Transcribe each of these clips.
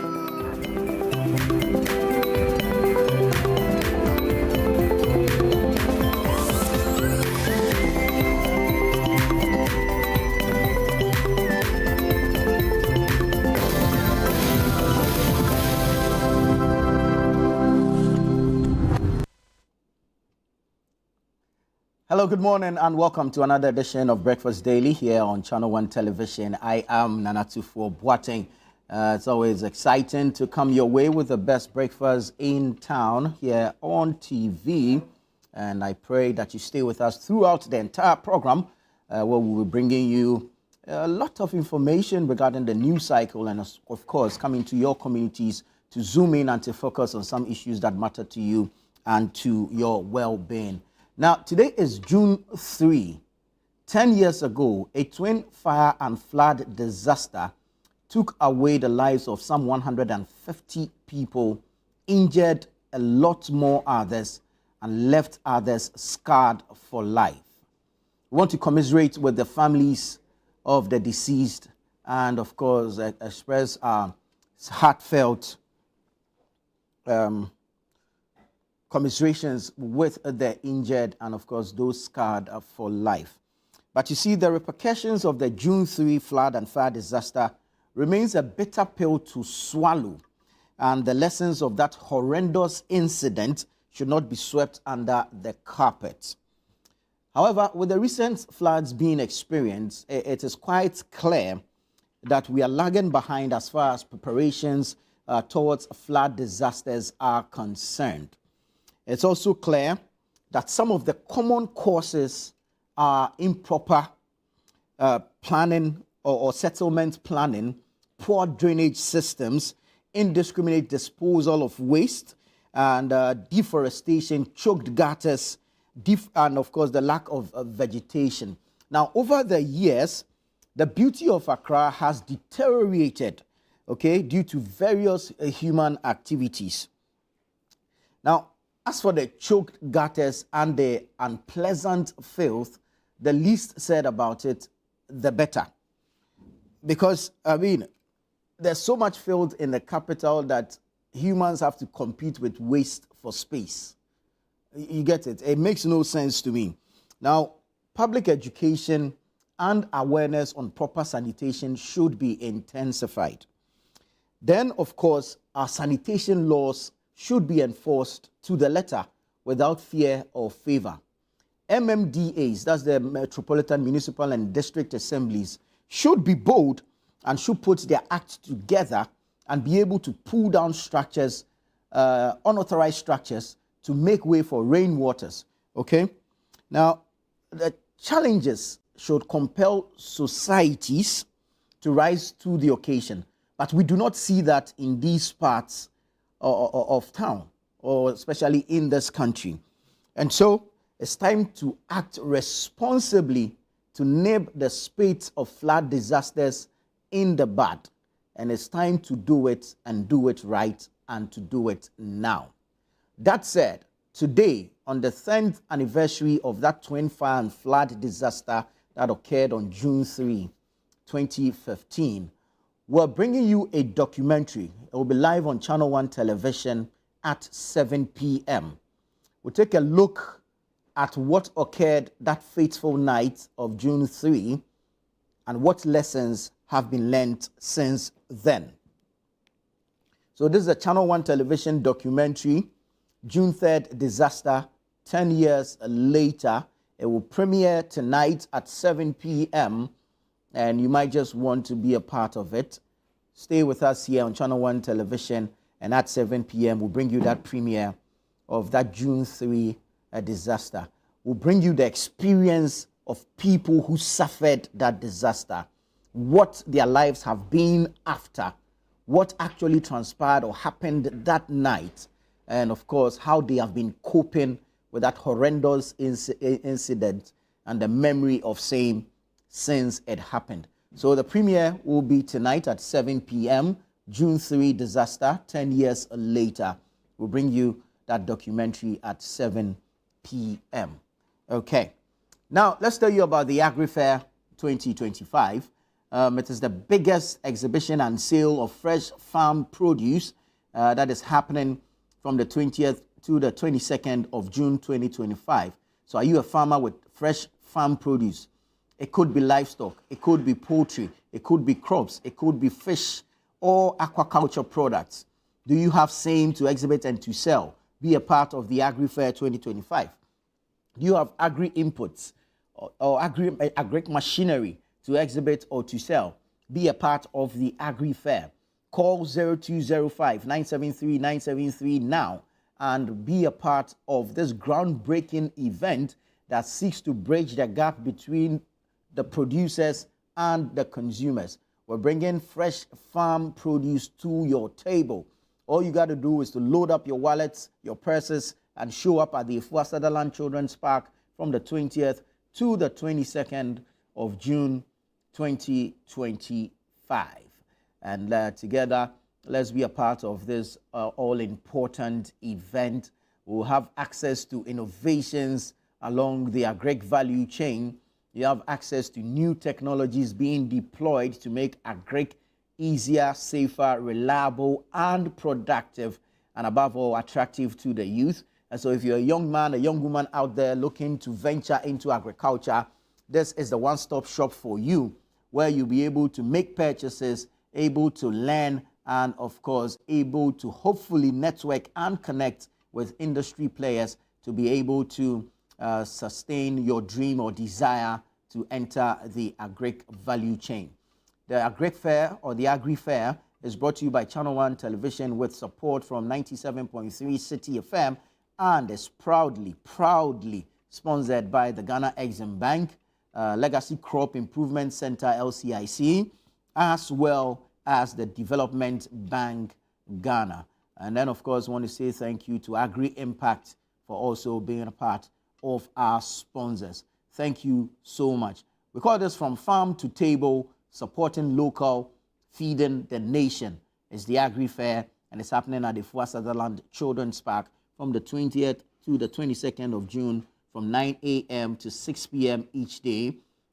Hello, good morning, and welcome to another edition of Breakfast Daily here on Channel 1 Television. I am Nanatufo Boateng. It's always exciting to come your way with the best breakfast in town here on TV. And I pray that you stay with us throughout the entire program where we will be bringing you a lot of information regarding the news cycle and, of course, coming to your communities to zoom in and to focus on some issues that matter to you and to your well-being. Now, today is June 3. 10 years ago, a twin fire and flood disaster took away the lives of some 150 people, injured a lot more others, and left others scarred for life. We want to commiserate with the families of the deceased and, of course, express our heartfelt commiserations with the injured and, of course, those scarred for life. But you see, the repercussions of the June 3 flood and fire disaster remains a bitter pill to swallow, and the lessons of that horrendous incident should not be swept under the carpet. However, with the recent floods being experienced, it is quite clear that we are lagging behind as far as preparations towards flood disasters are concerned. It's also clear that some of the common causes are improper planning or settlement planning, poor drainage systems, indiscriminate disposal of waste, and deforestation, choked gutters, and of course the lack of vegetation. Now, over the years, the beauty of Accra has deteriorated, due to various human activities. Now, as for the choked gutters and the unpleasant filth, the least said about it, the better. Because, there's so much filth in the capital that humans have to compete with waste for space. You get it? It makes no sense to me. Now, public education and awareness on proper sanitation should be intensified. Then, of course, our sanitation laws should be enforced to the letter without fear or favor. MMDAs, that's the Metropolitan Municipal and District Assemblies, should be bold and should put their act together and be able to pull down structures, unauthorized structures, to make way for rainwaters. Now, the challenges should compel societies to rise to the occasion, but we do not see that in these parts of town, or especially in this country. And so it's time to act responsibly to nib the spate of flood disasters in the bud. And it's time to do it and do it right and to do it now. That said, today, on the 10th anniversary of that twin fire and flood disaster that occurred on June 3, 2015, we're bringing you a documentary. It will be live on Channel 1 Television at 7 p.m. We'll take a look at what occurred that fateful night of June 3 and what lessons have been learned since then. So this is a Channel 1 Television documentary, June 3rd disaster, 10 years later. It will premiere tonight at 7 p.m. and you might just want to be a part of it. Stay with us here on Channel 1 Television, and at 7 p.m. we'll bring you that premiere of that June 3 disaster. We'll bring you the experience of people who suffered that disaster, what their lives have been after, what actually transpired or happened that night, and of course, how they have been coping with that horrendous incident and the memory of same since it happened. So the premiere will be tonight at 7 p.m., June 3 disaster, 10 years later. We'll bring you that documentary at 7 p.m. Okay. Now, let's tell you about the Agri Fair 2025. It is the biggest exhibition and sale of fresh farm produce that is happening from the 20th to the 22nd of June 2025. So are you a farmer with fresh farm produce? It could be livestock, it could be poultry, it could be crops, it could be fish or aquaculture products. Do you have same to exhibit and to sell? Be a part of the Agri Fair 2025. Do you have agri inputs or agri machinery to exhibit or to sell? Be a part of the Agri Fair. Call 0205 973 973 now and be a part of this groundbreaking event that seeks to bridge the gap between the producers and the consumers. We're bringing fresh farm produce to your table. All you got to do is to load up your wallets, your purses, and show up at the Ofori-Atta Children's Park from the 20th to the 22nd of June 2025. And together, let's be a part of this all-important event. We'll have access to innovations along the agri value chain. You have access to new technologies being deployed to make agri easier, safer, reliable, and productive, and above all, attractive to the youth. And so if you're a young man, a young woman out there looking to venture into agriculture, this is the one-stop shop for you, where you'll be able to make purchases, able to learn, and of course, able to hopefully network and connect with industry players to be able to sustain your dream or desire to enter the agri value chain. The Agri Fair or the Agri Fair is brought to you by Channel 1 Television with support from 97.3 City FM and is proudly sponsored by the Ghana Exim Bank, Legacy Crop Improvement Center, LCIC, as well as the Development Bank Ghana. And then, of course, I want to say thank you to Agri Impact for also being a part of our sponsors. Thank you so much. We call this From Farm to Table, supporting local, feeding the nation. It's the Agri Fair, and it's happening at the Ofori-Atta Children's Park from the 20th to the 22nd of June from 9 a.m. to 6 p.m. each day.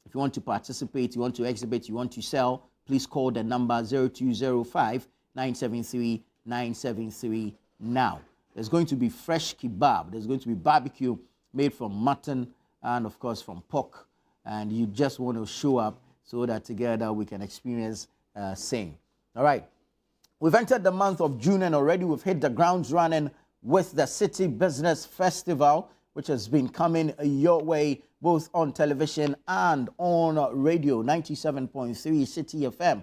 If you want to participate, you want to exhibit, you want to sell, please call the number 0205 973 973 now. There's going to be fresh kebab. There's going to be barbecue made from mutton and, of course, from pork. And you just want to show up so that together we can experience same. All right. We've entered the month of June and already we've hit the grounds running with the City Business Festival, which has been coming your way both on television and on radio, 97.3 City FM.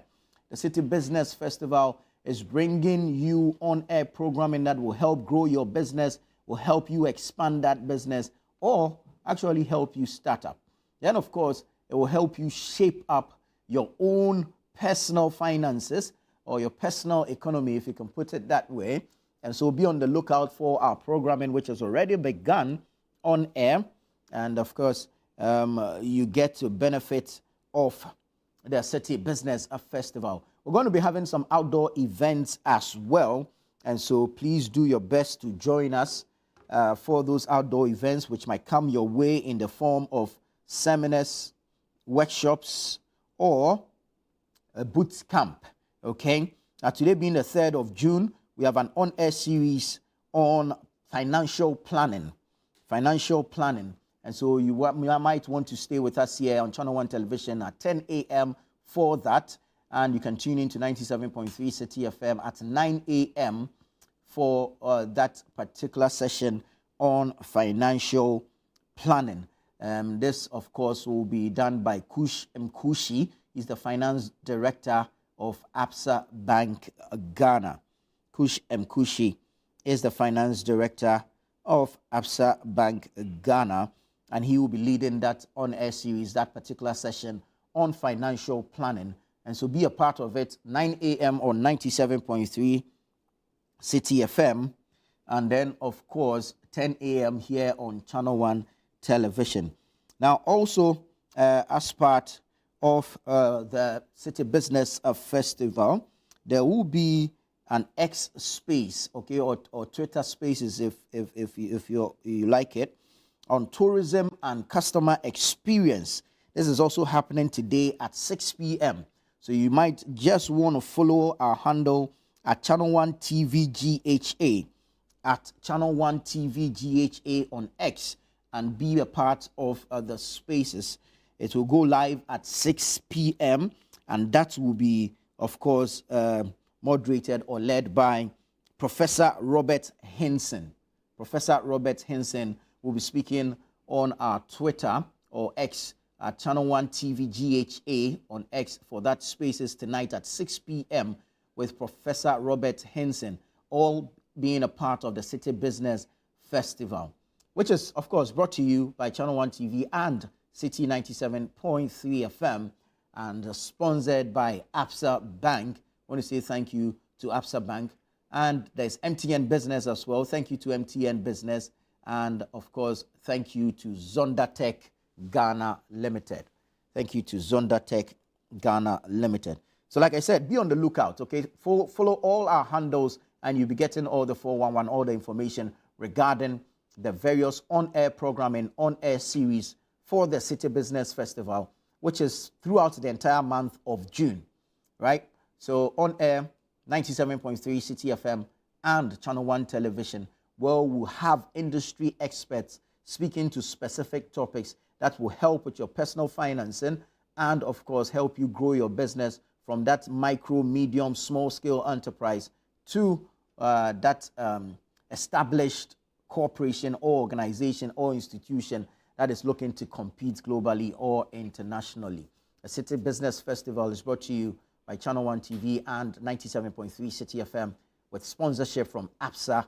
The City Business Festival is bringing you on-air programming that will help grow your business, will help you expand that business, or actually help you start up. Then, of course, it will help you shape up your own personal finances or your personal economy, if you can put it that way. And so be on the lookout for our programming, which has already begun on air. And, of course, you get to benefit of the City Business Festival. We're going to be having some outdoor events as well. And so please do your best to join us for those outdoor events, which might come your way in the form of seminars, workshops, or a boot camp. Okay? Now, today being the 3rd of June, we have an on-air series on financial planning. Financial planning. And so you might want to stay with us here on Channel 1 Television at 10 a.m. for that. And you can tune in to 97.3 City FM at 9 a.m. for that particular session on financial planning. This, of course, will be done by Kush Mkushi. He's the finance director of Absa Bank Ghana. Kush Mkushi is the finance director of Absa Bank Ghana, and he will be leading that on-air series, that particular session on financial planning. And so be a part of it, 9 a.m. on 97.3 City FM, and then, of course, 10 a.m. here on Channel 1 Television. Now, also, as part of the City Business Festival, there will be an X space, okay, or Twitter spaces if you like it, on tourism and customer experience. This is also happening today at 6 p.m. So you might just want to follow our handle at Channel 1 TV GHA, at Channel 1 TV GHA on X, and be a part of the spaces. It will go live at 6 p.m. and that will be, of course, moderated or led by Professor Robert Henson. Professor Robert Henson will be speaking on our Twitter or X at Channel 1 TV GHA on X for that spaces tonight at 6 p.m. with Professor Robert Henson, all being a part of the City Business Festival, which is, of course, brought to you by Channel 1 TV and City 97.3 FM and sponsored by Absa Bank. I want to say thank you to Absa Bank. And there's MTN Business as well. Thank you to MTN Business. And, of course, thank you to Zonda Tech Ghana Limited. Thank you to Zonda Tech Ghana Limited. So like I said, be on the lookout, okay? Follow all our handles and you'll be getting all the 411, all the information regarding the various on-air programming, on-air series for the City Business Festival, which is throughout the entire month of June, right? So on-air, 97.3 City FM and Channel 1 Television, where we'll have industry experts speaking to specific topics that will help with your personal financing and, of course, help you grow your business from that micro, medium, small-scale enterprise to that established corporation or organization or institution that is looking to compete globally or internationally. The City Business Festival is brought to you by Channel 1 TV and 97.3 City FM with sponsorship from APSA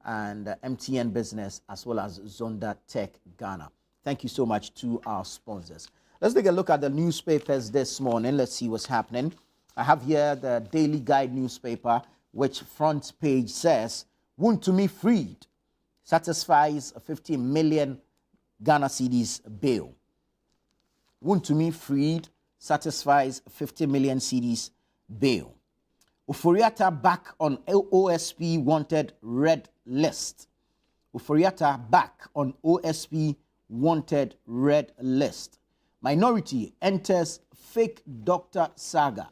and MTN Business as well as Zonda Tech Ghana. Thank you so much to our sponsors. Let's take a look at the newspapers this morning. Let's see what's happening. I have here the Daily Guide newspaper, which front page says, Wontumi freed, satisfies 50 million Ghana cedis bail. Wontumi freed, satisfies 50 million cedis bail. Ofori-Atta back on OSP wanted red list. Ofori-Atta back on OSP wanted red list. Minority enters fake doctor saga.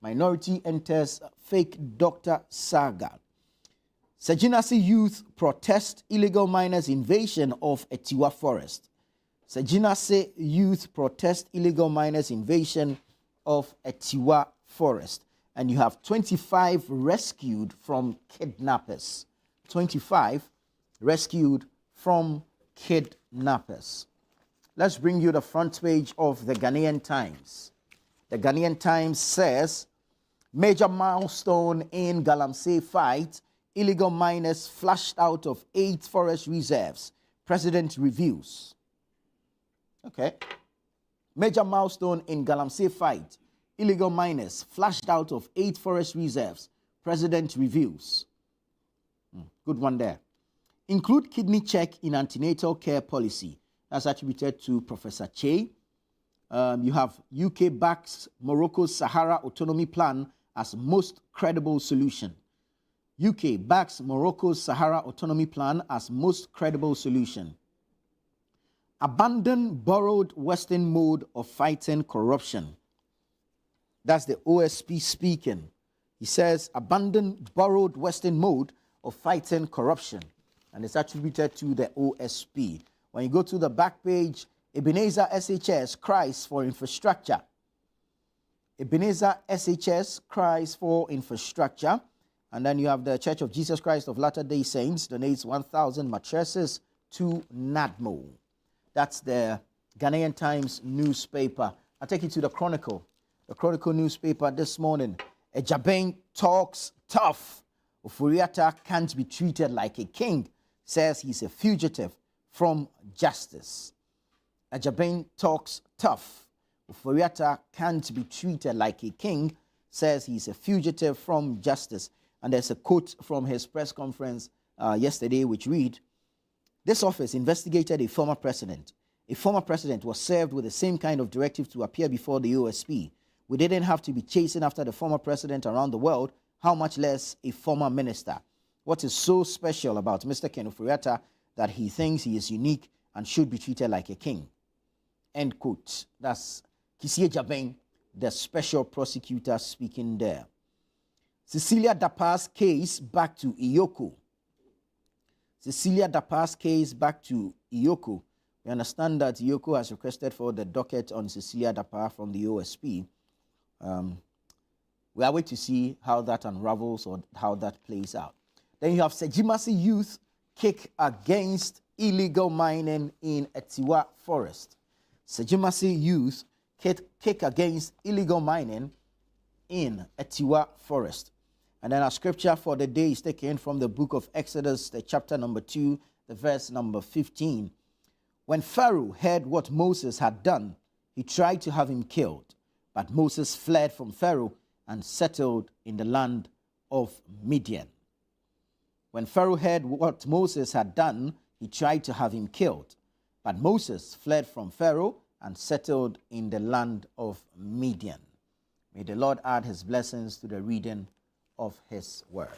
Minority enters fake doctor saga. Sejinase youth protest illegal miners' invasion of Etiwa forest. Sejinase youth protest illegal miners' invasion of Etiwa forest. And you have 25 rescued from kidnappers. 25 rescued from kidnappers. Let's bring you the front page of the Ghanaian Times. The Ghanaian Times says, major milestone in Galamsey fight, illegal miners flushed out of 8 forest reserves. President reviews. Okay. Major milestone in Galamsey fight, illegal miners flushed out of 8 forest reserves. President reviews. Good one there. Include kidney check in antenatal care policy. That's attributed to Professor Che. You have UK backs Morocco's Sahara autonomy plan as most credible solution. UK backs Morocco's Sahara autonomy plan as most credible solution. Abandon borrowed Western mode of fighting corruption. That's the OSP speaking. He says, abandon borrowed Western mode of fighting corruption. And it's attributed to the OSP. When you go to the back page, Ebenezer SHS cries for infrastructure. Ebenezer SHS cries for infrastructure. And then you have the Church of Jesus Christ of Latter-day Saints donates 1,000 mattresses to NADMO. That's the Ghanaian Times newspaper. I'll take you to the Chronicle. The Chronicle newspaper this morning. Ejabeng talks tough. Ofori-Atta can't be treated like a king. Says he's a fugitive from justice. Ejabeng talks tough. Ofori-Atta can't be treated like a king. Says he's a fugitive from justice. And there's a quote from his press conference yesterday which read, this office investigated a former president. A former president was served with the same kind of directive to appear before the OSP. We didn't have to be chasing after the former president around the world, how much less a former minister. What is so special about Mr. Ken Ofori-Atta that he thinks he is unique and should be treated like a king? End quote. That's Kisie Ejabeng the special prosecutor speaking there. Cecilia Dapa's case back to Iyoko. Cecilia Dapa's case back to Iyoko. We understand that Iyoko has requested for the docket on Cecilia Dapa from the OSP. We are waiting to see how that unravels or how that plays out. Then you have Sejimasi youth kick against illegal mining in Etiwa forest. Sejimasi youth kick against illegal mining in Etiwa forest. And then our scripture for the day is taken from the book of Exodus, the chapter number 2, the verse number 15. When Pharaoh heard what Moses had done, he tried to have him killed. But Moses fled from Pharaoh and settled in the land of Midian. When Pharaoh heard what Moses had done, he tried to have him killed. But Moses fled from Pharaoh and settled in the land of Midian. May the Lord add his blessings to the reading of his word.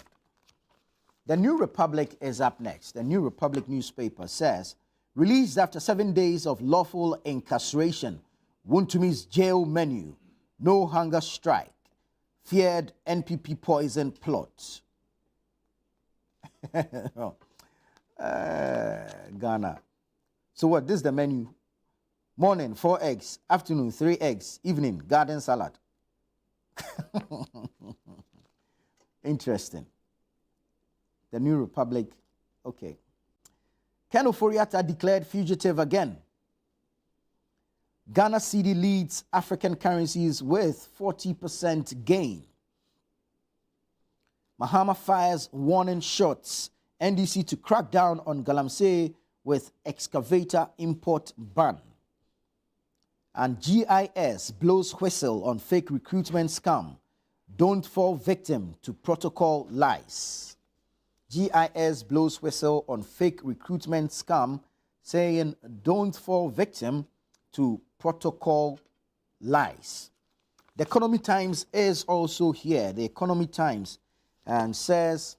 The New Republic is up next. The New Republic newspaper says, released after 7 days of lawful incarceration, Wontumi's jail menu, no hunger strike, feared NPP poison plot. Ghana. So what? This is the menu. Morning, 4 eggs. Afternoon, 3 eggs. Evening, garden salad. Interesting. The New Republic. Okay. Ken Ofori-Atta declared fugitive again. Ghana cedi leads African currencies with 40% gain. Mahama fires warning shots. NDC to crack down on Galamsey with excavator import ban. And GIS blows whistle on fake recruitment scam. Don't fall victim to protocol lies. GIS blows whistle on fake recruitment scam, saying don't fall victim to protocol lies. The Economy Times is also here. The Economy Times and says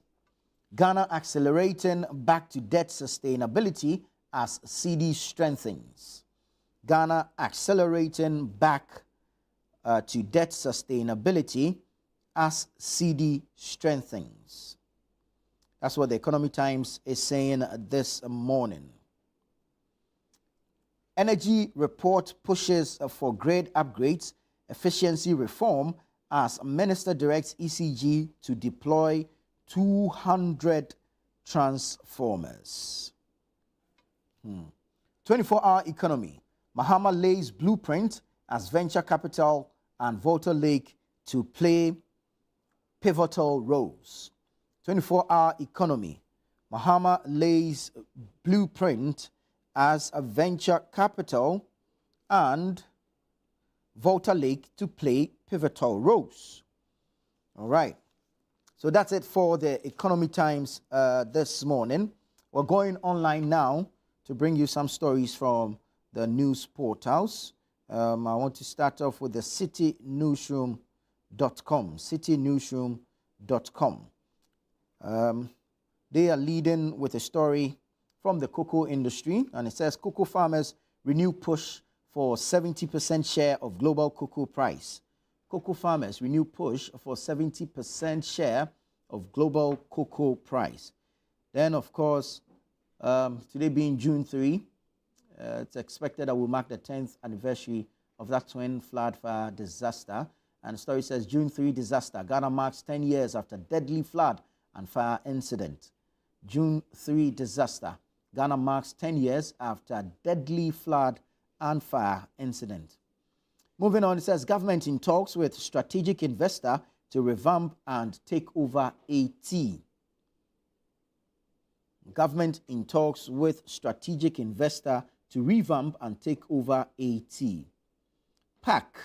Ghana accelerating back to debt sustainability as cedi strengthens. Ghana accelerating back to debt sustainability as cedi strengthens. That's what the Economy Times is saying this morning. Energy report pushes for grade upgrades, efficiency reform as Minister directs ECG to deploy 200 transformers. 24-hour economy. Mahama lays blueprint as venture capital and Volta Lake to play pivotal roles. 24-hour economy. Mahama lays blueprint as a venture capital and Volta Lake to play pivotal roles. All right. So that's it for the Economy Times this morning. We're going online now to bring you some stories from the news portals. I want to start off with the citynewsroom.com. Citynewsroom.com. They are leading with a story from the cocoa industry, and it says cocoa farmers renew push for 70% share of global cocoa price. Cocoa farmers renew push for 70% share of global cocoa price. Then, of course, today being June 3, it's expected that we'll mark the 10th anniversary of that twin flood fire disaster. And the story says June 3 disaster. Ghana marks 10 years after deadly flood and fire incident. June 3 disaster. Ghana marks 10 years after deadly flood and fire incident. Moving on, it says government in talks with strategic investor to revamp and take over AT. Government in talks with strategic investor to revamp and take over AT. PAC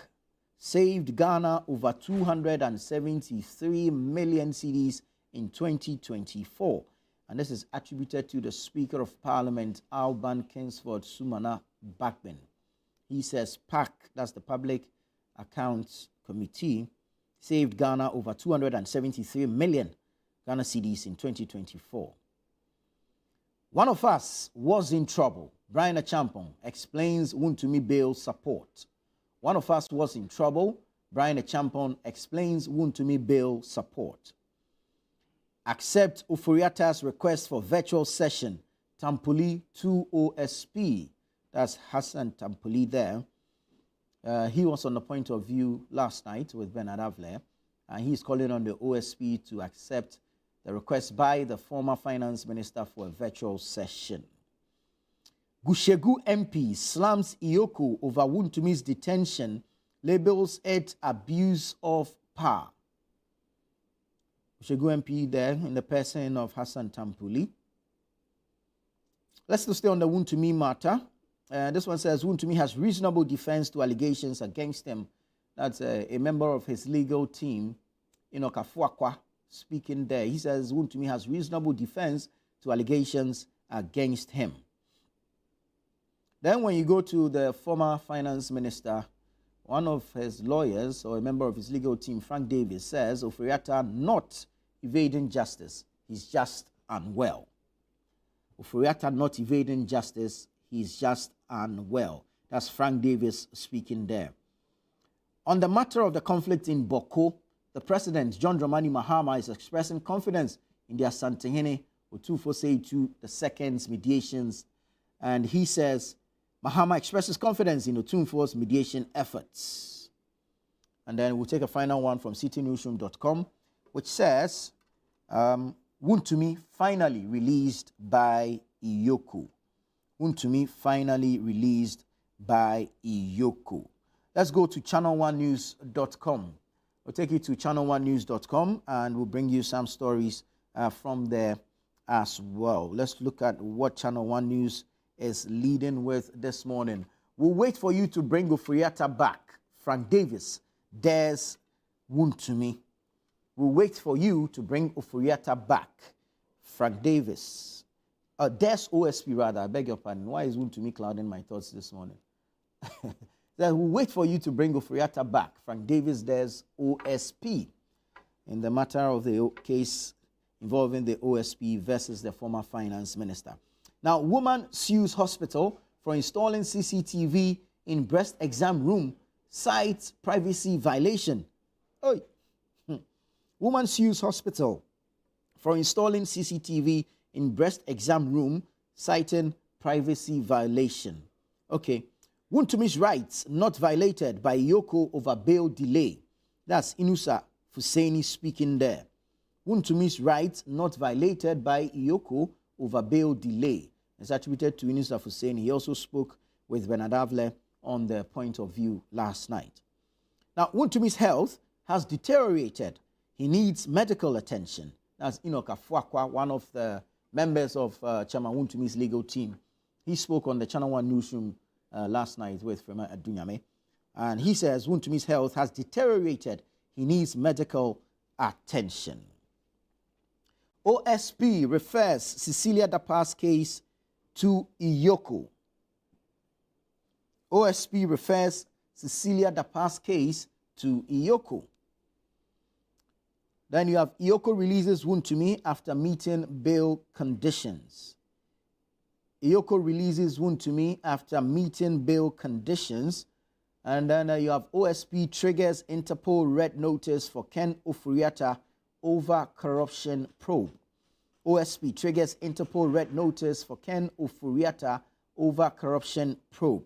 saved Ghana over 273 million cedis in 2024. And this is attributed to the Speaker of Parliament, Alban Kingsford Sumana Backben. He says PAC, that's the Public Accounts Committee, saved Ghana over 273 million Ghana cedis in 2024. One of us was in trouble. Brian Achampong explains Wontumi bail support. One of us was in trouble. Brian Echampon explains Wontumi bill support. Accept Ofori-Atta's request for virtual session. Tampoli 2 OSP. That's Hassan Tampoli there. He was on the point of view last night with Bernard Avler. And he's calling on the OSP to accept the request by the former finance minister for a virtual session. Gushegu MP slams Iyoko over Wontumi's detention, labels it abuse of power. Gushegu MP there in the person of Hassan Tampuli. Let's stay on the Wontumi matter. This one says Wontumi has reasonable defense to allegations against him. That's a member of his legal team, Kafuakwa, speaking there. He says Wontumi has reasonable defense to allegations against him. Then when you go to the former finance minister, one of his lawyers or a member of his legal team, Frank Davis, says Ofori-Atta not evading justice. He's just unwell. Ofori-Atta not evading justice. He's just unwell. That's Frank Davis speaking there. On the matter of the conflict in Boko, the president, John Dramani Mahama, is expressing confidence in the Asantehene Otunfo the second's mediations. And he says, Mahama expresses confidence in Otunfo's mediation efforts. And then we'll take a final one from citynewsroom.com, which says, Wontumi finally released by Iyoko. Wontumi finally released by Iyoko. Let's go to channel1news.com. We'll take you to channel1news.com and we'll bring you some stories from there as well. Let's look at what Channel 1 News is leading with this morning. We'll wait for you to bring Ofori-Atta back. Frank Davis dares Wontumi. We'll wait for you to bring Ofori-Atta back. Frank Davis. Dares OSP rather. I beg your pardon. Why is Wontumi clouding my thoughts this morning? We'll wait for you to bring Ofori-Atta back. Frank Davis dares OSP in the matter of the case involving the OSP versus the former finance minister. Now, woman sues hospital for installing CCTV in breast exam room, cites privacy violation. Oi. Woman sues hospital for installing CCTV in breast exam room, citing privacy violation. Okay. Wontumi's rights not violated by Iyoko over bail delay. That's Inusa Fuseni speaking there. Wontumi's rights not violated by Iyoko over bail delay. It's attributed to Inusa Fuseni. He also spoke with Bernard Avler on the point of view last night. Now, Wontumi's health has deteriorated. He needs medical attention. That's Inoka Fuakwa, one of the members of Chairman Wontumi's legal team. He spoke on the Channel 1 newsroom last night with Frema Adunyame. And he says Wontumi's health has deteriorated. He needs medical attention. OSP refers Cecilia Dapa's case to Iyoko. OSP refers Cecilia Dapa's case to Iyoko. Then you have Iyoko releases Wontumi after meeting bail conditions. Iyoko releases Wontumi after meeting bail conditions. And then you have OSP triggers Interpol red notice for Ken Ofori-Atta over corruption probe. OSP triggers Interpol red notice for Ken Ofori-Atta over corruption probe.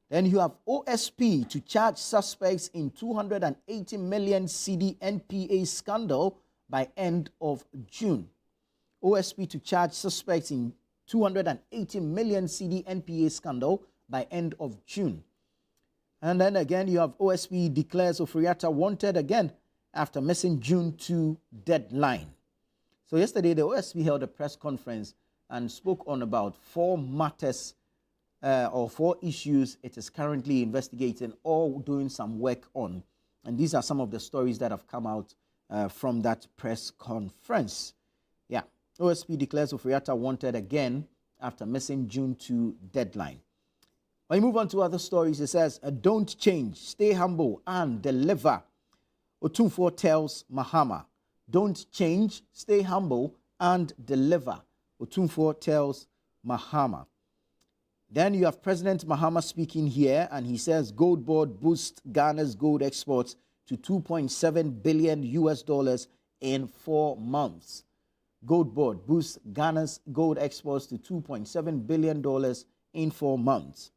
Then you have OSP to charge suspects in 280 million CD NPA scandal by end of June. OSP to charge suspects in 280 million CD NPA scandal by end of June. And then again, you have OSP declares Ofori-Atta wanted again after missing June 2 deadline. So yesterday, the OSP held a press conference and spoke on about 4 matters or 4 issues it is currently investigating or doing some work on. And these are some of the stories that have come out from that press conference. Yeah, OSP declares Ofori-Atta wanted again after missing June 2 deadline. When you move on to other stories, it says, don't change, stay humble and deliver. Otunfo tells Mahama, don't change, stay humble and deliver. Otunfo tells Mahama. Then you have President Mahama speaking here, and he says gold board boosts Ghana's gold exports to $2.7 billion US dollars in 4 months. Gold board boosts Ghana's gold exports to $2.7 billion in 4 months.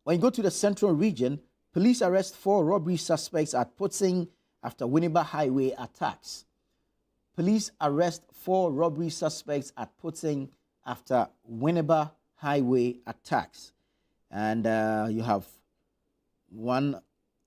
When you go to the central region, police arrest 4 robbery suspects at Putsing after Winneba Highway attacks. Police arrest 4 robbery suspects at Putsing after Winneba Highway attacks. And you have one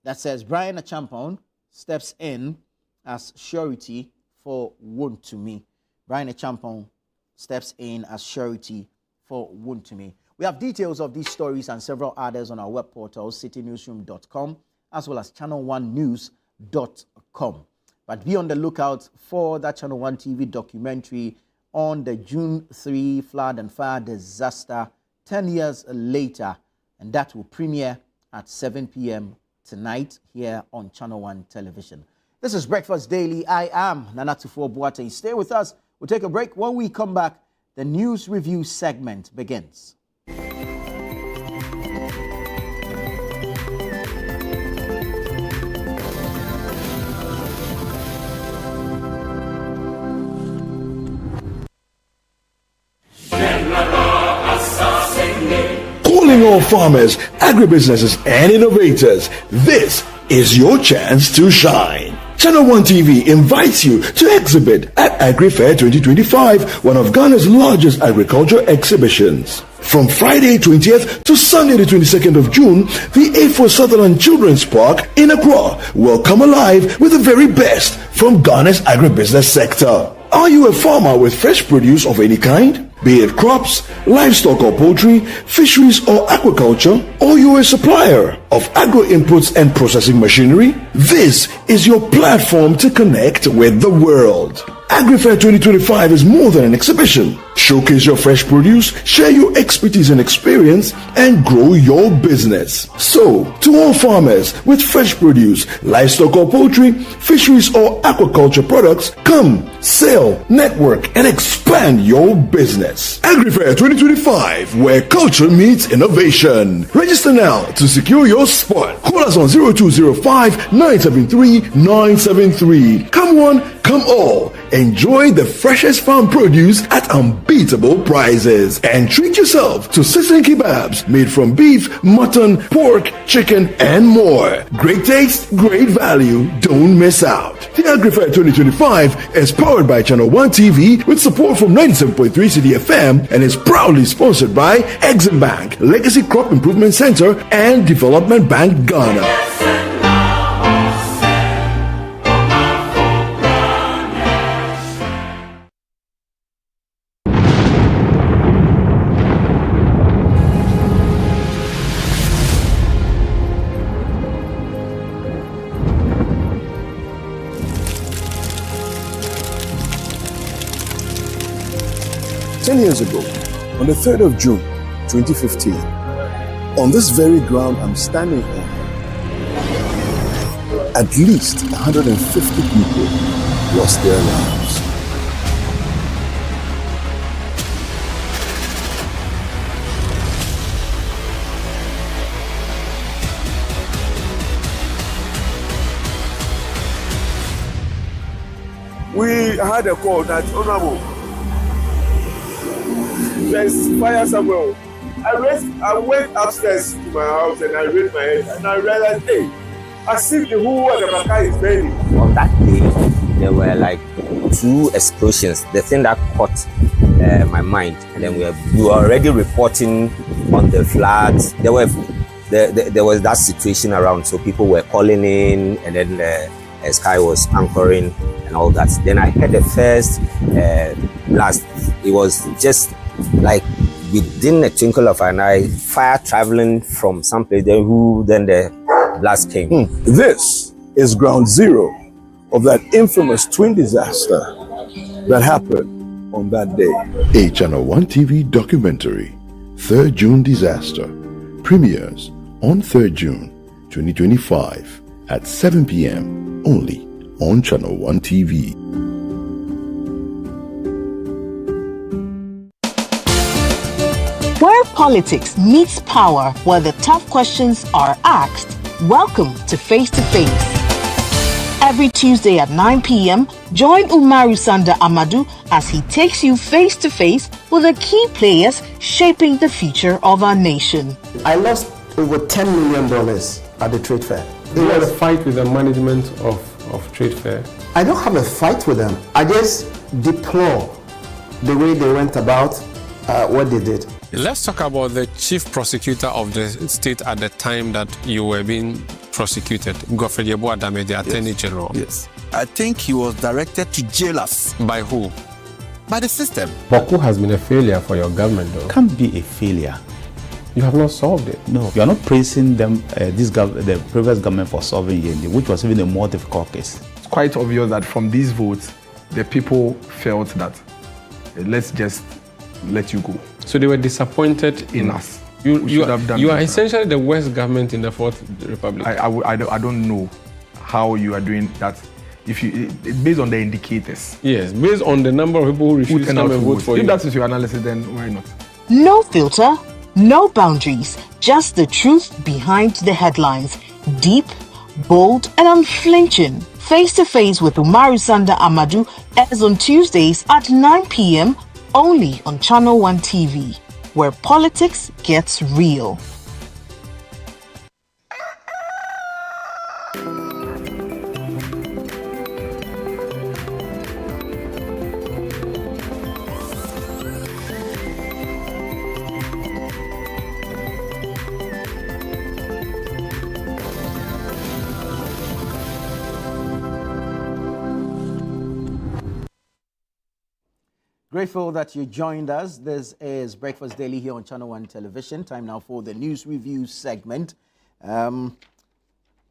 that says Brian Achampong steps in as surety for Wontumi. Brian Achampong steps in as surety for Wontumi. We have details of these stories and several others on our web portal, citynewsroom.com, as well as channel1news.com. But be on the lookout for that Channel 1 TV documentary on the June 3 flood and fire disaster 10 years later, and that will premiere at 7 p.m. tonight here on Channel 1 Television. This is Breakfast Daily. I am Nana Tufo Boateng. Stay with us. We'll take a break. When we come back, the news review segment begins. Calling all farmers, agribusinesses, and innovators, this is your chance to shine. Channel 1 TV invites you to exhibit at Agri Fair 2025, one of Ghana's largest agriculture exhibitions. From Friday 20th to Sunday the 22nd of June, the A4 Sutherland Children's Park in Accra will come alive with the very best from Ghana's agribusiness sector. Are you a farmer with fresh produce of any kind? Be it crops, livestock or poultry, fisheries or aquaculture, or you're a supplier of agro inputs and processing machinery? This is your platform to connect with the world. AgriFair 2025 is more than an exhibition. Showcase your fresh produce, share your expertise and experience, and grow your business. So, to all farmers with fresh produce, livestock or poultry, fisheries or aquaculture products, come, sell, network, and expand your business. AgriFair 2025, where culture meets innovation. Register now to secure your spot. Call us on 0205 973 973. Come one, come all. Enjoy the freshest farm produce at unbeatable prices. And treat yourself to sizzling kebabs made from beef, mutton, pork, chicken, and more. Great taste, great value. Don't miss out. The AgriFair 2025 is powered by Channel 1 TV with support from 97.3 CDFM and is proudly sponsored by Exim Bank, Legacy Crop Improvement Center, and Development Bank Ghana. 10 years ago, on the 3rd of June, 2015, on this very ground I'm standing on, at least 150 people lost their lives. We had a call that, Honorable, there's fire somewhere. I went upstairs to my house and I raised my head and I realized, hey, I see the whole of the Baka is burning. On that day, there were like 2 explosions. The thing that caught my mind, and then we were already reporting on the floods. There was that situation around, so people were calling in, and then the sky was anchoring and all that. Then I heard the first blast. It was just like within a twinkle of an eye, fire traveling from some place, then the blast came. This is ground zero of that infamous twin disaster that happened on that day. A Channel 1 TV documentary, 3rd June Disaster, premieres on 3rd June 2025 at 7 p.m. only on Channel 1 TV. Where politics meets power, where the tough questions are asked Welcome to Face to Face. Every Tuesday at 9 p.m., join Umaru Sanda Amadou as he takes you face to face with the key players shaping the future of our nation. I lost over $10 million at the trade fair. You had a fight with the management of trade fair? I don't have a fight with them. I just deplore the way they went about what they did. Let's talk about the chief prosecutor of the state at the time that you were being prosecuted, Godfrey Yeboah-Dame, the Attorney General. Yes. I think he was directed to jail us. By who? By the system. Boku has been a failure for your government, though. Can't be a failure. You have not solved it. No, you are not praising them, the previous government for solving Yendi, which was even a more difficult case. It's quite obvious that from these votes, the people felt that let's just let you go. So they were disappointed in us. You are essentially the worst government in the Fourth Republic. I don't know how you are doing that. If you based on the indicators. Yes, based on the number of people who refuse to come and vote for you. If that is your analysis, then why not? No filter, no boundaries, just the truth behind the headlines. Deep, bold, and unflinching. Face to Face with Umaru Sanda Amadou airs on Tuesdays at 9 p.m. only on Channel 1 TV, where politics gets real. Grateful that you joined us. This is Breakfast Daily here on Channel 1 Television. Time now for the news review segment. A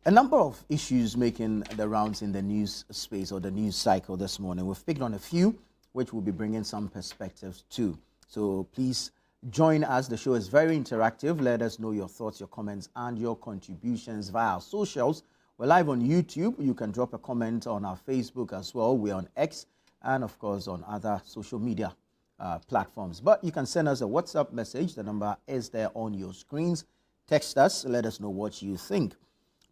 number of issues making the rounds in the news space or the news cycle this morning. We've picked on a few, which will be bringing some perspectives too. So please join us. The show is very interactive. Let us know your thoughts, your comments, and your contributions via our socials. We're live on YouTube. You can drop a comment on our Facebook as well. We're on X, and of course on other social media platforms. But you can send us a WhatsApp message. The number is there on your screens. Text us. Let us know what you think.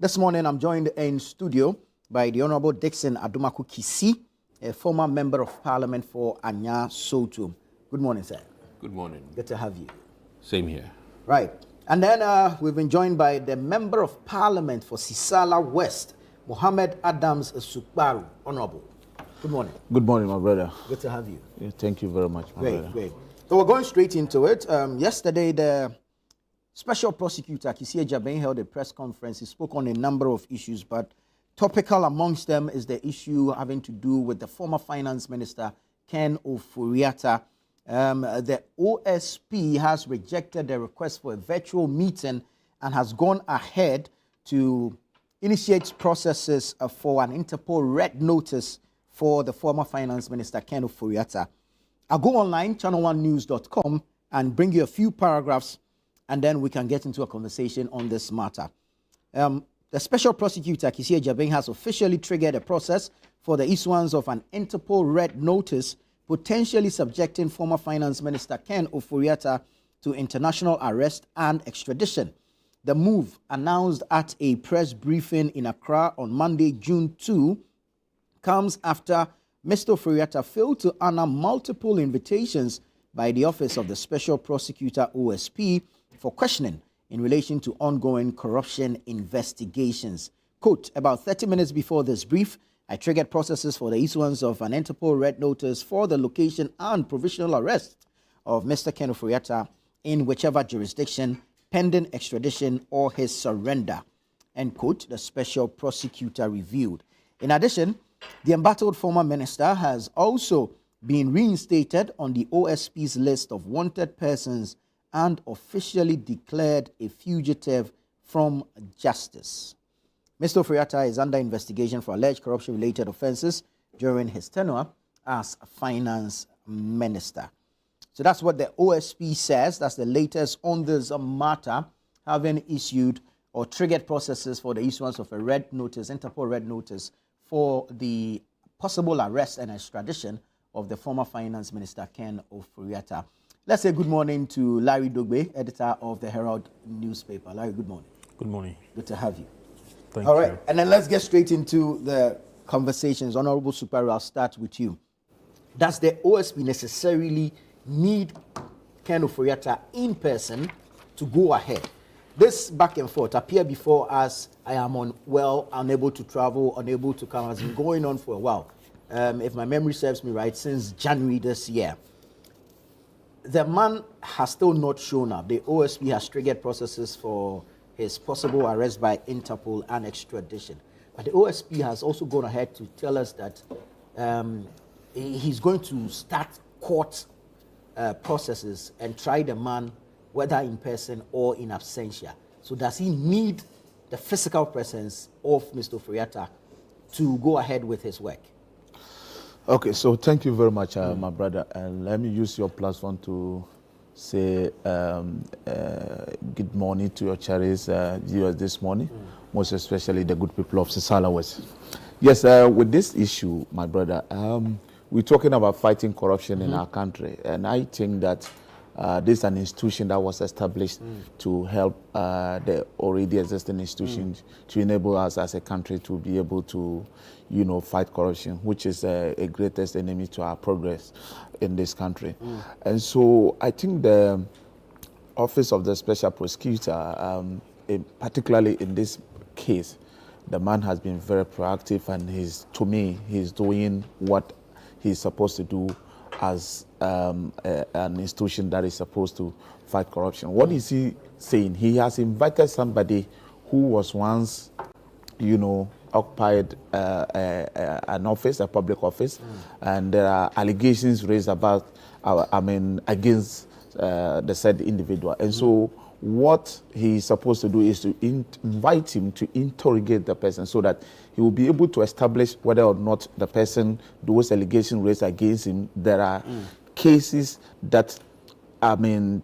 This morning, I'm joined in studio by the Honorable Dixon Adumaku Kisi, a former Member of Parliament for Anya Soto. Good morning, sir. Good morning. Good to have you. Same here. Right. And then we've been joined by the Member of Parliament for Sisala West, Mohammed Adams Sukbaru. Honorable. Good morning. Good morning, my brother. Good to have you. Yeah, thank you very much, my brother. Great. So we're going straight into it. Yesterday, the Special Prosecutor, Kisia Jabin, held a press conference. He spoke on a number of issues, but topical amongst them is the issue having to do with the former Finance Minister, Ken Ofori-Atta. The OSP has rejected the request for a virtual meeting and has gone ahead to initiate processes for an Interpol red notice for the former Finance Minister, Ken Ofori-Atta. I'll go online, channel1news.com, and bring you a few paragraphs, and then we can get into a conversation on this matter. The Special Prosecutor, Kisia Jabin, has officially triggered a process for the issuance of an Interpol red notice, potentially subjecting former Finance Minister Ken Ofori-Atta to international arrest and extradition. The move, announced at a press briefing in Accra on Monday, June 2, comes after Mr. Ofori-Atta failed to honor multiple invitations by the Office of the Special Prosecutor, OSP, for questioning in relation to ongoing corruption investigations. Quote, about 30 minutes before this brief, I triggered processes for the issuance of an Interpol red notice for the location and provisional arrest of Mr. Ken Ofori-Atta in whichever jurisdiction, pending extradition or his surrender. End quote, the Special Prosecutor revealed. In addition, the embattled former minister has also been reinstated on the OSP's list of wanted persons and officially declared a fugitive from justice. Mr. Ofori-Atta is under investigation for alleged corruption-related offenses during his tenure as finance minister. So that's what the OSP says. That's the latest on this matter, having issued or triggered processes for the issuance of a red notice, Interpol red notice, for the possible arrest and extradition of the former finance minister, Ken Ofori-Atta. Let's say good morning to Larry Dogbe, editor of the Herald newspaper. Larry, good morning. Good morning. Good to have you. All right, and then let's get straight into the conversations. Honorable Superior, I'll start with you. Does the OSP necessarily need Ken Ofori-Atta in person to go ahead? This back and forth appear before us. I am unable to travel, unable to come, has been going on for a while. If my memory serves me right, since January this year. The man has still not shown up. The OSP has triggered processes for his possible arrest by Interpol and extradition. But the OSP has also gone ahead to tell us that he's going to start court processes and try the man whether in person or in absentia. So does he need the physical presence of Mr. Ofori-Atta to go ahead with his work? Okay, so thank you very much, my brother. And let me use your platform to say good morning to your charities viewers this morning, most especially the good people of Sisala West. Yes, with this issue, my brother, we're talking about fighting corruption in our country. And I think that this is an institution that was established to help the already existing institutions to enable us as a country to be able to, fight corruption, which is a greatest enemy to our progress in this country. And so I think the Office of the Special Prosecutor, particularly in this case, the man has been very proactive, and to me, he's doing what he's supposed to do as an institution that is supposed to fight corruption. What is he saying? He has invited somebody who was once, occupied an office, a public office, and there are allegations raised about, against the said individual. And so what he's supposed to do is to invite him to interrogate the person so that he will be able to establish whether or not the person, those allegations raised against him, there are cases that, amounting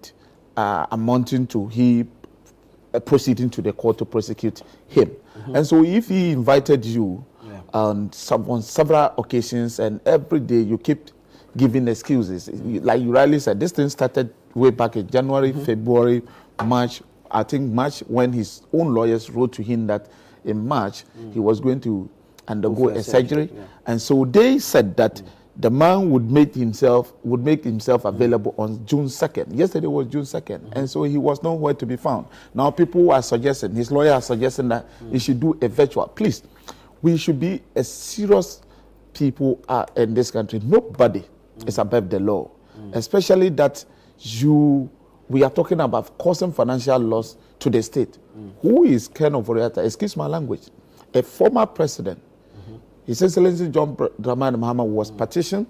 to he proceeding to the court to prosecute him. And so if he invited you on several occasions and every day you keep giving excuses, like you rightly said, this thing started way back in January, February, March. I think March, when his own lawyers wrote to him that in March he was going to undergo a surgery. And so they said that the man would make himself available on June 2nd. Yesterday was June 2nd. And so he was nowhere to be found. Now people are suggesting, his lawyer is suggesting that he should do a virtual. Please, we should be a serious people in this country. Nobody is above the law, especially that we are talking about causing financial loss to the state. Who is Ken Ofori-Atta? Excuse my language. A former president. His Excellency John Dramani Mahama was petitioned.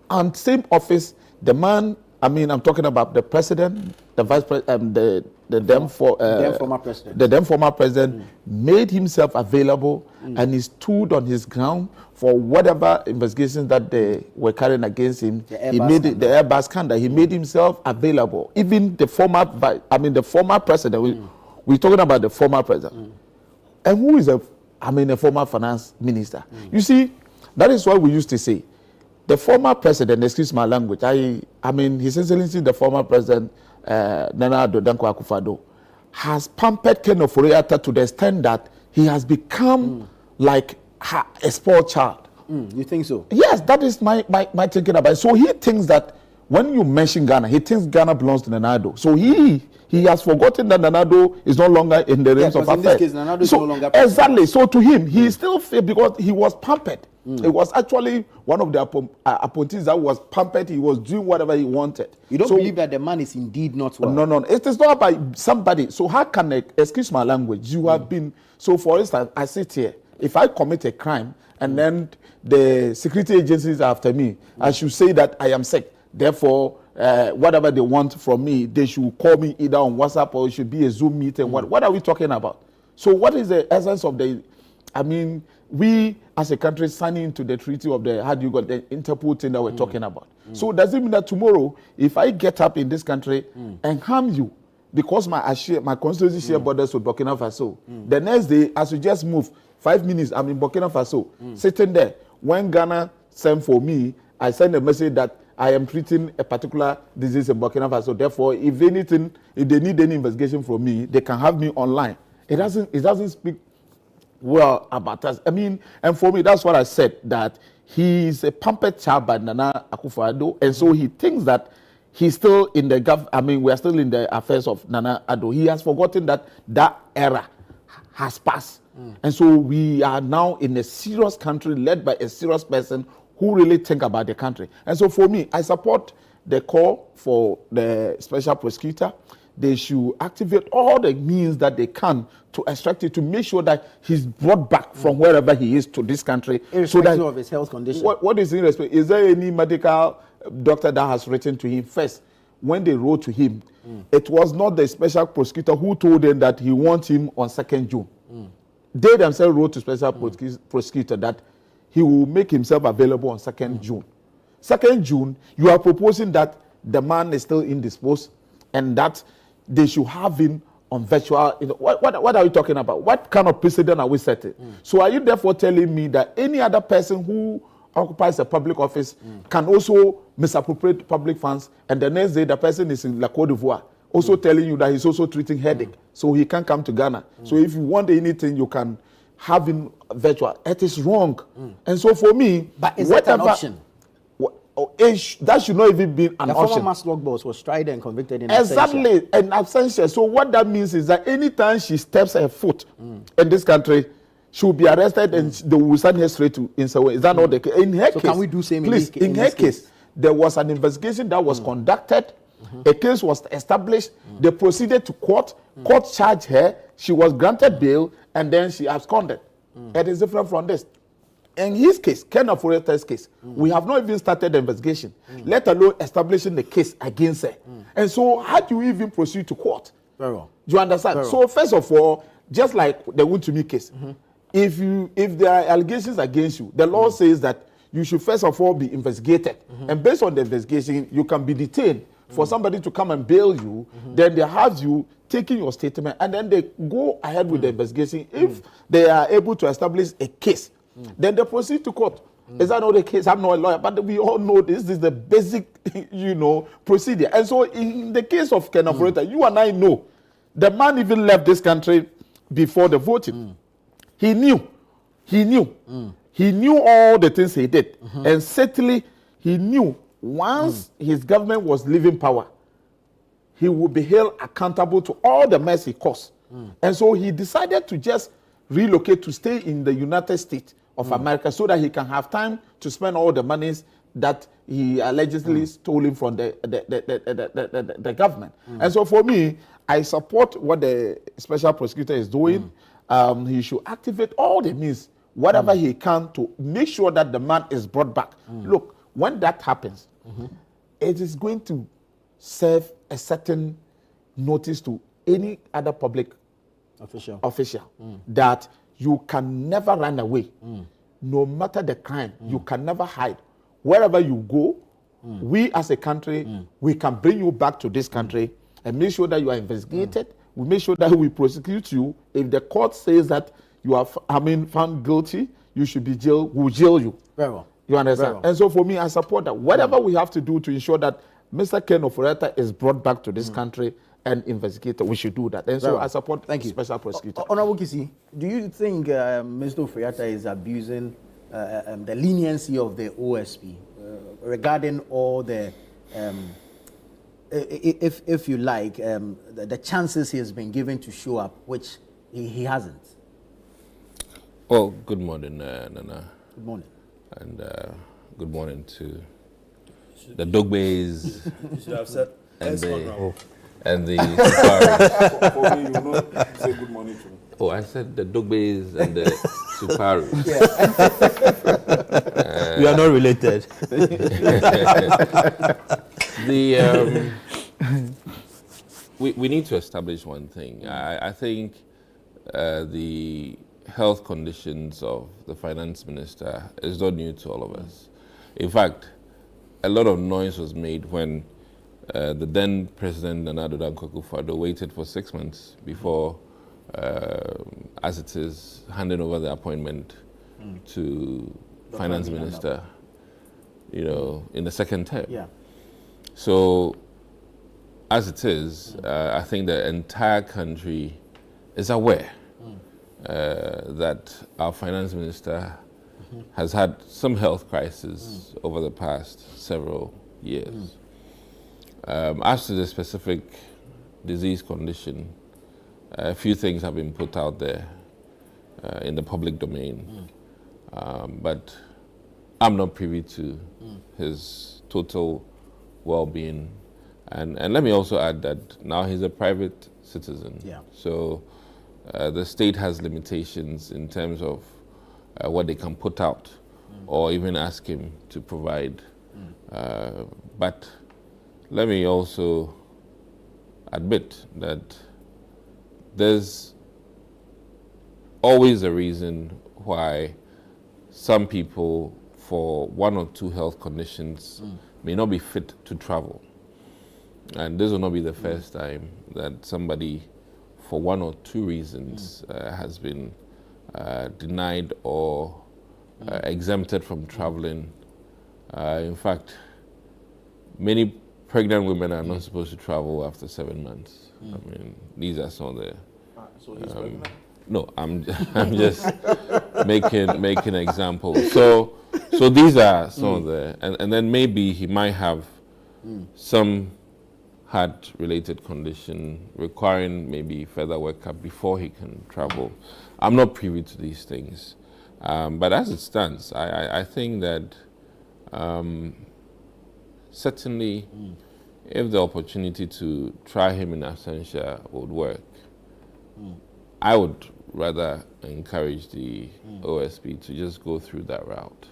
And same office, the man, I'm talking about the president, the vice president, the then former president made himself available and he stood on his ground for whatever investigations that they were carrying against him. The Airbus scandal. He made himself available. Even the former president. We're talking about the former president. And who is a former finance minister? You see, that is what we used to say. The former president, excuse my language, His Excellency, the former president, Nana Addo Dankwa Akufo-Addo, has pampered Ken Ofori-Atta to the extent that he has become like a spoiled child. You think so? Yes, that is my thinking about it. So he thinks that when you mention Ghana, he thinks Ghana belongs to Nana Addo. So he has forgotten that Nana Addo is no longer in the realms of affairs. In this case, Nana Addo is no longer president. Exactly. So to him, he still feels because he was pampered. It was actually one of the appointees that was pampered. He was doing whatever he wanted. You don't believe that the man is indeed not well? No. It is not by somebody. So how can excuse my language? You have been, so for instance, I sit here. If I commit a crime and then the security agencies are after me, I should say that I am sick. Therefore, whatever they want from me, they should call me either on WhatsApp or it should be a Zoom meeting. What are we talking about? So what is the essence of we as a country signing into the treaty of the Interpol thing that we're talking about. So does it mean that tomorrow, if I get up in this country and harm you, because my constituency share borders with Burkina Faso, the next day, as you just move 5 minutes, I'm in Burkina Faso, sitting there. When Ghana sent for me, I send a message that I am treating a particular disease in Burkina Faso. Therefore, if they need any investigation from me, they can have me online. It doesn't speak well about us. I mean, and for me, that's what I said, that he's a pampered child by Nana Akufo-Addo, and so he thinks that he's still in the we are still in the affairs of Nana Addo. He has forgotten that era has passed. And so we are now in a serious country led by a serious person who really think about the country. And so for me, I support the call for the special prosecutor. They should activate all the means that they can to extract it, to make sure that he's brought back from wherever he is to this country. Irrespective of his health condition. What is irrespective? Is there any medical doctor that has written to him first? When they wrote to him, it was not the special prosecutor who told them that he wants him on 2nd June. They themselves wrote to special prosecutor that he will make himself available on 2nd June. 2nd June, you are proposing that the man is still indisposed and that they should have him on virtual. What are you talking about? What kind of precedent are we setting? So are you therefore telling me that any other person who occupies a public office can also misappropriate public funds, and the next day the person is in La Côte d'Ivoire also telling you that he's also treating headache, so he can't come to Ghana. So if you want anything, you can have him virtual. It is wrong. And so for me, but is that an option? That should not even be an option. The former Maslog boss was tried and convicted in exactly absentia. In absentia. So what that means is that anytime she steps her foot in this country, she will be arrested and they will send her straight to Insawe. Is that not the case? In her case, can we do same? Please, in her case, there was an investigation that was conducted. A case was established. They proceeded to court. Court charged her. She was granted bail, and then she absconded. It is different from this. In his case, Ken Ofori-Atta's case, we have not even started the investigation, let alone establishing the case against her. And so, how do you even proceed to court? Very well. Do you understand? Very so, first of all, just like the Wontumi case, if there are allegations against you, the law says that you should first of all be investigated. And based on the investigation, you can be detained for somebody to come and bail you. Then they have you taking your statement, and then they go ahead with the investigation. If they are able to establish a case, then they proceed to court. Is that not the case? I'm not a lawyer, but we all know this is the basic, procedure. And so in the case of Ken Ofori-Atta, you and I know the man even left this country before the voting. He knew all the things he did. And certainly he knew once his government was leaving power, he would be held accountable to all the mess he caused. And so he decided to just relocate to stay in the United States of America so that he can have time to spend all the monies that he allegedly stolen from the government. And so for me, I support what the special prosecutor is doing. He should activate all the means, whatever he can, to make sure that the man is brought back. Look, when that happens, it is going to serve a certain notice to any other public official that you can never run away. No matter the crime, you can never hide. Wherever you go, we as a country, we can bring you back to this country and make sure that you are investigated. We make sure that we prosecute you. If the court says that you are found guilty, you should be jailed, we'll jail you. Very well. You understand? Very well. And so for me, I support that. Whatever we have to do to ensure that Mr. Ken Ofori-Atta is brought back to this country and investigated, we should do that. And so I support special prosecutor. Honorable Kisi, do you think Mr. Ofori-Atta is abusing the leniency of the OSP regarding all the, if you like, the chances he has been given to show up, which he hasn't? Well, good morning, Nana. Good morning. And good morning to the Dogbays. You should have said and the For me, you know, say good morning to me. Oh, I said the Dogbays and the Suparu. We are not related. We need to establish one thing. I think the health conditions of the finance minister is not new to all of us. In fact, a lot of noise was made when the then President Nana Addo Akufo-Addo waited for 6 months before, as it is, handing over the appointment to the finance minister, in the second term. Yeah. So, as it is, I think the entire country is aware that our finance minister has had some health crisis over the past several years. As to the specific disease condition, a few things have been put out there in the public domain, but I'm not privy to his total well-being. And let me also add that now he's a private citizen. Yeah. So the state has limitations in terms of what they can put out or even ask him to provide. But let me also admit that there's always a reason why some people, for one or two health conditions, may not be fit to travel. And this will not be the first time that somebody, for one or two reasons, has been denied or exempted from traveling. In fact, many pregnant women are not supposed to travel after 7 months. I mean, these are some of the... So he's pregnant? No, I'm just making examples. So these are some of the... And then maybe he might have some heart-related condition requiring maybe further workup before he can travel. I'm not privy to these things. But as it stands, I think that certainly if the opportunity to try him in absentia would work, I would rather encourage the OSP to just go through that route.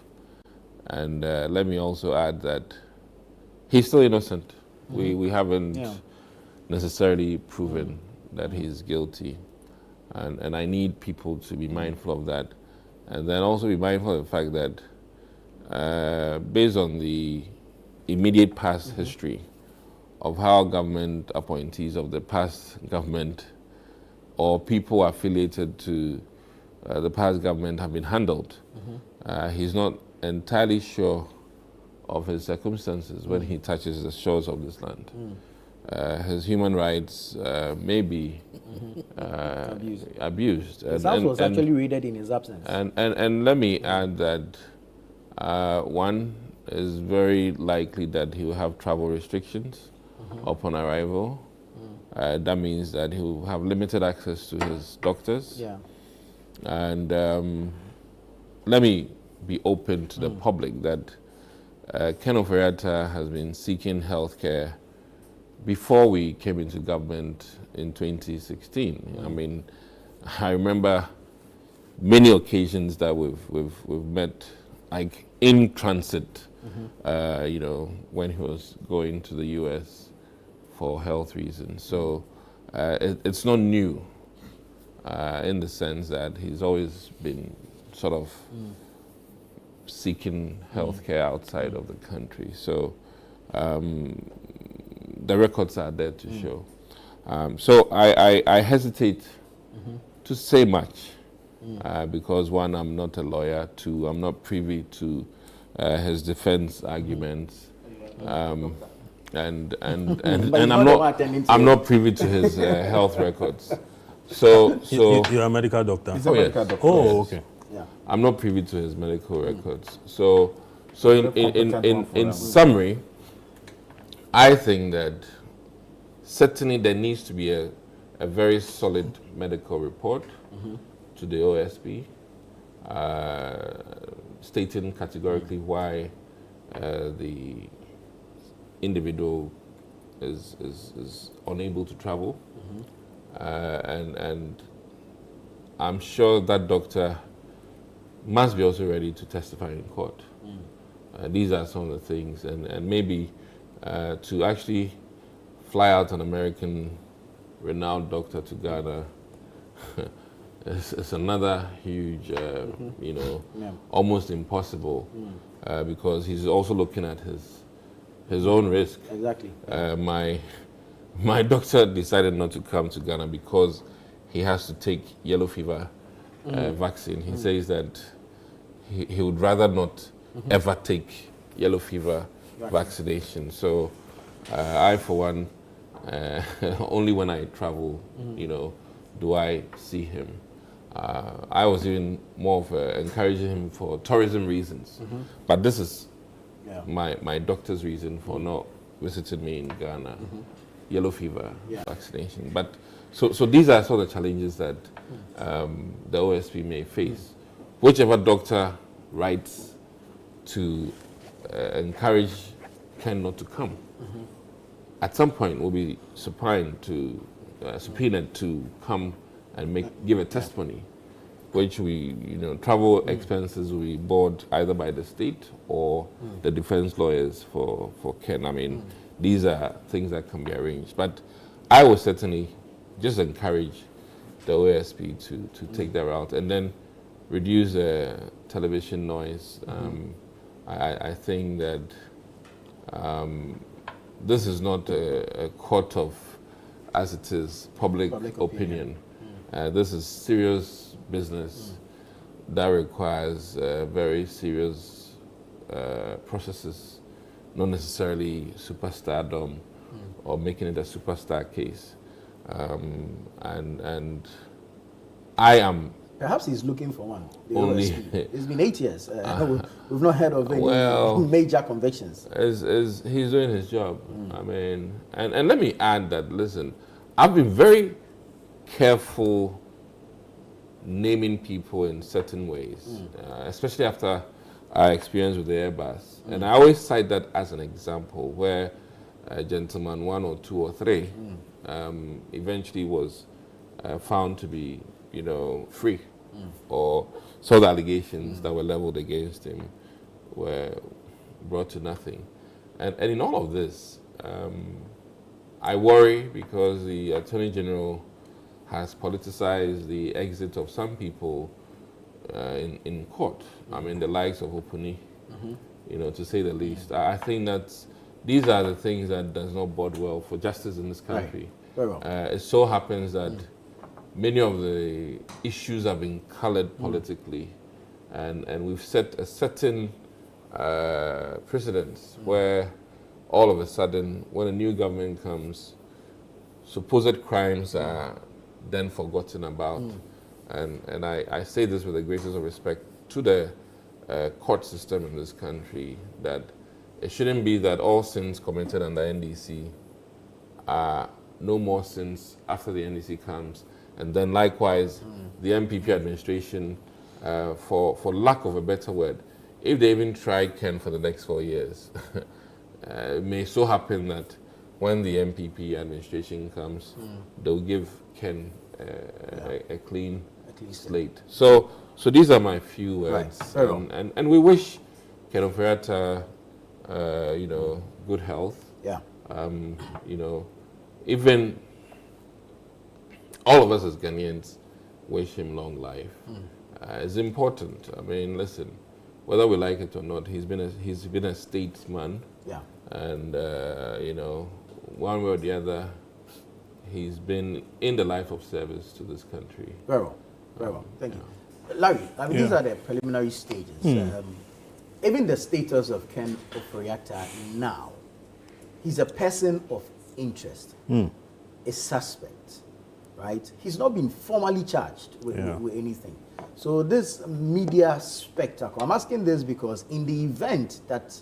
And let me also add that he's still innocent. We haven't necessarily proven that he's guilty. And I need people to be mindful of that. And then also be mindful of the fact that based on the immediate past history of how government appointees of the past government or people affiliated to the past government have been handled, he's not entirely sure of his circumstances when he touches the shores of this land. His human rights may be abused. His house was actually raided in his absence. And let me add that one is very likely that he will have travel restrictions upon arrival. That means that he will have limited access to his doctors. Yeah. And let me be open to the public that Ken Ofori-Atta has been seeking health care before we came into government in 2016. I mean, I remember many occasions that we've met, like in transit, you know, when he was going to the US for health reasons. So it's not new in the sense that he's always been sort of seeking health care outside of the country. So the records are there to show. So I hesitate to say much because one, I'm not a lawyer. Two, I'm not privy to his defense arguments. And I'm not privy to his health records. So you're a medical doctor. He's a medical doctor. Oh, okay. Yeah. I'm not privy to his medical records. So in summary, I think that certainly there needs to be a very solid medical report to the OSP stating categorically why the individual is unable to travel. And I'm sure that doctor must be also ready to testify in court. These are some of the things, and maybe to actually fly out an American renowned doctor to Ghana is another huge, you know, almost impossible, because he's also looking at his own risk. Exactly. My doctor decided not to come to Ghana because he has to take yellow fever vaccine. He says that he would rather not ever take yellow fever vaccination. So I, for one, only when I travel, you know, do I see him. I was even more of encouraging him for tourism reasons. But this is my doctor's reason for not visiting me in Ghana. Yellow fever vaccination. But so these are sort of challenges that the OSP may face. Whichever doctor writes to encourage Ken not to come, at some point will be subpoenaed to come and give a testimony, which travel expenses will be borne either by the state or the defense lawyers for Ken. I mean, these are things that can be arranged. But I would certainly just encourage the OSP to take that route and then reduce the television noise. I think that this is not a court of, as it is, public opinion. This is serious business that requires very serious processes, not necessarily superstardom or making it a superstar case. And I am. Perhaps he's looking for one. Only it's been 8 years. We've not heard of any major convictions. He's doing his job. I mean, and let me add that, listen, I've been very careful naming people in certain ways, especially after our experience with the Airbus. And I always cite that as an example where a gentleman, 1 or 2 or 3, eventually was found to be, free, or so the allegations that were leveled against him were brought to nothing. And in all of this, I worry because the Attorney General has politicized the exit of some people in court. I mean, the likes of Opuni, to say the least. I think that these are the things that does not bode well for justice in this country. Right. Very well. It so happens that many of the issues have been colored politically, and we've set a certain precedence where all of a sudden, when a new government comes, supposed crimes are then forgotten about. And I say this with the greatest of respect to the court system in this country, that it shouldn't be that all sins committed under NDC are no more sins after the NDC comes. And then likewise, the MPP administration, for lack of a better word, if they even try Ken for the next 4 years, it may so happen that when the MPP administration comes, they'll give Ken a clean slate. So these are my few words. Right. And we wish Ken Ofori-Atta, good health. Yeah. Even all of us as Ghanaians wish him long life. It's important. I mean, listen, whether we like it or not, he's been a statesman. Yeah. And one way or the other, he's been in the life of service to this country. Very well. Very well. Thank you. Larry, I mean, these are the preliminary stages. Even the status of Ken Ofori-Atta now, he's a person of interest, a suspect, right? He's not been formally charged with anything. So this media spectacle, I'm asking this because in the event that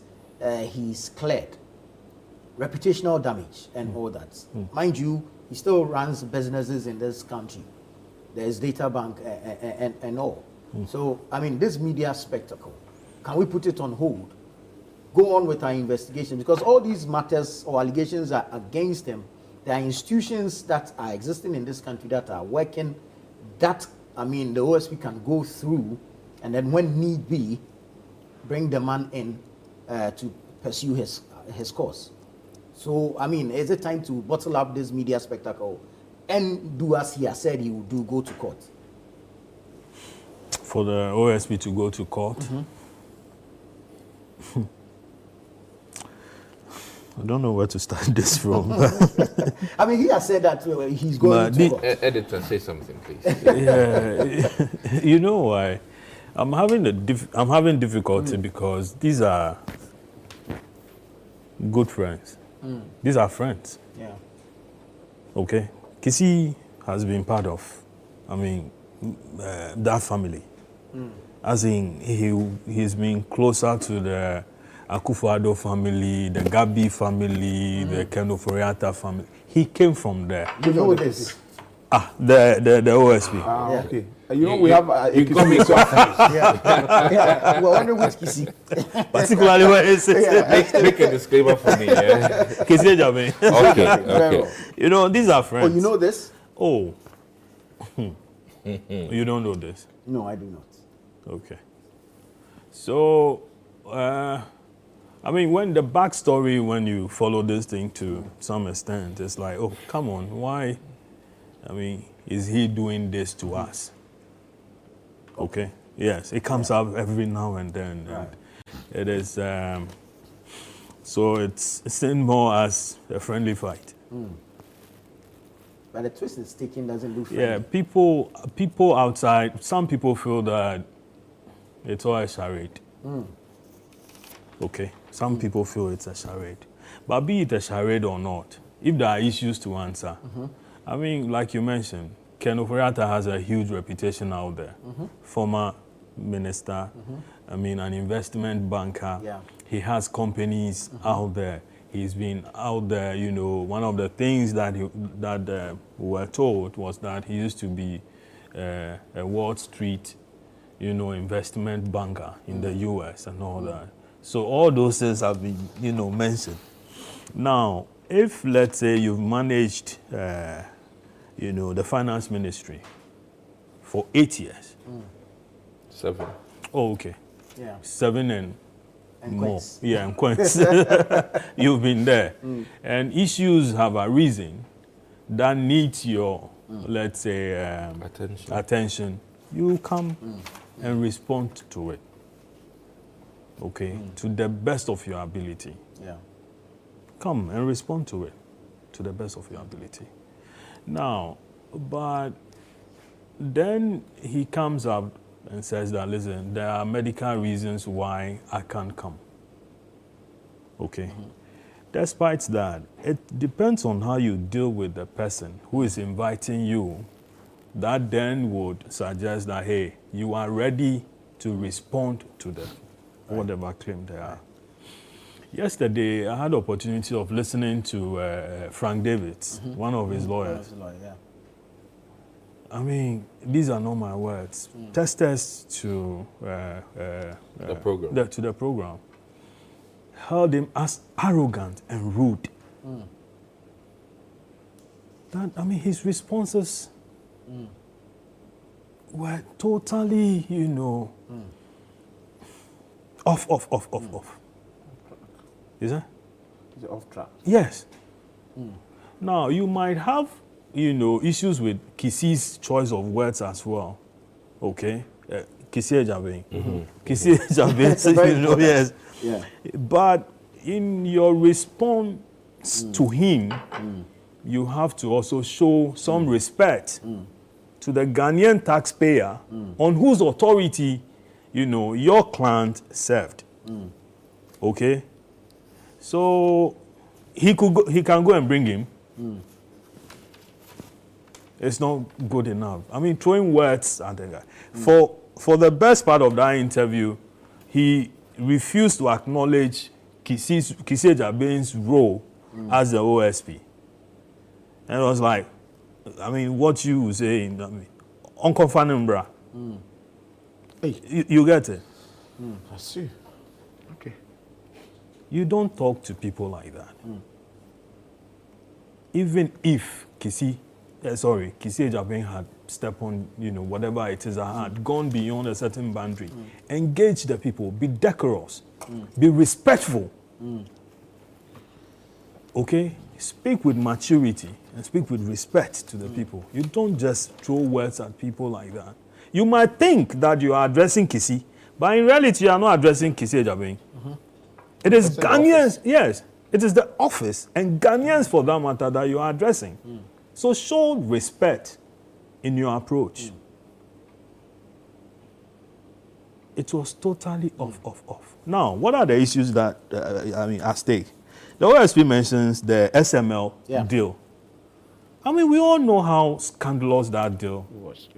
he's cleared, reputational damage and all that, mind you, he still runs businesses in this country. There's data bank and all. So, I mean, this media spectacle, can we put it on hold? Go on with our investigation, because all these matters or allegations are against him. There are institutions that are existing in this country that are working, that, I mean, the OSP can go through and then when need be, bring the man in to pursue his cause. So, I mean, is it time to bottle up this media spectacle and do as he has said he will do, go to court? For the OSP to go to court? I don't know where to start this from. I mean, he has said that he's going to court. Editor, say something, please. Yeah, you know why? I'm having difficulty because these are good friends. These are friends. Yeah. Okay. Kisi has been part of, that family. As in, he's been closer to the Akufo-Addo family, the Gabi family, the Ofori-Atta family. He came from there. You know this? The OSP. Okay. You know, we have you got me so yeah. Well, wondering which Kisi. Particularly when it's make a disclaimer for me. Yeah. Kisi Jabe. Okay. You know, these are friends. Oh, you know this? Oh. You don't know this? No, I do not. Okay. So, I mean, when the backstory, when you follow this thing to some extent, it's like, oh, come on, why? I mean, is he doing this to us? Okay. Yes, it comes up every now and then. Right. And it is, so it's seen more as a friendly fight. But the twist is taking doesn't look friendly. Yeah, people outside, some people feel that it's all a charade. Okay, some people feel it's a charade. But be it a charade or not, if there are issues to answer, I mean, like you mentioned, Ken Ofori-Atta has a huge reputation out there. Former minister, I mean, an investment banker. Yeah. He has companies out there. He's been out there, you know. One of the things that we were told was that he used to be a Wall Street, you know, investment banker in the US and all that. So all those things have been, you know, mentioned. Now, if, let's say, you've managed, you know, the finance ministry for 8 years. 7. Oh, okay. Yeah. 7 and more. Quince. Yeah, and quince. You've been there. And issues have arisen that need your, let's say, attention. You come and respond to it. Okay? To the best of your ability. Yeah. Come and respond to it to the best of your ability. Now, but then he comes up and says that, listen, there are medical reasons why I can't come. Okay? Despite that, it depends on how you deal with the person who is inviting you. That then would suggest that, hey, you are ready to respond to them, whatever claim they are. Yesterday, I had the opportunity of listening to Frank Davids, one of his lawyers. I mean, these are not my words. Testers to the program. To the program held him as arrogant and rude. That, I mean, his responses were totally, you know, off. Is that? Is it off track? Yes. Now, you might have, you know, issues with Kisi's choice of words as well. Okay? Kisi Ejabe. Kisi Ejabe, you know, yes. Yeah. But in your response to him, you have to also show some respect to the Ghanaian taxpayer on whose authority, you know, your client served. Okay? So he can go and bring him. It's not good enough. I mean, throwing words at the guy. For the best part of that interview, he refused to acknowledge Kisi Ejabe's role as the OSP. And it was like, I mean, what you were saying, I mean, unconfirmed, you get it? I see. Okay. You don't talk to people like that. Even if Kisi Ejabe had stepped on, you know, whatever it is I had gone beyond a certain boundary. Engage the people, be decorous, be respectful. Okay? Speak with maturity and speak with respect to the people. You don't just throw words at people like that. You might think that you are addressing Kisi, but in reality you are not addressing Kisi Ejabe. It is Ghanaians, yes. It is the office and Ghanaians for that matter that you are addressing. So show respect in your approach. It was totally off. Now, what are the issues that, at stake? The OSP mentions the SML deal. I mean, we all know how scandalous that deal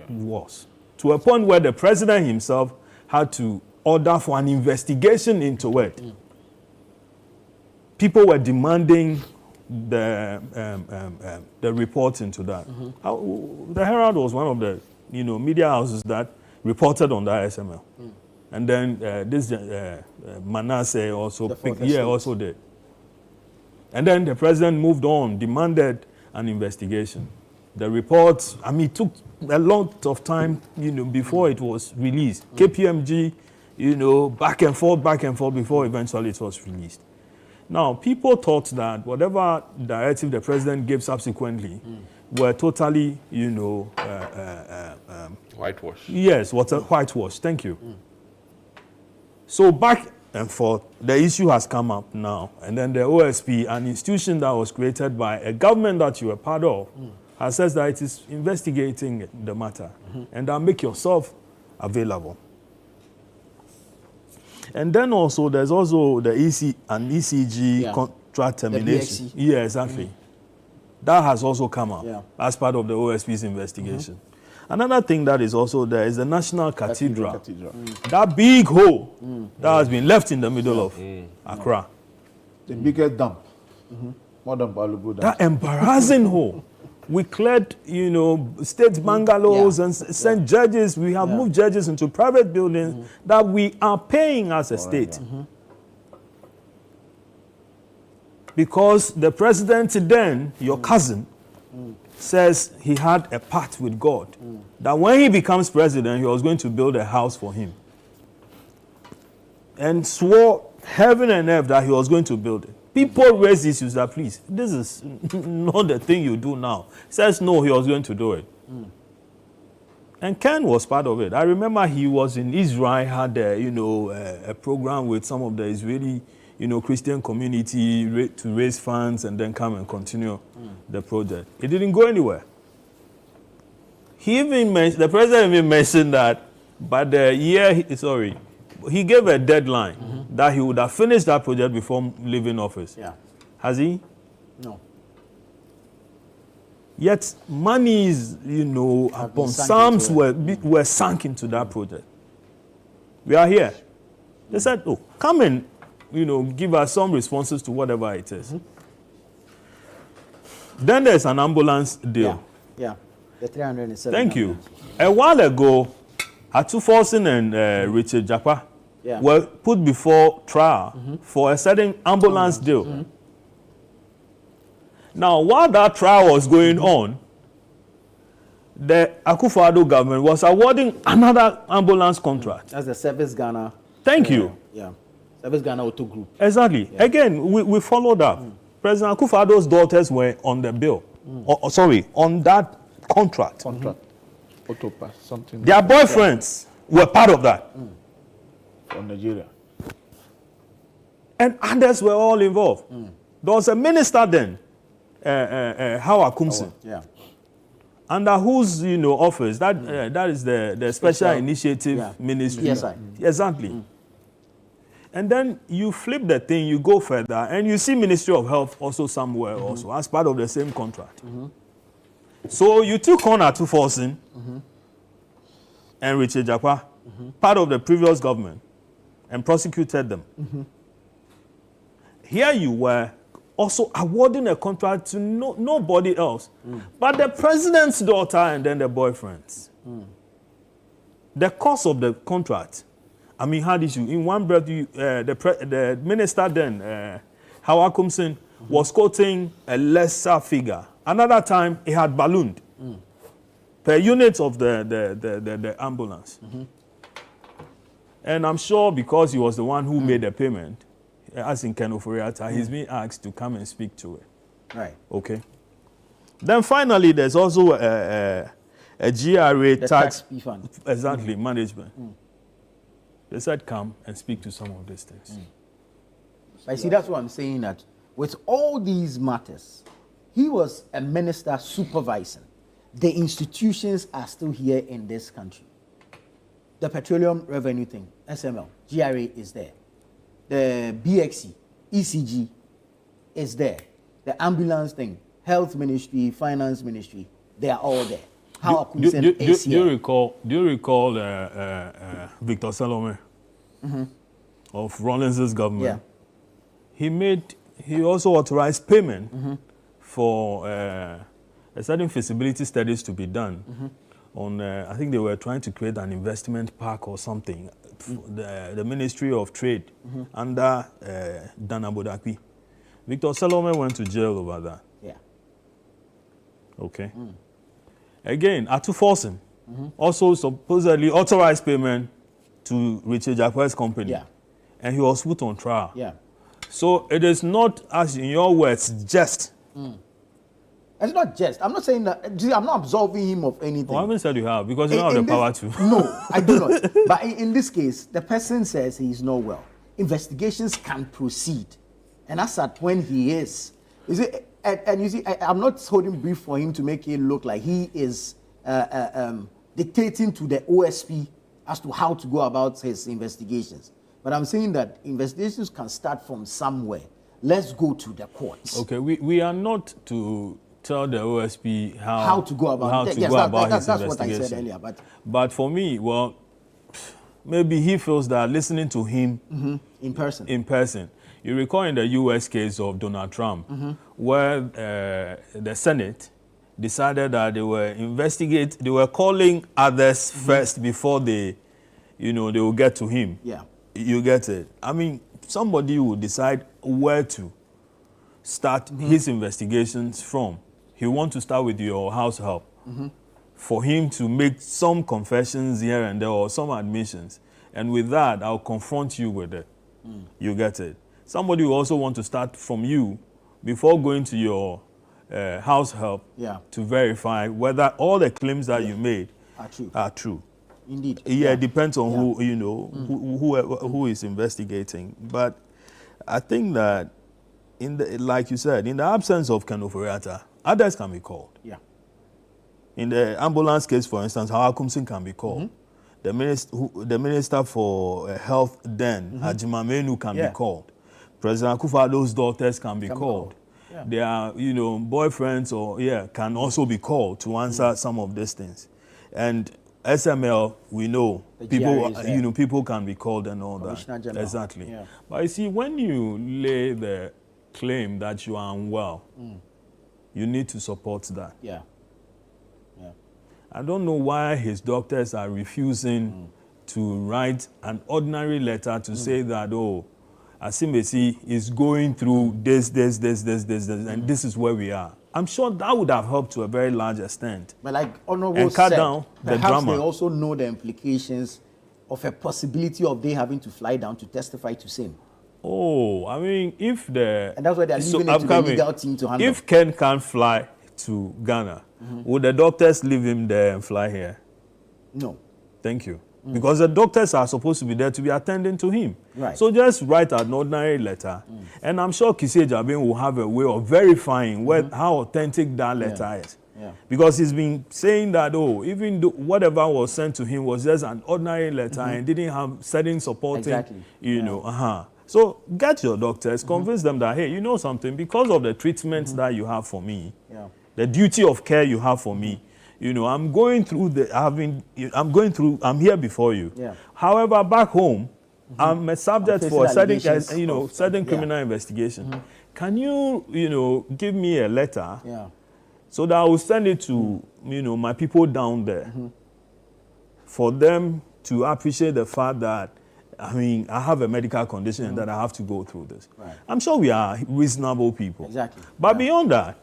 was. To a point where the president himself had to order for an investigation into it. People were demanding the report into that. The Herald was one of the media houses that reported on that SML. And then this Manasseh also also did. And then the president moved on, demanded an investigation. The report, I mean, it took a lot of time, before it was released. KPMG, back and forth before eventually it was released. Now, people thought that whatever directive the president gave subsequently were totally, whitewash. Yes, whitewash. Thank you. So back and forth, the issue has come up now. And then the OSP, an institution that was created by a government that you were part of, has said that it is investigating the matter. And that make yourself available. And then also, there's also the ECG contract termination. Yeah, exactly. That has also come up as part of the OSP's investigation. Another thing that is also there is the National Cathedral. That big hole that has been left in the middle of Accra. The biggest dump. More than Balugu dump. That embarrassing hole. We cleared, state bungalows and sent judges. We have moved judges into private buildings that we are paying as a state. Because the president then, your cousin, says he had a pact with God. That when he becomes president, he was going to build a house for him. And swore heaven and earth that he was going to build it. People raise issues that, please, this is not the thing you do now. He says, no, he was going to do it. And Ken was part of it. I remember he was in Israel, had a program with some of the Israeli, Christian community to raise funds and then come and continue the project. It didn't go anywhere. The president even mentioned that by the year, he gave a deadline that he would have finished that project before leaving office. Has he? No. Yet monies, upon sums were sunk into that project. We are here. They said, oh, come and, give us some responses to whatever it is. Then there's an ambulance deal. Yeah. The 307. Thank you. A while ago, Atuforsen and Richard Japa were put before trial for a certain ambulance deal. Now, while that trial was going on, the Akufo-Addo government was awarding another ambulance contract. That's the Service Ghana. Thank you. Yeah. Service Ghana Auto Group. Exactly. Yeah. Again, we followed up. President Akufo-Addo's daughters were on the bill. On that contract. Autopass, something. Their boyfriends were part of that. From Nigeria. And others were all involved. There was a minister then, Howard Kumsin. Under whose office that is the Special Initiative Ministry. Yes, exactly. And then you flip the thing, you go further, and you see Ministry of Health also somewhere also as part of the same contract. So you took on Atuforsen and Richard Japa, part of the previous government, and prosecuted them. Here you were also awarding a contract to nobody else but the president's daughter and then the boyfriends. The cost of the contract, I mean, how did you? In one breath, the minister then, Howard Kumsin, was quoting a lesser figure. Another time, it had ballooned per unit of the ambulance. And I'm sure because he was the one who made the payment, as in Ken Ofori-Atta, he's been asked to come and speak to it. Right. Okay. Then finally, there's also a GRA tax fund. Exactly, management. They said come and speak to some of these things. I see, that's what I'm saying, that with all these matters, he was a minister supervising. The institutions are still here in this country. The petroleum revenue thing, SML, GRA is there. The BXC, ECG is there. The ambulance thing, Health Ministry, Finance Ministry, they are all there. How do you recall Victor Salome of Rawlins's government? Yeah. He also authorized payment for a certain feasibility studies to be done on. I think they were trying to create an investment park or something. The Ministry of Trade under Dana Bodakwi. Victor Salome went to jail over that. Yeah. Okay. Again, Atu Forsen also supposedly authorized payment to Richard Jacquet's company. Yeah. And he was put on trial. Yeah. So it is not, as in your words, just. It's not just. I'm not saying that. I'm not absolving him of anything. I haven't said you have, because you don't have the power to. No, I do not. But in this case, the person says he is not well. Investigations can proceed. And that's at when he is. Is it? And you see, I'm not holding brief for him to make it look like he is dictating to the OSP as to how to go about his investigations. But I'm saying that investigations can start from somewhere. Let's go to the courts. Okay, we are not to tell the OSP how to go about his that's investigation. what I said earlier. But for me, well, maybe he feels that listening to him in person. You recall in the U.S. case of Donald Trump, where the Senate decided that they were calling others first before they will get to him. Yeah. You get it? I mean, somebody will decide where to start his investigations from. He wants to start with your house help for him to make some confessions here and there or some admissions. And with that, I'll confront you with it. You get it? Somebody will also want to start from you before going to your house help to verify whether all the claims that you made are true. Indeed. Yeah, it depends on who, who is investigating. But I think that, like you said, in the absence of Ofori-Atta, others can be called. Yeah. In the ambulance case, for instance, Hawa Kumsin can be called. The Minister for Health then, Ajimamenu, can be called. President Akufo-Addo's daughters can be called. Yeah. Their, boyfriends can also be called to answer some of these things. And SML, we know people can be called and all that. Exactly. Yeah. But you see, when you lay the claim that you are unwell, you need to support that. Yeah. Yeah. I don't know why his doctors are refusing to write an ordinary letter to say that, Asimbesi is going through this, and this is where we are. I'm sure that would have helped to a very large extent. But like Honorable and cut said, down the perhaps drama. they also know the implications of a possibility of they having to fly down to testify to same. Oh, I mean, if the... And that's why they're leaving it to the legal team to handle. If Ken can't fly to Ghana, would the doctors leave him there and fly here? No. Thank you. Because the doctors are supposed to be there to be attending to him. Right. So just write an ordinary letter. And I'm sure Kisei Jabin will have a way of verifying how authentic that letter is. Yeah. Because he's been saying that, even though whatever was sent to him was just an ordinary letter and didn't have certain supporting, So get your doctors, convince them that, hey, you know something, because of the treatment that you have for me, the duty of care you have for me, I'm going through I'm here before you. Yeah. However, back home, I'm a subject for a certain, certain criminal investigation. Can you, give me a letter so that I will send it to, my people down there for them to appreciate the fact that, I have a medical condition and that I have to go through this. Right. I'm sure we are reasonable people. Exactly. But beyond that,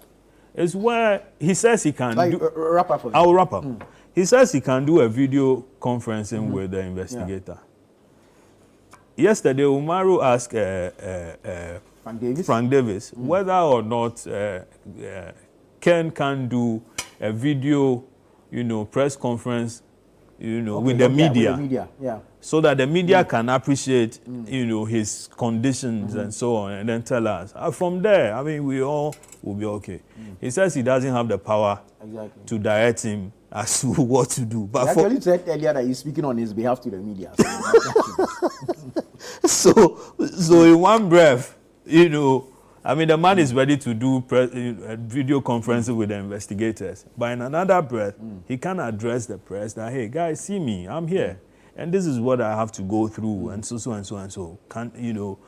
is where he says he can wrap up. I'll wrap up. He says he can do a video conferencing with the investigator. Yesterday, Umaru asked Frank Davis whether or not Ken can do a video, press conference, with the media. So that the media can appreciate, his conditions and so on, and then tell us. From there, we all will be okay. He says he doesn't have the power to direct him as to what to do. But he actually said earlier that he's speaking on his behalf to the media. So in one breath, I mean, the man is ready to do video conferencing with the investigators. But in another breath, he can address the press that, hey, guys, see me, I'm here. And this is what I have to go through, and so and so and so.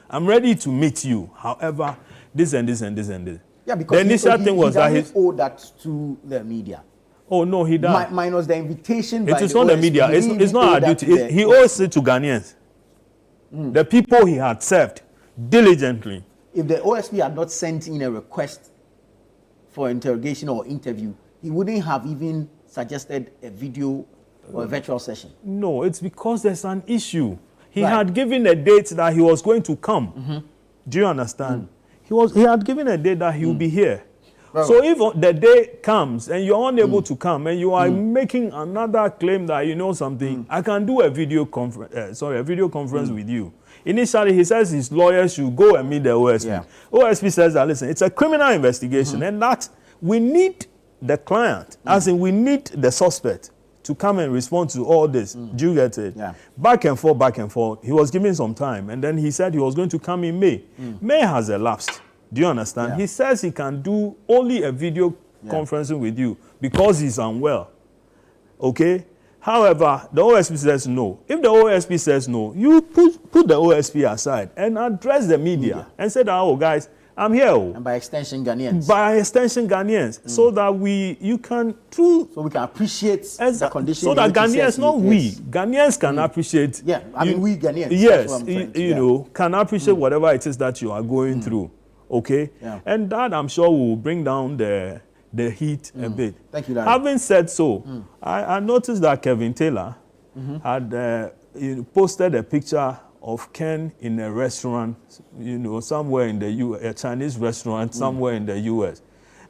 I'm ready to meet you. However, this and this and this and this. Yeah, because the initial thing was that he owe that to the media. Oh no, he does. Minus the invitation. It is not the media. It's not our duty. He owes it to Ghanaians. The people he had served diligently. If the OSP had not sent in a request for interrogation or interview, he wouldn't have even suggested a video or a virtual session. No, it's because there's an issue. He had given a date that he was going to come. Do you understand? He had given a date that he will be here. So if the day comes and you're unable to come and you are making another claim that you know something, I can do a video conference. With you. Initially, he says his lawyers should go and meet the OSP. Yeah. OSP says that, listen, it's a criminal investigation and that we need the client, as in we need the suspect to come and respond to all this. Do you get it? Yeah. Back and forth. He was given some time and then he said he was going to come in May. May has elapsed. Do you understand? Yeah. He says he can do only a video conferencing with you because he's unwell. Okay? However, the OSP says no. If the OSP says no, you put the OSP aside and address the media and say that, oh, guys, I'm here. And by extension, Ghanaians. So that you can so we can appreciate the condition. So that Ghanaians, not we, Ghanaians can appreciate. Yeah, I mean we Ghanaians. Yes, you know, can appreciate whatever it is that you are going through. Okay? Yeah. And that, I'm sure, will bring down the heat a bit. Thank you, Larry. Having said so, I noticed that Kevin Taylor had posted a picture of Ken in a restaurant, you know, somewhere in the U.S., a Chinese restaurant somewhere in the U.S.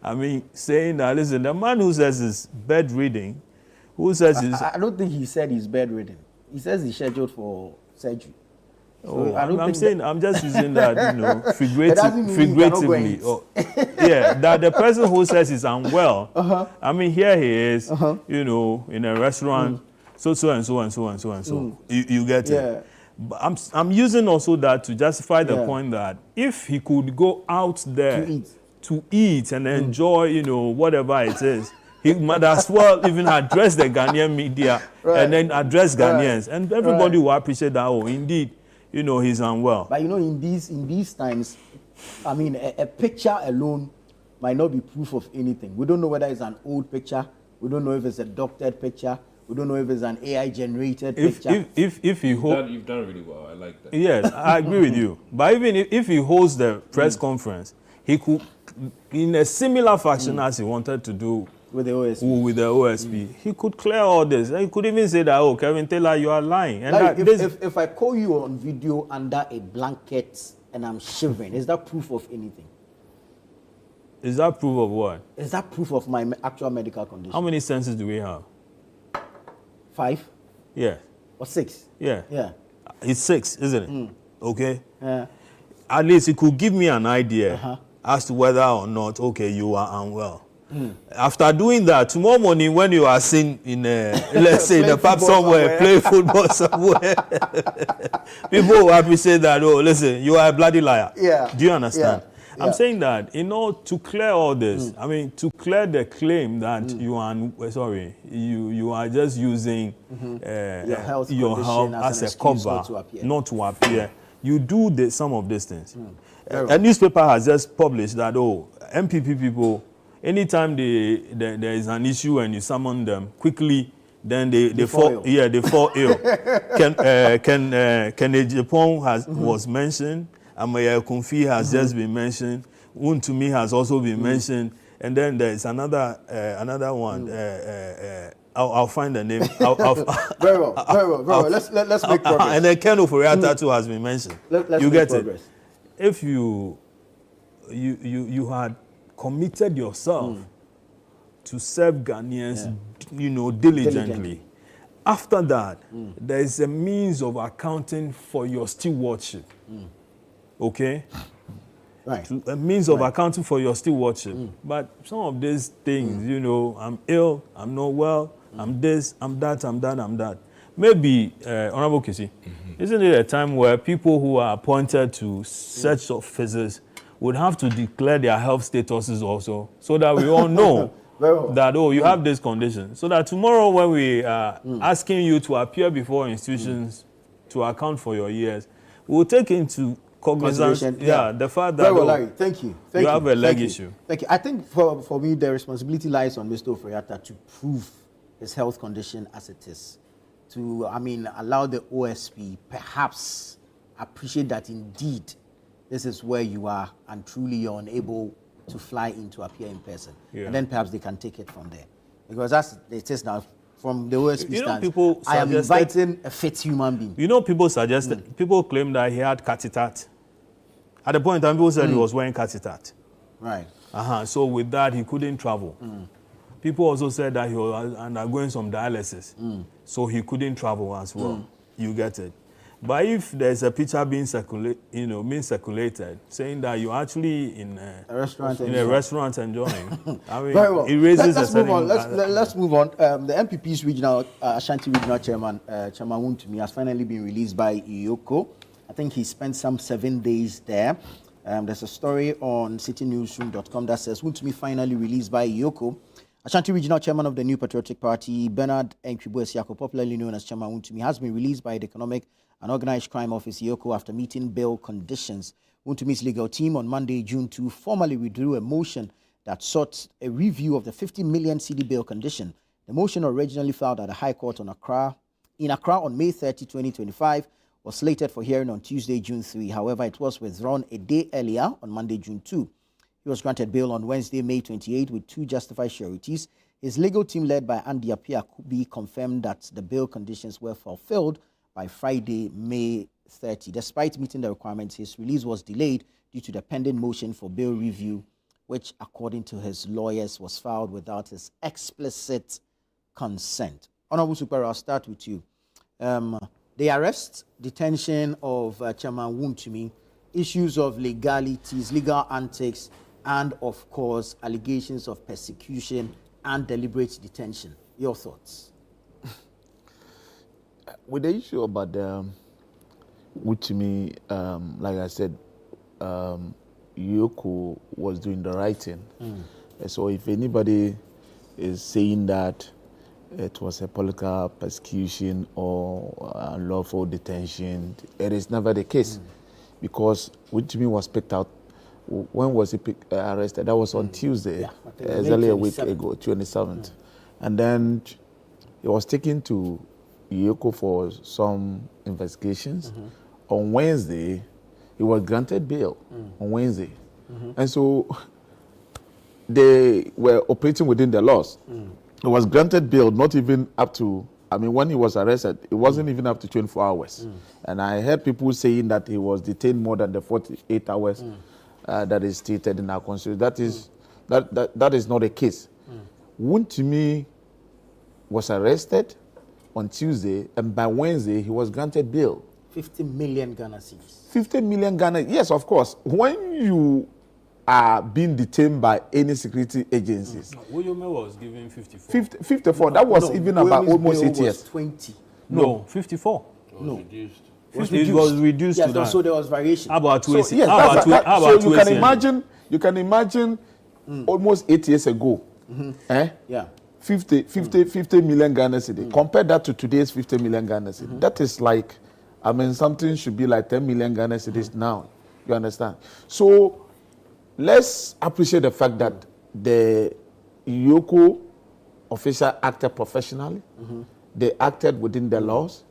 I mean, saying that, listen, the man who says he's bedridden, I don't think he said he's bedridden. He says he's scheduled for surgery. So I'm just using that, you know, figuratively. That the person who says he's unwell, I mean, here he is, you know, in a restaurant, so and so. You get it? But I'm using also that to justify the point that if he could go out there to eat and enjoy, you know, whatever it is, he might as well even address the Ghanaian media and then address Ghanaians. And everybody will appreciate that, oh, indeed, you know, he's unwell. But you know, in these times, I mean, a picture alone might not be proof of anything. We don't know whether it's an old picture. We don't know if it's a doctored picture. We don't know if it's an AI-generated picture. If he holds... You've done really well. I like that. Yes, I agree with you. But even if he holds the press conference, he could, in a similar fashion as he wanted to do with the OSP, he could clear all this. He could even say that, oh, Kevin Taylor, you are lying. And like if I call you on video under a blanket and I'm shivering, is that proof of anything? Is that proof of what? Is that proof of my actual medical condition? How many senses do we have? 5? Yeah. Or 6? Yeah. Yeah. It's 6, isn't it? Okay. Yeah. At least it could give me an idea as to whether or not, okay, you are unwell. After doing that, tomorrow morning when you are seen in a, let's say in a pub somewhere, playing football somewhere, people will appreciate that, oh, listen, you are a bloody liar. Yeah. Do you understand? Yeah. I'm saying that in order to clear all this, I mean, to clear the claim that you are just using your health as a cover, not to appear. You do some of these things. A newspaper has just published that, oh, MPP people, anytime there is an issue and you summon them quickly, then they fall ill. Yeah, they fall ill. Kennedy Japan was mentioned. Amaya Kunfi has just been mentioned. Wontumi has also been mentioned. And then there's another one. I'll find the name. Very well. Let's make progress. And then Ken Ofori-Atta too has been mentioned. You get it. If you had committed yourself to serve Ghanaians, you know, diligently. After that, there is a means of accounting for your stewardship. Okay? Right. A means of accounting for your stewardship. But some of these things, you know, I'm ill, I'm not well, I'm this, I'm that. Maybe, Honorable Kisi, isn't it a time where people who are appointed to such offices would have to declare their health statuses also, so that we all know that, oh, you have this condition. So that tomorrow when we are asking you to appear before institutions to account for your years, we'll take into cognizance the fact that very well, Larry. Thank you. You have a leg issue. Thank you. I think for me, the responsibility lies on Mr. Ofori-Atta to prove his health condition as it is. To, allow the OSP perhaps appreciate that indeed this is where you are and truly you're unable to fly in to appear in person. And then perhaps they can take it from there. Because as it is now, from the OSP stance, I am inviting a fit human being. You know, people suggested, people claim that he had catheters. At the point in time, people said he was wearing catheters. Right. So with that, he couldn't travel. People also said that he was undergoing some dialysis. So he couldn't travel as well. You get it. But if there's a picture being circulated, saying that you're actually in a restaurant enjoying, very well. It raises let's move on. Let's move on. The MPP's regional Ashanti regional chairman, Chairman Wontumi, has finally been released by Iyoko. I think he spent some 7 days there. There's a story on citynewsroom.com that says Wontumi finally released by Iyoko. Ashanti Regional Chairman of the New Patriotic Party, Bernard Nkwibu-Esiako, popularly known as Chairman Wontumi, has been released by the Economic and Organized Crime Office, Iyoko, after meeting bail conditions. Wontumi's legal team on Monday, June 2, formally withdrew a motion that sought a review of the 50 million cedi bail condition. The motion, originally filed at the High Court in Accra on May 30, 2025, was slated for hearing on Tuesday, June 3. However, it was withdrawn a day earlier on Monday, June 2. He was granted bail on Wednesday, May 28, with 2 justified sureties. His legal team, led by Andy Appiah-Kubi, confirmed that the bail conditions were fulfilled by Friday, May 30. Despite meeting the requirements, his release was delayed due to the pending motion for bail review, which, according to his lawyers, was filed without his explicit consent. Honorable Super, I'll start with you. The arrest, detention of Chairman Wontumi, issues of legalities, legal antics, and, of course, allegations of persecution and deliberate detention. Your thoughts? With the issue about Wontumi, like I said, Iyoko was doing the writing. So if anybody is saying that it was a political persecution or unlawful detention, it is never the case. Because Wontumi was picked out. When was he arrested? That was on Tuesday, exactly a week ago, 27th. And then he was taken to Iyoko for some investigations. On Wednesday, he was granted bail on Wednesday. And so they were operating within the laws. He was granted bail, not even up to, when he was arrested, it wasn't even up to 24 hours. And I heard people saying that he was detained more than the 48 hours that is stated in our constitution. That is not the case. Wontumi was arrested on Tuesday, and by Wednesday, he was granted bail. 50 million Ghana cedis. 50 million Ghana, yes, of course. When you are being detained by any security agencies. William was given 54. 54, that was even about almost 8 years. 20. No, 54. No. It was reduced to that. So there was variation. How about 2 years? So you can imagine almost 8 years ago. Yeah. 50 million Ghana cedi. Compare that to today's 50 million Ghana cedi. That is like, something should be like 10 million Ghana cedis now. You understand? So let's appreciate the fact that the Iyoko official acted professionally. They acted within the laws.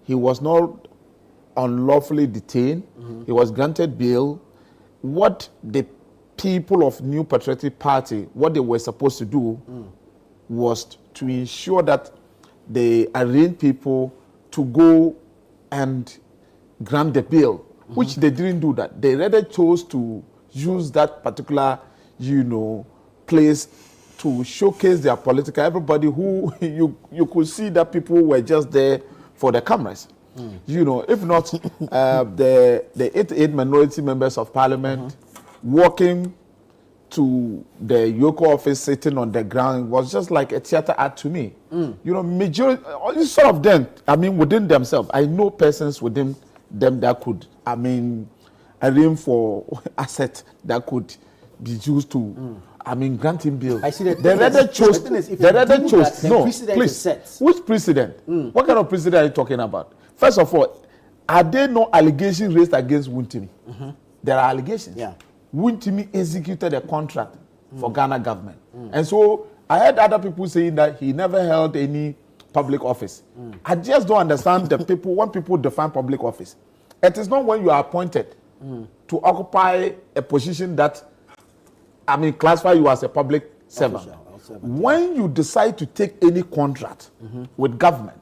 He was not unlawfully detained. He was granted bail. What the people of New Patriotic Party, what they were supposed to do was to ensure that they arranged people to go and grant the bail, which they didn't do that. They rather chose to use that particular, place to showcase their political. Everybody who you could see that people were just there for the cameras. If not, the 88 minority members of parliament walking to the Iyoko office, sitting on the ground, was just like a theater act to me. Majority, some of them, within themselves, I know persons within them that could, arrange for asset that could be used to, grant him bail. I see that. The rather chose. The rather chose. No, precedent please. is set. Which precedent? What kind of precedent are you talking about? First of all, are there no allegations raised against Wontumi? There are allegations. Yeah. Wontumi executed a contract for Ghana government, and so I heard other people saying that he never held any public office. I just don't understand the people when people define public office. It is not when you are appointed to occupy a position that classify you as a public servant. When you decide to take any contract with government,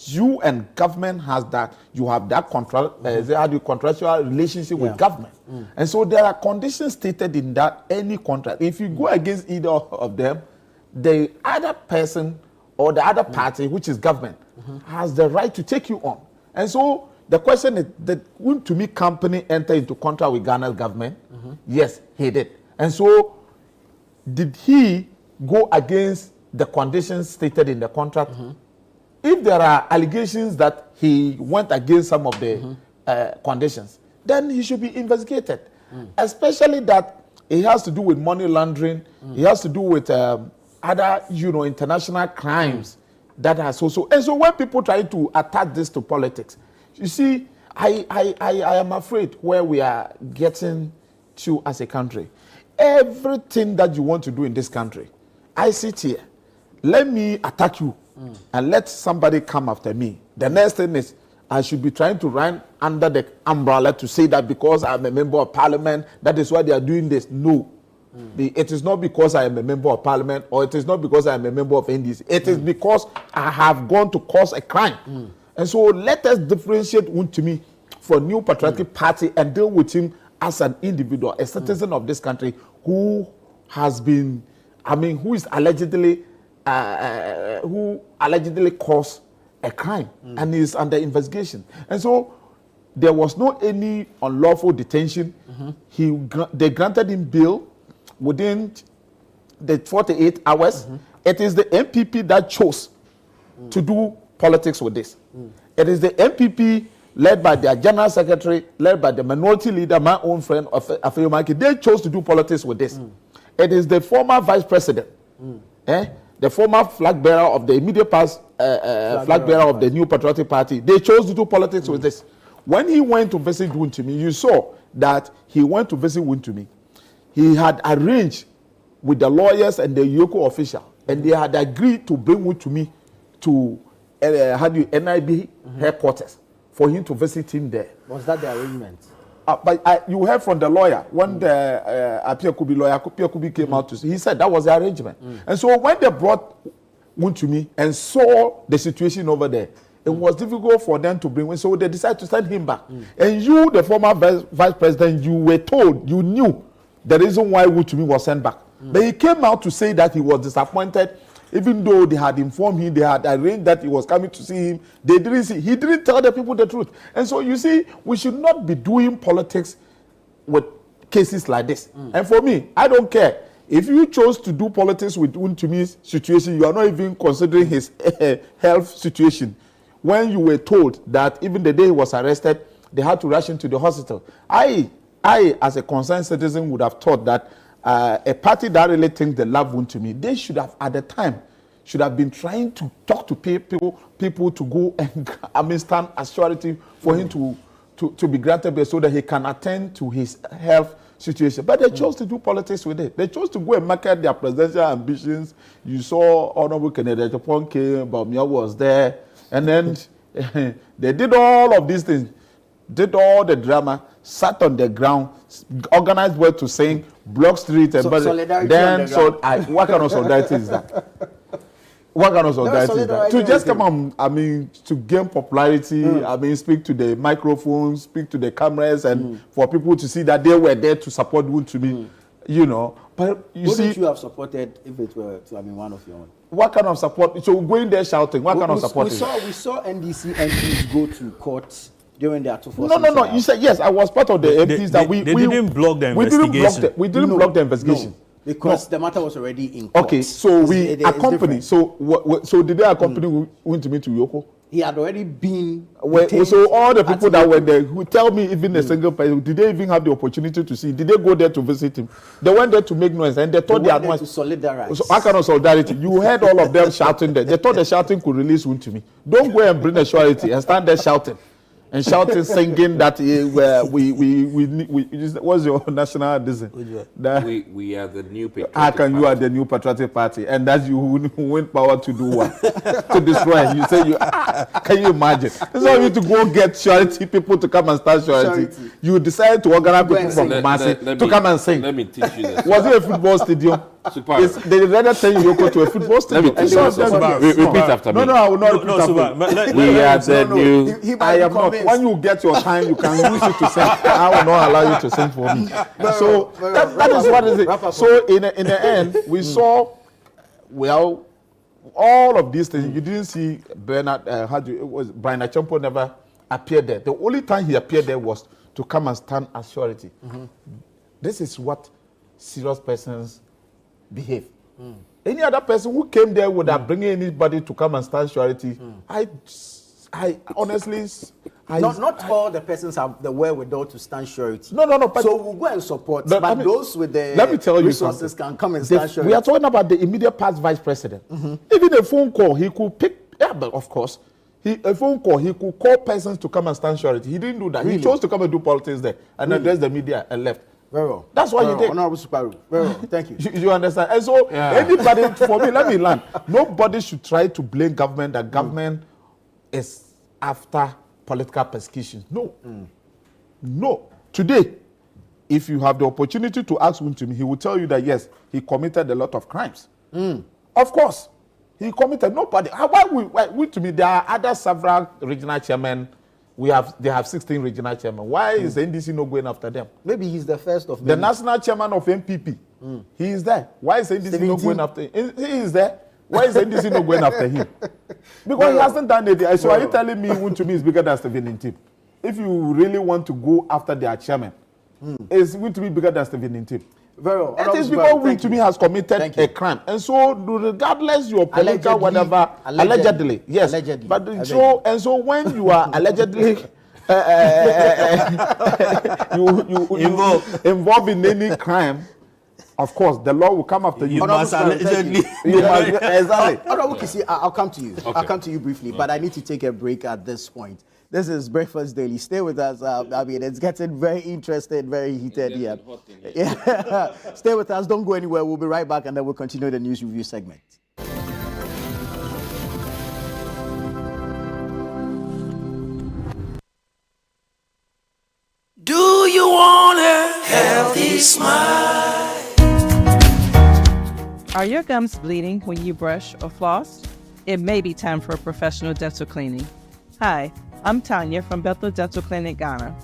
you and government have that contractual relationship with government. And so there are conditions stated in that any contract. If you go against either of them, the other person or the other party, which is government, has the right to take you on. And so the question is, did Wontumi company enter into contract with Ghana's government? Yes, he did. And so did he go against the conditions stated in the contract? If there are allegations that he went against some of the conditions, then he should be investigated. Especially that it has to do with money laundering, it has to do with other, international crimes that has also. And so when people try to attach this to politics, you see, I am afraid where we are getting to as a country. Everything that you want to do in this country, I sit here, let me attack you and let somebody come after me. The next thing is I should be trying to run under the umbrella to say that because I'm a member of parliament, that is why they are doing this. No. It is not because I am a member of parliament, or it is not because I am a member of NDC. It is because I have gone to cause a crime. And so let us differentiate Wontumi for New Patriotic Party and deal with him as an individual, a citizen of this country who has been, who is allegedly, who allegedly caused a crime and is under investigation. And so there was no any unlawful detention. They granted him bail within the 48 hours. It is the MPP that chose to do politics with this. It is the MPP led by their general secretary, led by the minority leader, my own friend Afeomaki. They chose to do politics with this. It is the former vice president, the former flag bearer of the immediate past flag bearer of the New Patriotic Party. They chose to do politics with this. When he went to visit Wontumi, you saw that he went to visit Wontumi. He had arranged with the lawyers and the Yoko official, and they had agreed to bring Wontumi to NIB headquarters for him to visit him there. Was that the arrangement? But you heard from the lawyer when the Apia Kubi lawyer Apia Kubi came out to see, he said that was the arrangement. And so when they brought Wontumi and saw the situation over there, it was difficult for them to bring him, so they decided to send him back. And you, the former vice president, you were told, you knew the reason why Wontumi was sent back. But he came out to say that he was disappointed, even though they had informed him, they had arranged that he was coming to see him. They didn't see. He didn't tell the people the truth. And so you see, we should not be doing politics with cases like this. And for me, I don't care. If you chose to do politics with Wontumi's situation, you are not even considering his health situation. When you were told that even the day he was arrested, they had to rush him to the hospital. I, as a concerned citizen, would have thought that a party that really thinks they love Wontumi, they should have, at the time, should have been trying to talk to people to go and stand as surety for him to be granted bail so that he can attend to his health situation. But they chose to do politics with it. They chose to go and market their presidential ambitions. You saw Honorable Kennedy Japan came, Bamia was there, and then they did all of these things, did all the drama, sat on the ground, organized well to sing, block street, and then so what kind of solidarity is that? What kind of solidarity is that? To just come on, to gain popularity, speak to the microphones, speak to the cameras, and for people to see that they were there to support Wontumi, But you wouldn't you have supported if it were one of your own? What kind of support? So going there shouting, what kind of support is that? We saw NDC MPs go to court during their 2-4. No. You said yes. I was part of the MPs that we didn't block the investigation. We didn't block the investigation because the matter was already in court. Okay, so we accompany. So did they accompany Wontumi to Yoko? He had already been. So all the people that were there who tell me even a single person, did they even have the opportunity to see? Did they go there to visit him? They went there to make noise and they thought they had noise. To solidarize. So how kind of solidarity? You heard all of them shouting there. They thought the shouting could release Wontumi. Don't go and bring the surety and stand there shouting. And shouting, singing that what's your national design? We are the new patriotic How can you are the new patriotic party and that you win power to do what? To destroy. You say can you imagine? This is why you need to go get charity people to come and start charity. You decide to organize people from Kumasi to come and sing. Let me teach you this. Was it a football stadium? They rather tell you go to a football stadium. Repeat after me. No, I will not repeat after me. We are the new. I am not. When you get your time, you can use it to sing. I will not allow you to sing for me. So that is what is it. So in the end, we saw, well, all of these things. You didn't see Bernard. Brian Achempo never appeared there. The only time he appeared there was to come and stand as surety. This is what serious persons behave. Any other person who came there without bringing anybody to come and stand surety, I honestly, not all the persons have the wherewithal to stand surety. No. But so we'll go and support. But those with the resources can come and stand surety. We are talking about the immediate past vice president. Even a phone call, he could pick. Yeah, but of course, a phone call, he could call persons to come and stand surety. He didn't do that. Really? He chose to come and do politics there and address the media and left. Very well. That's what you did. Honorable Suparu. Very well. Thank you. You understand? And so anybody, for me, let me learn. Nobody should try to blame government that government is after political persecution. No. No. Today, if you have the opportunity to ask Wontumi, he will tell you that yes, he committed a lot of crimes. Of course. He committed nobody. Why Wontumi, there are other several regional chairmen. They have 16 regional chairmen. Why is the NDC not going after them? Maybe he's the first of the national chairman of MPP. He is there. Why is the NDC not going after him? He is there. Why is the NDC not going after him? Because he hasn't done it. So are you telling me Wontumi is bigger than Stephen Intim? If you really want to go after their chairman, is Wontumi bigger than Stephen Intim? Very well. It is because Wontumi has committed a crime. And so regardless your political whatever, allegedly, yes. Allegedly. But so when you are allegedly involved in any crime, of course, the law will come after you. Exactly. I'll come to you. Okay. I'll come to you briefly, but I need to take a break at this point. This is Breakfast Daily. Stay with us. I mean, it's getting very interesting, very heated here. Yeah. Stay with us. Don't go anywhere. We'll be right back, and then we'll continue the news review segment. Do you want a healthy smile? Are your gums bleeding when you brush or floss? It may be time for a professional dental cleaning. Hi, I'm Tanya from Bethel Dental Clinic, Ghana.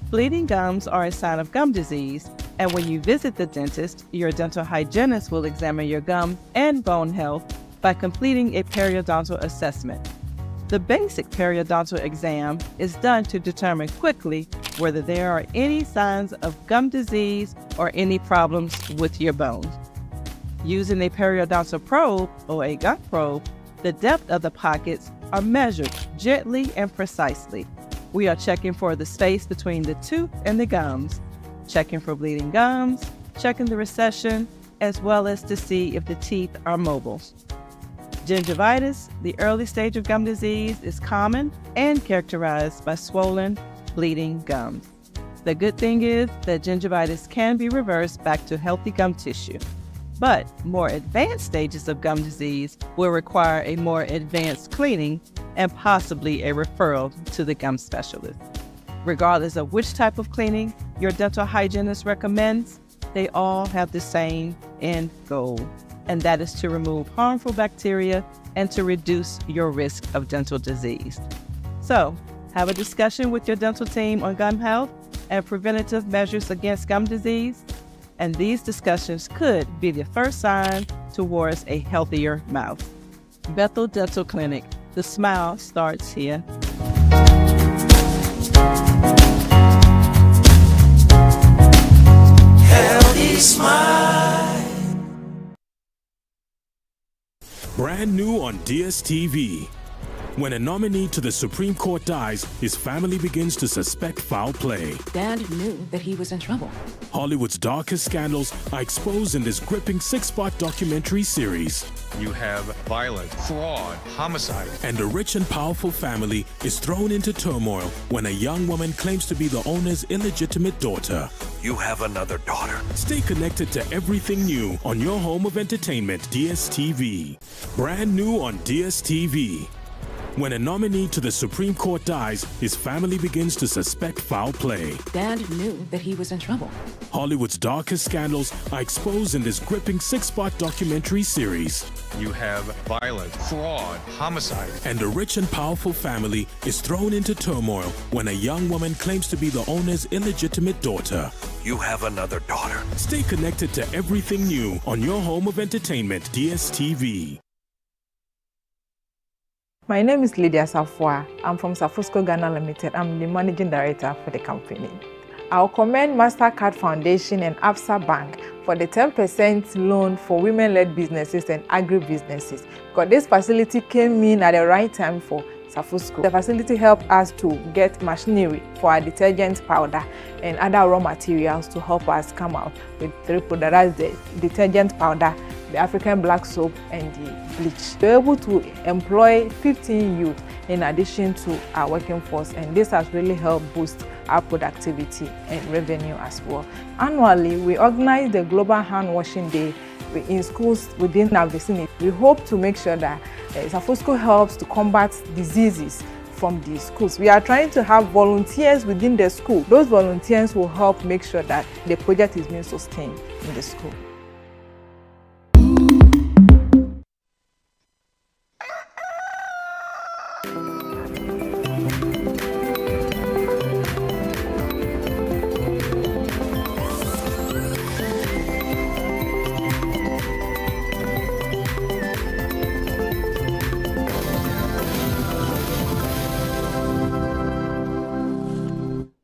Bleeding gums are a sign of gum disease, and when you visit the dentist, your dental hygienist will examine your gum and bone health by completing a periodontal assessment. The basic periodontal exam is done to determine quickly whether there are any signs of gum disease or any problems with your bones. Using a periodontal probe, or a gum probe, the depth of the pockets are measured gently and precisely. We are checking for the space between the tooth and the gums, checking for bleeding gums, checking the recession, as well as to see if the teeth are mobile. Gingivitis, the early stage of gum disease, is common and characterized by swollen, bleeding gums. The good thing is that gingivitis can be reversed back to healthy gum tissue. But more advanced stages of gum disease will require a more advanced cleaning and possibly a referral to the gum specialist. Regardless of which type of cleaning your dental hygienist recommends, they all have the same end goal, and that is to remove harmful bacteria and to reduce your risk of dental disease. So, have a discussion with your dental team on gum health and preventative measures against gum disease. And these discussions could be the first sign towards a healthier mouth. Bethel Dental Clinic, the smile starts here. Healthy smile. Brand new on DSTV. When a nominee to the Supreme Court dies, his family begins to suspect foul play. Dad knew that he was in trouble. Hollywood's darkest scandals are exposed in this gripping 6-part documentary series. You have violence, fraud, homicide. And a rich and powerful family is thrown into turmoil when a young woman claims to be the owner's illegitimate daughter. You have another daughter. Stay connected to everything new on your home of entertainment, DSTV. Brand new on DSTV. When a nominee to the Supreme Court dies, his family begins to suspect foul play. Dad knew that he was in trouble. Hollywood's darkest scandals are exposed in this gripping 6-part documentary series. You have violence, fraud, homicide. And a rich and powerful family is thrown into turmoil when a young woman claims to be the owner's illegitimate daughter. You have another daughter. Stay connected to everything new on your home of entertainment, DSTV. My name is Lydia Safwa. I'm from Safusco Ghana Limited. I'm the managing director for the company. I'll commend MasterCard Foundation and Absa Bank for the 10% loan for women-led businesses and agri-businesses, because this facility came in at the right time for Safusco. The facility helped us to get machinery for our detergent powder and other raw materials to help us come out with 3 products: the detergent powder, the African black soap, and the bleach. We're able to employ 15 youth in addition to our working force, and this has really helped boost our productivity and revenue as well. Annually, we organize the Global Hand Washing Day in schools within our vicinity. We hope to make sure that Safusco helps to combat diseases from the schools. We are trying to have volunteers within the school. Those volunteers will help make sure that the project is being sustained in the school.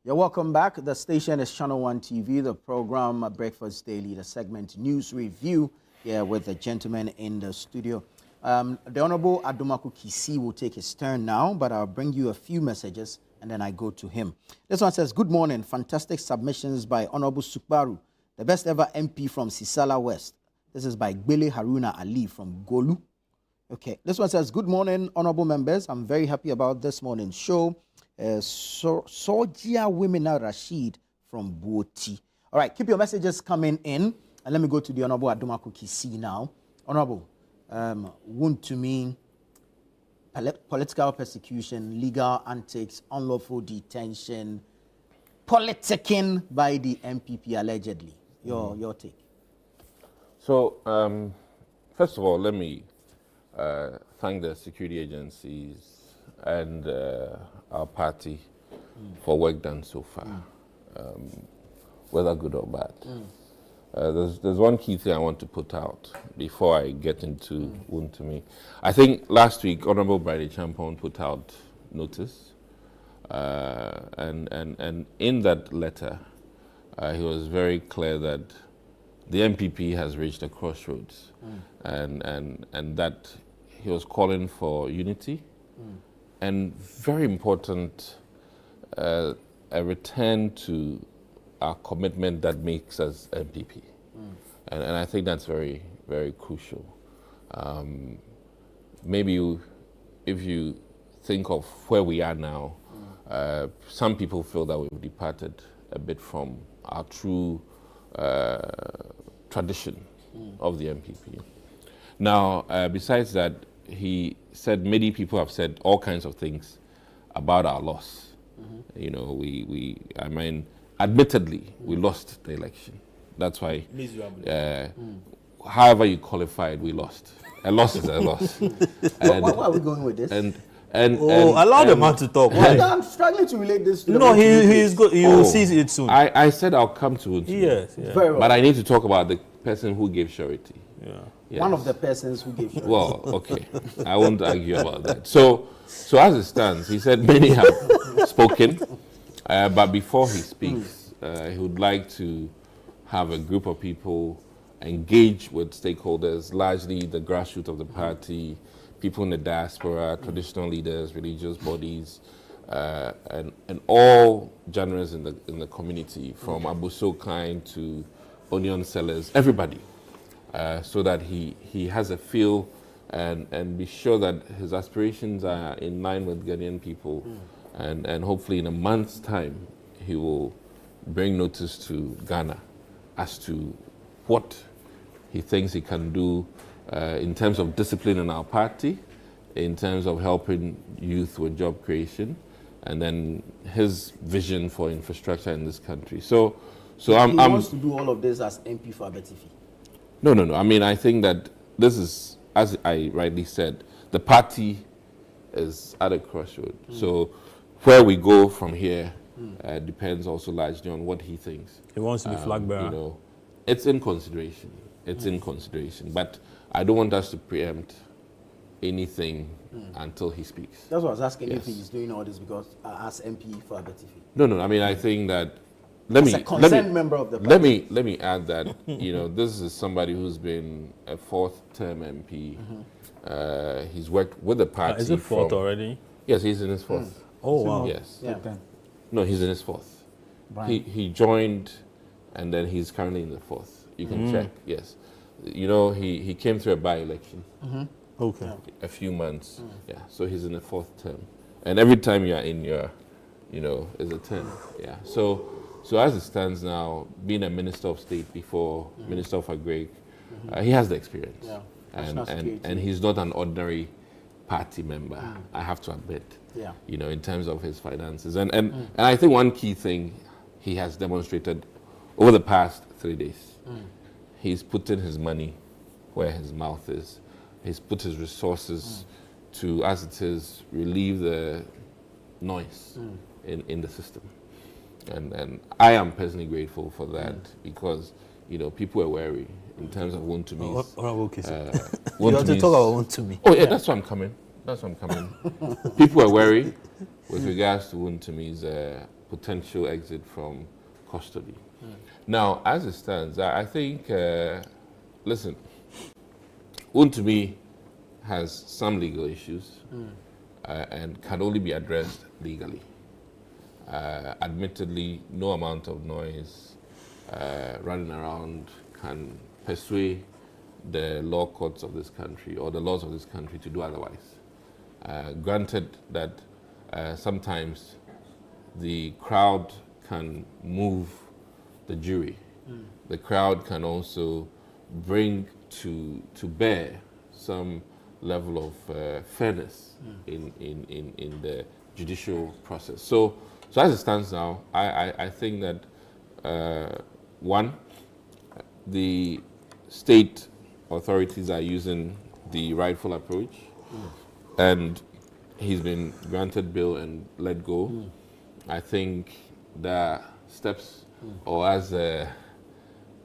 Welcome back. The station is Channel 1 TV, the program Breakfast Daily, the segment News Review, here with the gentleman in the studio. The Honorable Adumaku Kisi will take his turn now, but I'll bring you a few messages and then I go to him. This one says, good morning. Fantastic submissions by Honorable Sukbaru, the best ever MP from Sisala West. This is by Gbele Haruna Ali from Golu. Okay, this one says, good morning, honorable members. I'm very happy about this morning's show. Sojia Wimina Rashid from Buoti. All right, keep your messages coming in. And let me go to the Honorable Adumaku Kisi now. Honorable, Wontumi, political persecution, legal antics, unlawful detention, politicking by the MPP allegedly. Your take. So, first of all, let me thank the security agencies and our party for work done so far, whether good or bad. There's one key thing I want to put out before I get into Wontumi. I think last week, Honorable Brady Champon put out notice, and in that letter, he was very clear that the MPP has reached a crossroads, and that he was calling for unity, and very important, a return to our commitment that makes us MPP. And I think that's very, very crucial. Maybe if you think of where we are now, some people feel that we've departed a bit from our true tradition of the MPP. Now, besides that, he said many people have said all kinds of things about our loss. You know, I mean, admittedly, we lost the election. That's why, however you qualified, we lost. A loss is a loss. Why are we going with this? Allow the man to talk. I'm struggling to relate this to No, he's good. You will see it soon. I said I'll come to it. Yes. Very well. But I need to talk about the person who gave surety. Yes. One of the persons who gave surety. Well, okay. I won't argue about that. So as it stands, he said many have spoken, but before he speaks, he would like to have a group of people engage with stakeholders, largely the grassroots of the party, people in the diaspora, traditional leaders, religious bodies, and all genres in the community, from Abuso kind to onion sellers, everybody, so that he has a feel and be sure that his aspirations are in line with Ghanaian people, and hopefully in a month's time he will bring notice to Ghana as to what he thinks he can do in terms of discipline in our party, in terms of helping youth with job creation, and then his vision for infrastructure in this country. So he wants to do all of this as MP for Abetifi. No. I mean, I think that this is, as I rightly said, the party is at a crossroad. So where we go from here depends also largely on what he thinks. He wants to be flag bearer. You know, it's in consideration. It's in consideration. But I don't want us to preempt anything until he speaks. That's what I was asking, if he's doing all this because as MP for Abetifi. No. I mean, I think that member of the party. Let me add that this is somebody who's been a fourth-term MP. He's worked with the party. Is it fourth already? Yes, he's in his fourth. Oh wow! Yes. Yeah. No, he's in his fourth. He joined, and then he's currently in the fourth. You can check. Yes. He came through a by-election. Okay. A few months. Yeah. So he's in the fourth term, and every time you are in your, is a term. Yeah. So as it stands now, being a Minister of State before, Minister of Agri, he has the experience. Yeah. And he's not an ordinary party member, I have to admit. Yeah. In terms of his finances. And I think one key thing he has demonstrated over the past 3 days, he's putting his money where his mouth is. He's put his resources to, as it is, relieve the noise in the system. And I am personally grateful for that because, people are wary in terms of Wontumi's. You have to talk about Wontumi. Oh yeah, that's why I'm coming. People are wary with regards to Wontumi's potential exit from custody. Now, as it stands, I think, listen, Wontumi has some legal issues and can only be addressed legally. Admittedly, no amount of noise running around can persuade the law courts of this country or the laws of this country to do otherwise. Granted that sometimes the crowd can move the jury. The crowd can also bring to bear some level of fairness in the judicial process. So as it stands now, I think that one, the state authorities are using the rightful approach, and he's been granted bail and let go. I think the steps, or as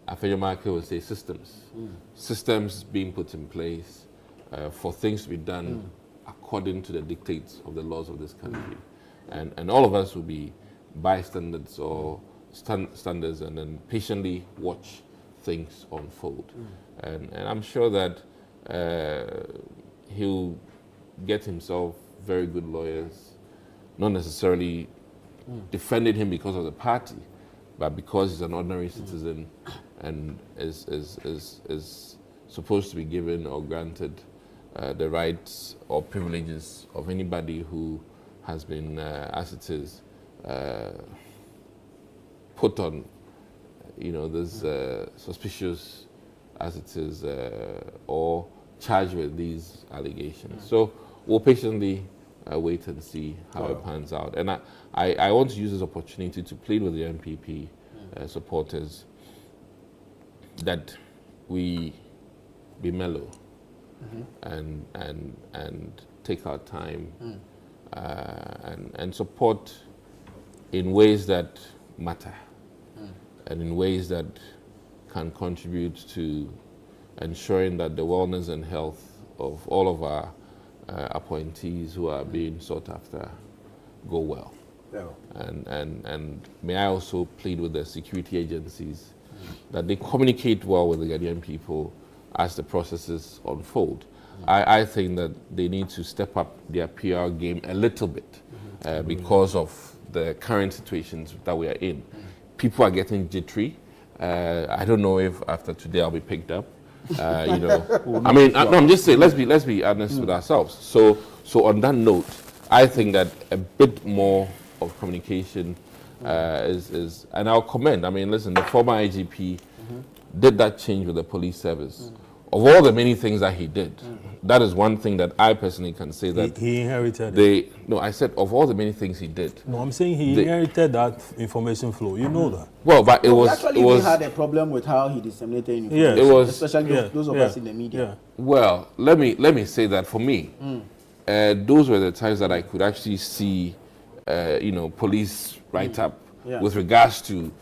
Afeyomarke would say, systems being put in place for things to be done according to the dictates of the laws of this country. And all of us will be bystanders or standers and then patiently watch things unfold. And I'm sure that he'll get himself very good lawyers, not necessarily defending him because of the party, but because he's an ordinary citizen and is supposed to be given or granted the rights or privileges of anybody who has been, as it is, put on, this suspicious, as it is, or charged with these allegations. So we'll patiently wait and see how it pans out. And I want to use this opportunity to plead with the MPP supporters that we be mellow and take our time and support in ways that matter and in ways that can contribute to ensuring that the wellness and health of all of our appointees who are being sought after go well. And may I also plead with the security agencies that they communicate well with the Ghanaian people as the processes unfold. I think that they need to step up their PR game a little bit because of the current situations that we are in. People are getting jittery. I don't know if after today I'll be picked up. I mean, no, I'm just saying. Let's be honest with ourselves. So on that note, I think that a bit more of communication is, and I'll commend. I mean, listen, the former IGP did that change with the police service. Of all the many things that he did, that is one thing that I personally can say that he inherited. No, I said of all the many things he did. No, I'm saying he inherited that information flow. You know that. Well, but it was. Actually, we had a problem with how he disseminated information. It was, especially those of us in the media. Well, let me say that for me, those were the times that I could actually see, police write up with regards to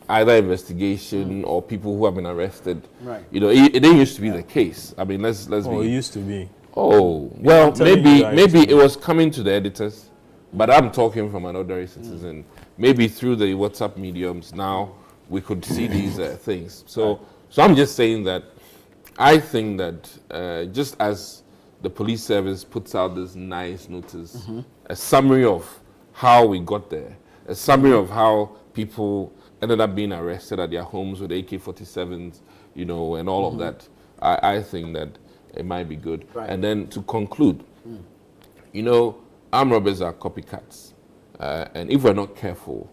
either investigation or people who have been arrested. Right. It didn't used to be the case. I mean, let's be. It used to be. Oh, well, maybe it was coming to the editors, but I'm talking from an ordinary citizen. Maybe through the WhatsApp mediums now we could see these things. So I'm just saying that I think that just as the police service puts out this nice notice, a summary of how we got there, a summary of how people ended up being arrested at their homes with AK-47s, and all of that. I think that it might be good. Right. And then to conclude, armed robbers are copycats. And if we're not careful,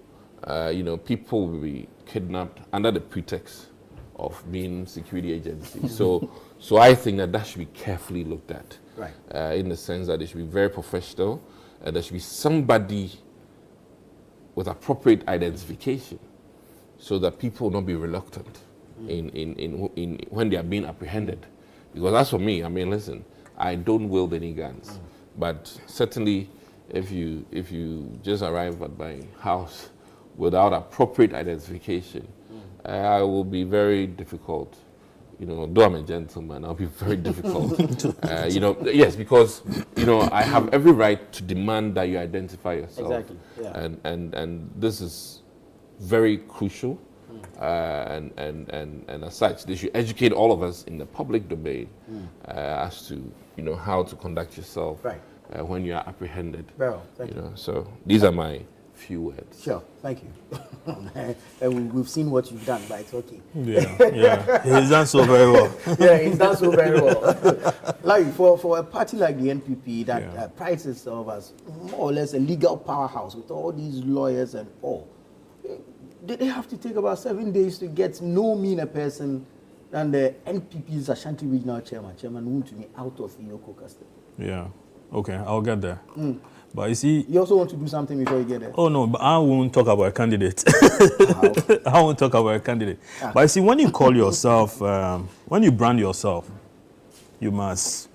people will be kidnapped under the pretext of being security agencies. So I think that should be carefully looked at. Right. In the sense that it should be very professional, and there should be somebody with appropriate identification, so that people will not be reluctant in when they are being apprehended. Because that's for me. I mean, listen, I don't wield any guns, but certainly, if you just arrive at my house without appropriate identification, I will be very difficult. Though I'm a gentleman, I'll be very difficult. Yes, because I have every right to demand that you identify yourself. Exactly. Yeah. And this is very crucial, and as such, they should educate all of us in the public domain as to how to conduct yourself when you are apprehended. Well, thank you. So these are my few words. Sure, thank you. We've seen what you've done, but it's okay. Yeah, he's done so very well. Yeah, he's done so very well. Like for a party like the NPP that prides itself as more or less a legal powerhouse with all these lawyers and all, they have to take about 7 days to get no meaner person than the NPP's Ashanti Regional Chairman Wontumi, out of Iyoko custody. Yeah, okay, I'll get there. But you see, you also want to do something before you get there. Oh no, but I won't talk about a candidate. I won't talk about a candidate. But you see, when you call yourself, when you brand yourself, you must,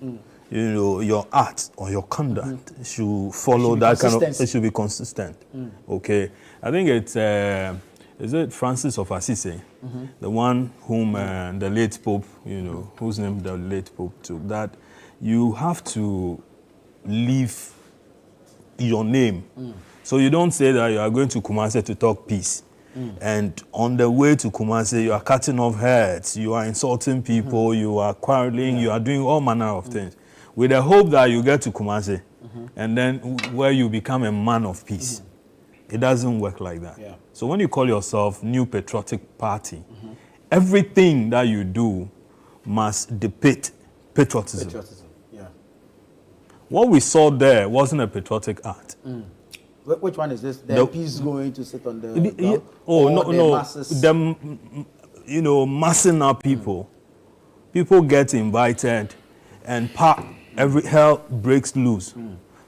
your art or your conduct should follow that kind of. It should be consistent. Okay, I think it's is it Francis of Assisi, the one whom the late Pope, whose name the late Pope took. That you have to leave your name. So you don't say that you are going to Kumasi to talk peace. And on the way to Kumasi, you are cutting off heads, you are insulting people, you are quarreling, you are doing all manner of things. With the hope that you get to Kumasi, and then where you become a man of peace. It doesn't work like that. Yeah. So when you call yourself New Patriotic Party, everything that you do must depict patriotism. What we saw there wasn't a patriotic act. Which one is this? The MPs going to sit on the masses? Massing up people. People get invited, and every hell breaks loose.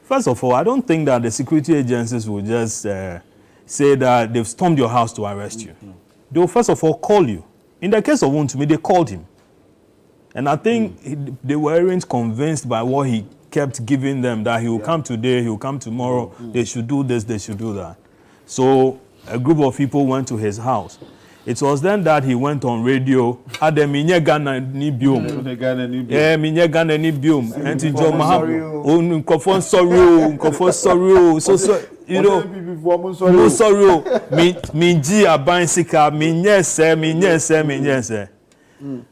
First of all, I don't think that the security agencies will just say that they've stormed your house to arrest you. They will first of all call you. In the case of Wontumi, they called him. And I think they weren't convinced by what he kept giving them, that he will come today, he will come tomorrow, they should do this, they should do that. So a group of people went to his house. It was then that he went on radio. Minye Ghana ni biom. Minye Ghana ni biom. And in John Maham, Nkofon sorry. So no sorry. Minji abansika. Minye se.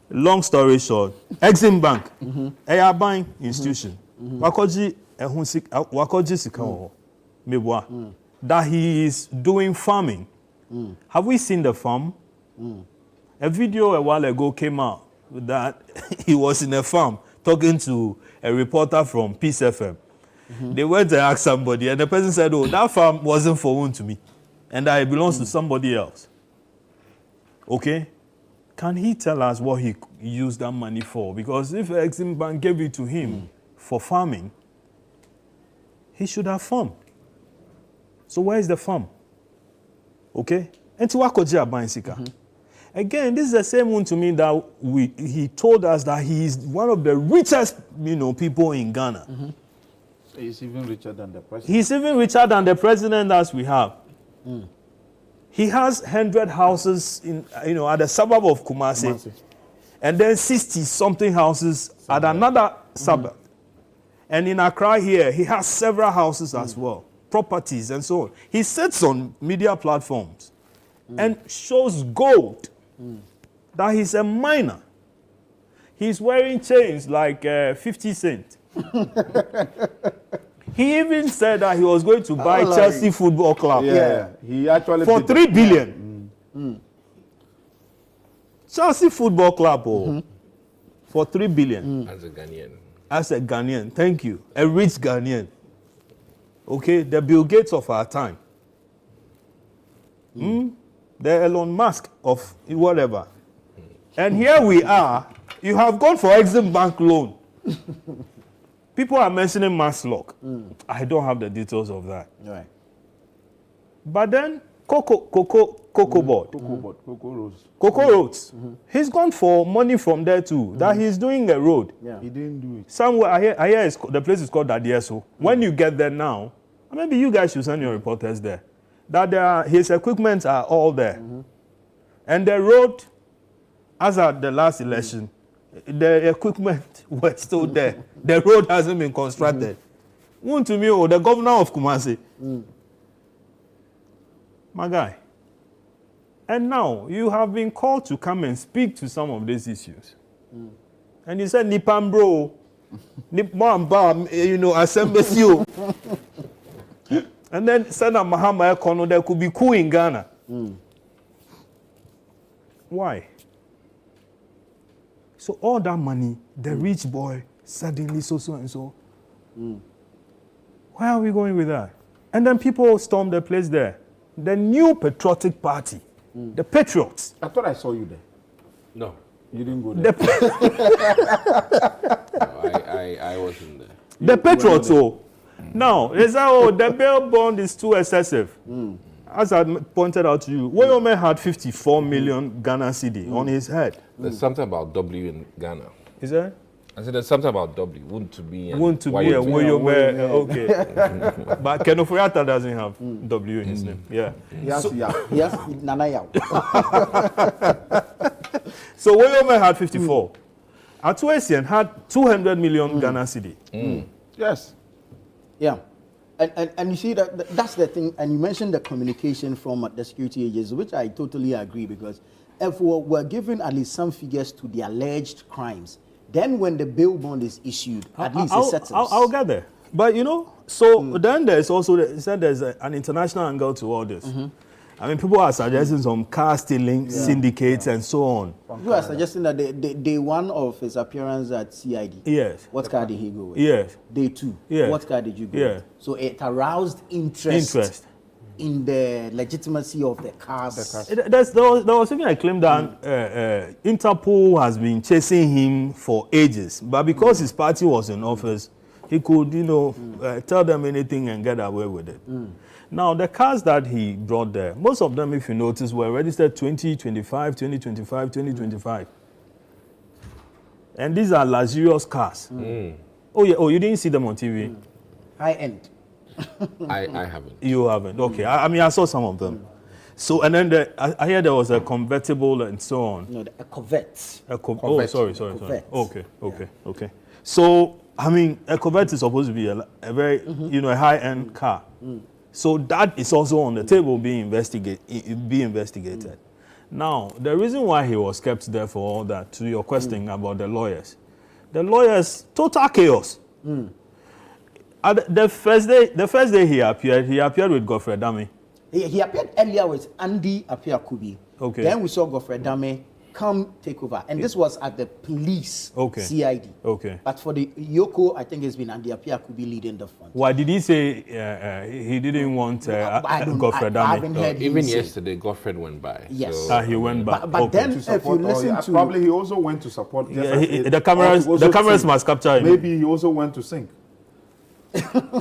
Long story short, Exim Bank, a buying institution, wakoji sika mebwa, that he is doing farming. Have we seen the farm? A video a while ago came out that he was in a farm talking to a reporter from Peace FM. They went to ask somebody, and the person said, "Oh, that farm wasn't for Wontumi, and that it belongs to somebody else." Okay, can he tell us what he used that money for? Because if Exim Bank gave it to him for farming, he should have farmed. So where is the farm? Okay, and to wakoji abansika. Again, this is the same one to me that he told us that he is one of the richest, people in Ghana. He's even richer than the president. He's even richer than the president as we have. He has 100 houses in, at the suburb of Kumasi, and then 60-something houses at another suburb. And in Accra here, he has several houses as well, properties and so on. He sits on media platforms and shows gold that he's a miner. He's wearing chains like 50 Cent. He even said that he was going to buy Chelsea Football Club. Yeah, he actually for did 3 billion. Chelsea Football Club for 3 billion. As a Ghanaian. As a Ghanaian, thank you. A rich Ghanaian. Okay, the Bill Gates of our time. The Elon Musk of whatever. And here we are. You have gone for Exim Bank loan. People are mentioning mass lock. I don't have the details of that. Right. But then Cocoa Board. Cocoa Roads. He's gone for money from there too. That he's doing a road. Yeah. He didn't do it. Somewhere, I hear the place is called Adieso. When you get there now, maybe you guys should send your reporters there. That his equipment are all there. And the road, as at the last election, the equipment was still there. The road hasn't been constructed. Wontumi, the governor of Kumasi. My guy. And now you have been called to come and speak to some of these issues. And you said, Nipan bro, assemble. And then Senator Mahama Ekono, there could be coup in Ghana. Why? So all that money, the rich boy, suddenly so and so. Where are we going with that? And then people storm the place there. The new patriotic party, the Patriots. I thought I saw you there. No. You didn't go there. I wasn't there. The Patriots, now, they say, the bail bond is too excessive. As I pointed out to you, Woyome had 54 million Ghana cedi on his head. There's something about W in Ghana. Is there? I said there's something about W. Wontumi. Wontumi, Woyome, okay. But Ofori-Atta doesn't have W in his name. Yeah. Yes, Nana Yao. So Woyome had 54. Atuesian had 200 million Ghana cedi. Yes. Yeah. And you see that's the thing, and you mentioned the communication from the security agencies, which I totally agree, because if we're given at least some figures to the alleged crimes, then when the bail bond is issued, at least it settles. I'll get there. But then there's also, there's an international angle to all this. I mean, people are suggesting some car stealing syndicates and so on. You are suggesting that day one of his appearance at CID. Yes. What car did he go with? Yes. Day two. Yes. What car did you go with? So it aroused interest in the legitimacy of the cars. There was even a claim that Interpol has been chasing him for ages, but because his party was in office, he could, tell them anything and get away with it. Now, the cars that he brought there, most of them, if you notice, were registered 2025, 2025, 2025. And these are luxurious cars. Oh, yeah. Oh, you didn't see them on TV? High end. I haven't. You haven't? Okay. I mean, I saw some of them. So, and then I hear there was a convertible and so on. No, a Corvette. Oh, sorry. Okay. So, I mean, a Corvette is supposed to be a very, a high-end car. So that is also on the table being investigated. Now, the reason why he was kept there for all that, to your question about the lawyers, total chaos. The first day he appeared with Godfrey Dame. He appeared earlier with Andy Appiah-Kubi. Okay. Then we saw Godfrey Dame come take over. And this was at the police CID. Okay. But for the Yoko, I think it's been Andy Appiah-Kubi leading the front. Why did he say he didn't want Godfrey Dame? I haven't heard even him yesterday, Godfrey went by. Yes. So, he went by. But then, if you listen to... Probably he also went to support. The cameras must capture him. Maybe he also went to sing.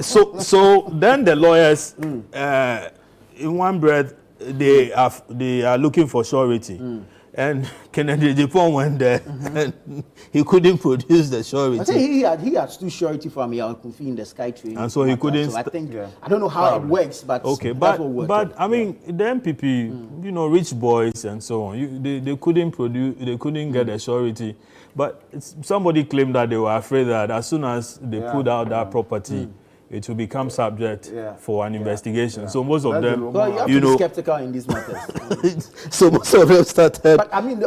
So then the lawyers, in one breath, they are looking for surety. And Kennedy Japan went there and he couldn't produce the surety. I think he had two surety from Yakufi in the Sky Train. And so he couldn't. So I think, I don't know how it works, but okay, that's what worked. But I mean, the MPP, you know, rich boys and so on, they couldn't produce, they couldn't get a surety. But somebody claimed that they were afraid that as soon as they put out that property, it will become subject for an investigation. So most of them, well, you have to be skeptical in these matters. So most of them started. But I mean,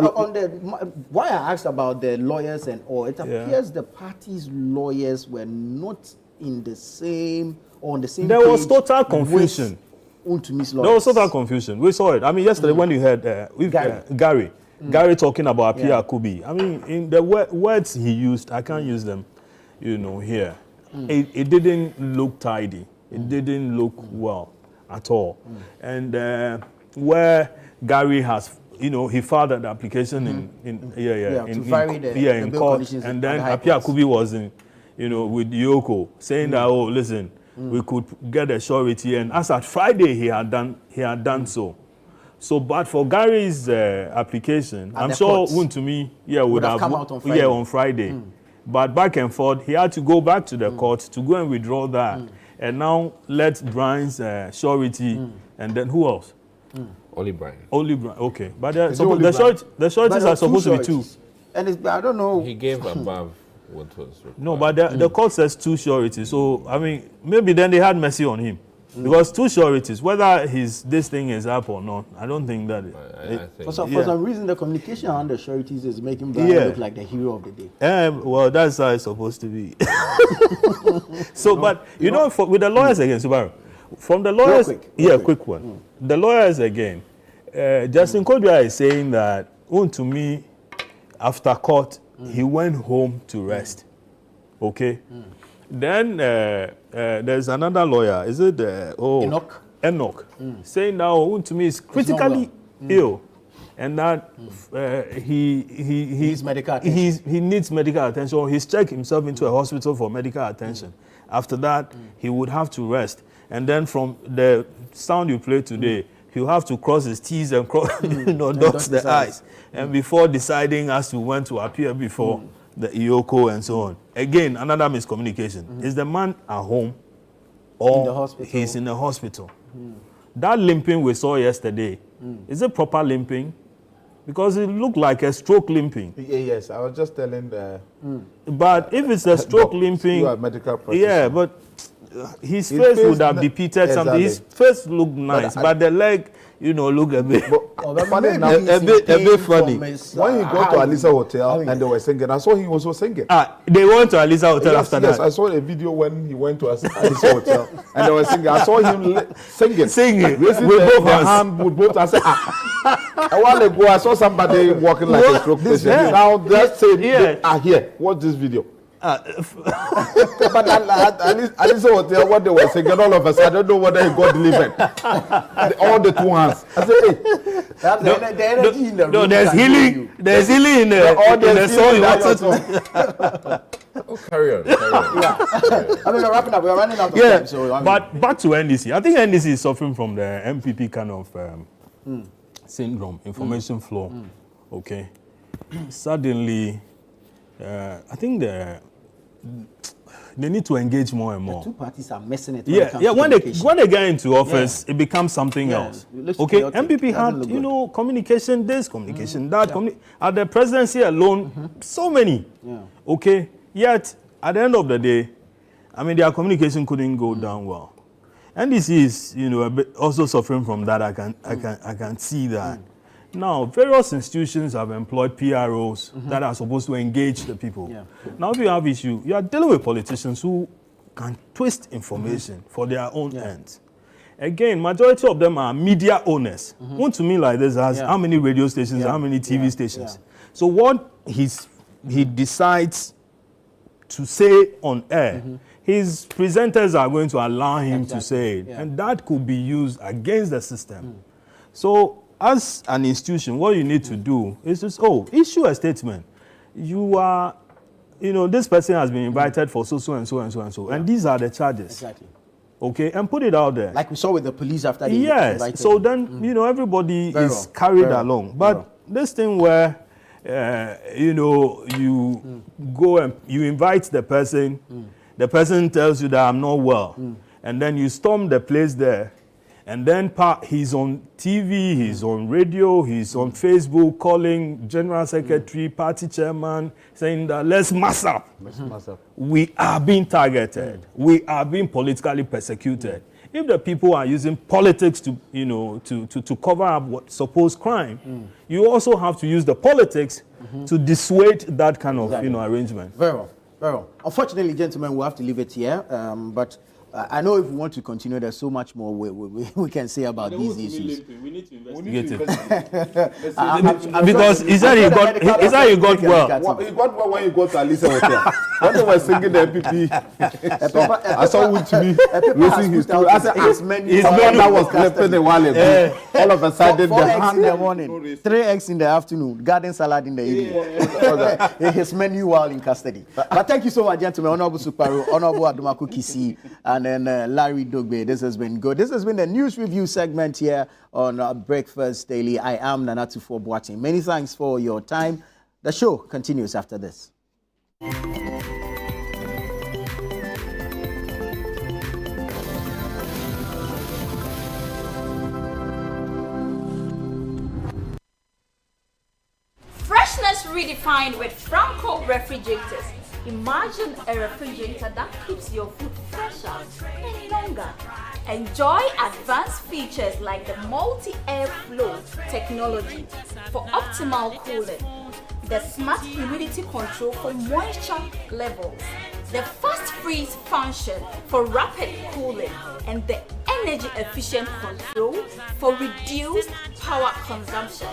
why I asked about the lawyers and all, it appears the party's lawyers were not in the same or on the same. There was total confusion. Wontumi's lawyers. There was total confusion. We saw it. I mean, yesterday when you heard Gary talking about Appiah-Kubi. I mean, in the words he used, I can't use them, you know, here. It didn't look tidy. It didn't look well at all. And where Gary has, you know, he filed an application in court, and then Appiah-Kubi was in, you know, with Yoko saying that, oh, listen, we could get a surety, and as at Friday he had done so. So, but for Gary's application, I'm sure Wontumi would have come out on Friday. But back and forth, he had to go back to the court to go and withdraw that. And now let Brian's surety, and then who else? Only Brian. Only Brian, okay. But the sureties are supposed to be two. And I don't know. He gave above what was required. No, but the court says two sureties. So, I mean, maybe then they had mercy on him. Because two sureties, whether this thing is up or not, I don't think that. For some reason, the communication around the sureties is making Brian look like the hero of the day. Well, that's how it's supposed to be. So, but you know, with the lawyers again, Subaru, from the lawyers, quick one. The lawyers again, Justin Kodua is saying that, to me, after court, he went home to rest. Okay. Then there's another lawyer, is it Enoch, saying now to me is critically ill, and that he needs medical attention. He's checked himself into a hospital for medical attention. After that, he would have to rest, and then from the sound you played today, he'll have to cross his T's and cross, dot the I's, and before deciding as to when to appear before the Ioko and so on. Again, another miscommunication. Is the man at home or he's in the hospital? That limping we saw yesterday, is it proper limping? Because it looked like a stroke limping. Yes, I was just telling But if it's a stroke limping, you are medical practitioner. but his face would have depicted something. His face looked nice, but the leg, look a bit, a bit funny. When he got to Alisa Hotel and they were singing, I saw him also singing. They went to Alisa Hotel after that. Yes, I saw a video when he went to Alisa Hotel and they were singing. I saw him singing with both hands. With both hands. A while ago, I saw somebody walking like a stroke patient. Now let's say they are here. Watch this video. But at least Hotel, what they were singing, all of us, I don't know whether he got delivered. All the two hands. I said, hey. The energy in the room. No, there's healing. There's healing in the soul. Carry on. I mean, we're wrapping up. We're running out of time. So, but back to NDC. I think NDC is suffering from the MPP kind of syndrome, information flow. Okay. Suddenly, I think they need to engage more and more. The two parties are messing it. When they get into office, it becomes something else. Okay, MPP had communication this, communication that. At the presidency alone, so many. Okay, yet at the end of the day, I mean, their communication couldn't go down well. NDC is a bit also suffering from that. I can see that. Now, various institutions have employed PROs that are supposed to engage the people. Yeah. Now, if you have issue, you are dealing with politicians who can twist information for their own ends. Again, majority of them are media owners. Wontumi like this has how many radio stations, how many TV stations. So what he decides to say on air, his presenters are going to allow him to say it. And that could be used against the system. So as an institution, what you need to do is just, issue a statement. You are, this person has been invited for so and so and so and so. And these are the charges. Exactly. Okay, and put it out there. Like we saw with the police after they invited. So then, everybody is carried along. But this thing where, you go and you invite the person tells you that I'm not well, and then you storm the place there, and then he's on TV, he's on radio, he's on Facebook calling General Secretary, party chairman, saying that let's mass up. We are being targeted. We are being politically persecuted. If the people are using politics to, to cover up what supposed crime, you also have to use the politics to dissuade that kind of, arrangement. Very well. Very well. Unfortunately, gentlemen, we'll have to leave it here. But I know if we want to continue, there's so much more we can say about these issues. We need to investigate it. Because he said you got well. You got well when you go to Alice Hotel. When they were singing the MPP, I saw Wontumi raising his tool. I said, his menu that was left a while ago. All of a sudden, 4 eggs in the morning, 3 eggs in the afternoon, garden salad in the evening. His menu while in custody. But thank you so much, gentlemen. Honorable Suparu, Honorable Adumaku Kisi, and then Larry Dogbe. This has been good. This has been the news review segment here on Breakfast Daily. I am Nanatufo Boateng. Many thanks for your time. The show continues after this. Freshness redefined with Franco refrigerators. Imagine a refrigerator that keeps your food fresher and longer. Enjoy advanced features like the multi-air flow technology for optimal cooling, the smart humidity control for moisture levels, the fast freeze function for rapid cooling, and the energy efficient control for reduced power consumption.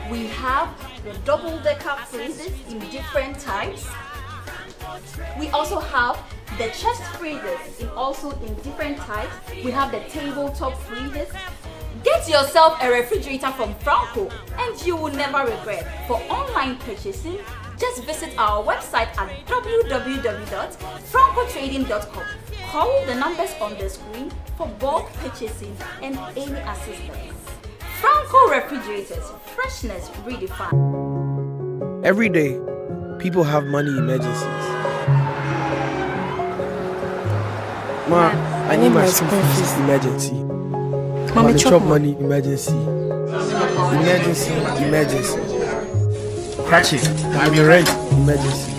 We have the double-decker freezers in different types. We also have the chest freezers in different types. We have the tabletop freezers. Get yourself a refrigerator from Franco and you will never regret. For online purchasing, just visit our website at www.francotrading.com. Call the numbers on the screen for bulk purchasing and any assistance. Franco refrigerators, freshness redefined. Every day, people have money emergencies. Ma, I need my school fees emergency. Mommy, chop money emergency. Emergency. Catch it. I'm your rent emergency.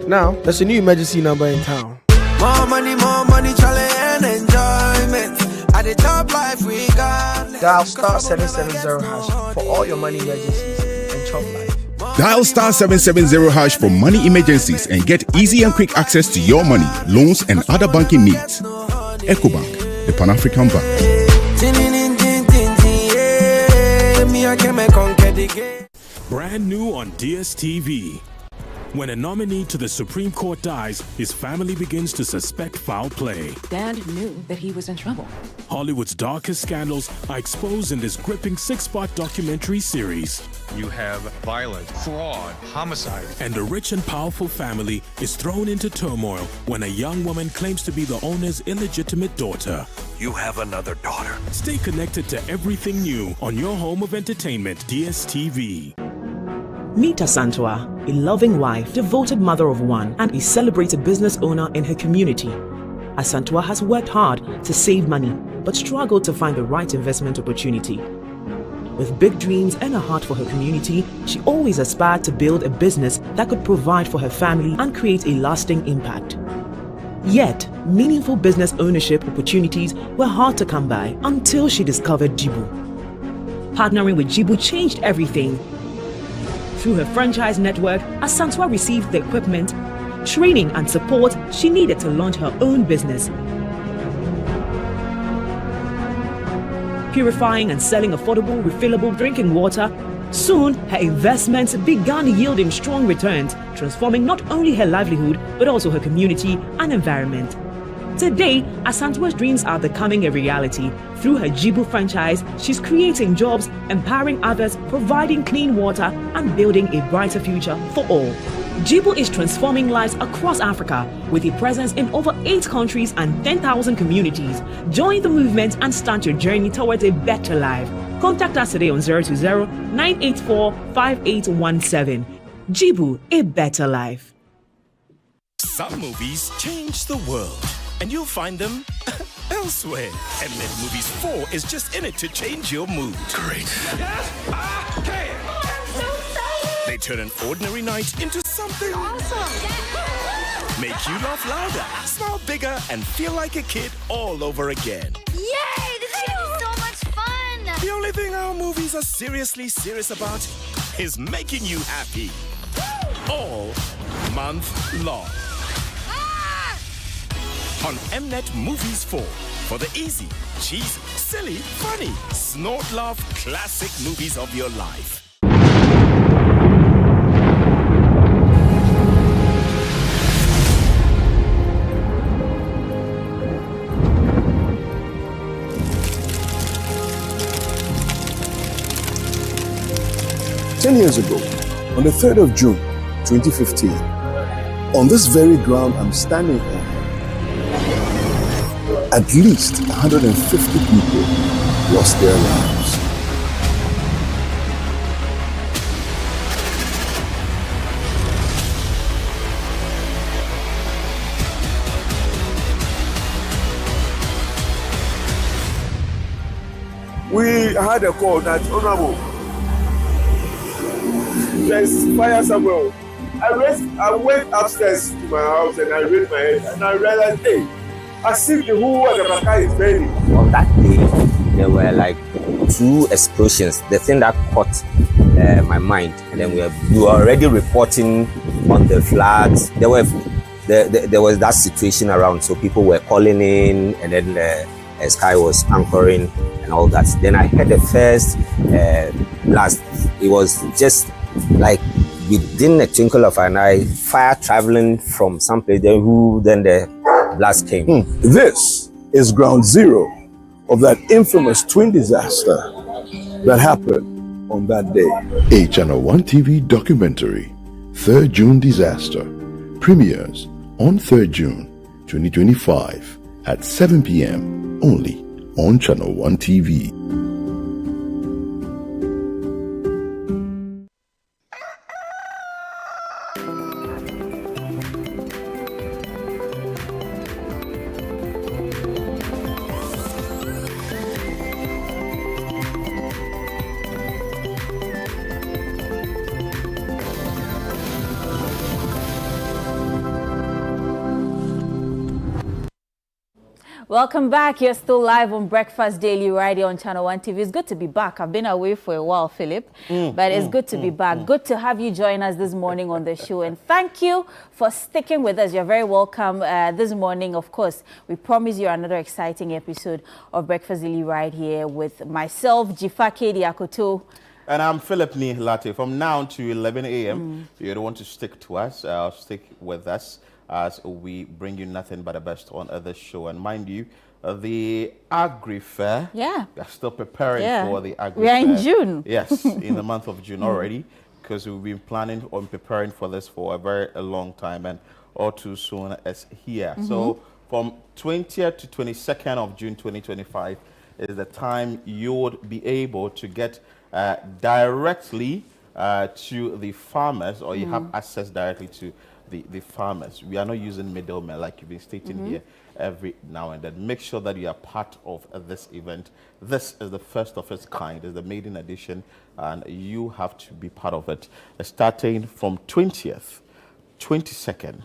Now, there's a new emergency number in town. More money, challenge and enjoyment. At the top life we got. Dial star 770 hash for all your money emergencies and chop life. Dial star 770 hash for money emergencies and get easy and quick access to your money, loans, and other banking needs. EcoBank, the Pan-African Bank. Brand new on DSTV. When a nominee to the Supreme Court dies, his family begins to suspect foul play. Dad knew that he was in trouble. Hollywood's darkest scandals are exposed in this gripping 6-part documentary series. You have violence, fraud, homicide. And a rich and powerful family is thrown into turmoil when a young woman claims to be the owner's illegitimate daughter. You have another daughter. Stay connected to everything new on your home of entertainment, DSTV. Meet Asantua, a loving wife, devoted mother of one, and a celebrated business owner in her community. Asantua has worked hard to save money, but struggled to find the right investment opportunity. With big dreams and a heart for her community, she always aspired to build a business that could provide for her family and create a lasting impact. Yet, meaningful business ownership opportunities were hard to come by until she discovered Jibu. Partnering with Jibu changed everything. Through her franchise network, Asantwa received the equipment, training and support she needed to launch her own business. Purifying and selling affordable, refillable drinking water, soon her investments began yielding strong returns, transforming not only her livelihood but also her community and environment. Today, Asantwa's dreams are becoming a reality. Through her Jibu franchise, she's creating jobs, empowering others, providing clean water, and building a brighter future for all. Jibu is transforming lives across Africa with a presence in over 8 countries and 10,000 communities. Join the movement and start your journey towards a better life. Contact us today on 020-984-5817. Jibu, a better life. Some movies change the world, and you'll find them elsewhere. Mnet Movies 4 is just in it to change your mood. Great. Yes, I can. They turn an ordinary night into something awesome. Make you laugh louder, smile bigger, and feel like a kid all over again. Yay! This is gonna be so much fun! The only thing our movies are seriously serious about is making you happy. All month long. On Mnet Movies 4 for the easy, cheesy, silly, funny, snort laugh classic movies of your life. Ten years ago, on the 3rd of June, 2015, on this very ground I'm standing on, at least 150 people lost their lives. We had a call that, Honorable, there's fire somewhere. I went upstairs to my house and I raised my head and I realized, hey, I see the whole of the Baka is burning. On that day, there were like 2 explosions. The thing that caught my mind, and then we were already reporting on the floods. There was that situation around, so people were calling in, and then the sky was anchoring and all that. Then I heard the first blast. It was just like within a twinkle of an eye, fire traveling from some place. Then the blast came. This is ground zero of that infamous twin disaster that happened on that day. A Channel 1 TV documentary, 3rd June Disaster, premieres on 3rd June 2025 at 7 p.m. only on Channel 1 TV. Welcome back. You're still live on Breakfast Daily right here on Channel 1 TV. It's good to be back. I've been away for a while, Philip, but it's good to be back. Good to have you join us this morning on the show. And thank you for sticking with us. You're very welcome this morning. Of course, we promise you another exciting episode of Breakfast Daily right here with myself, Jifake Diakoto. And I'm Philip Ni Latte. From now to 11 a.m., if you don't want to stick to us, stick with us as we bring you nothing but the best on this show. And mind you, the Agri Fair, we are still preparing for the Agri Fair. We are in June. Yes, in the month of June already, because we've been planning on preparing for this for a very long time, and all too soon as here. So from 20th to 22nd of June 2025 is the time you would be able to get directly to the farmers, or you have access directly to the farmers. We are not using middlemen like you've been stating here every now and then. Make sure that you are part of this event. This is the first of its kind. It's the maiden edition, and you have to be part of it. Starting from 20th, 22nd,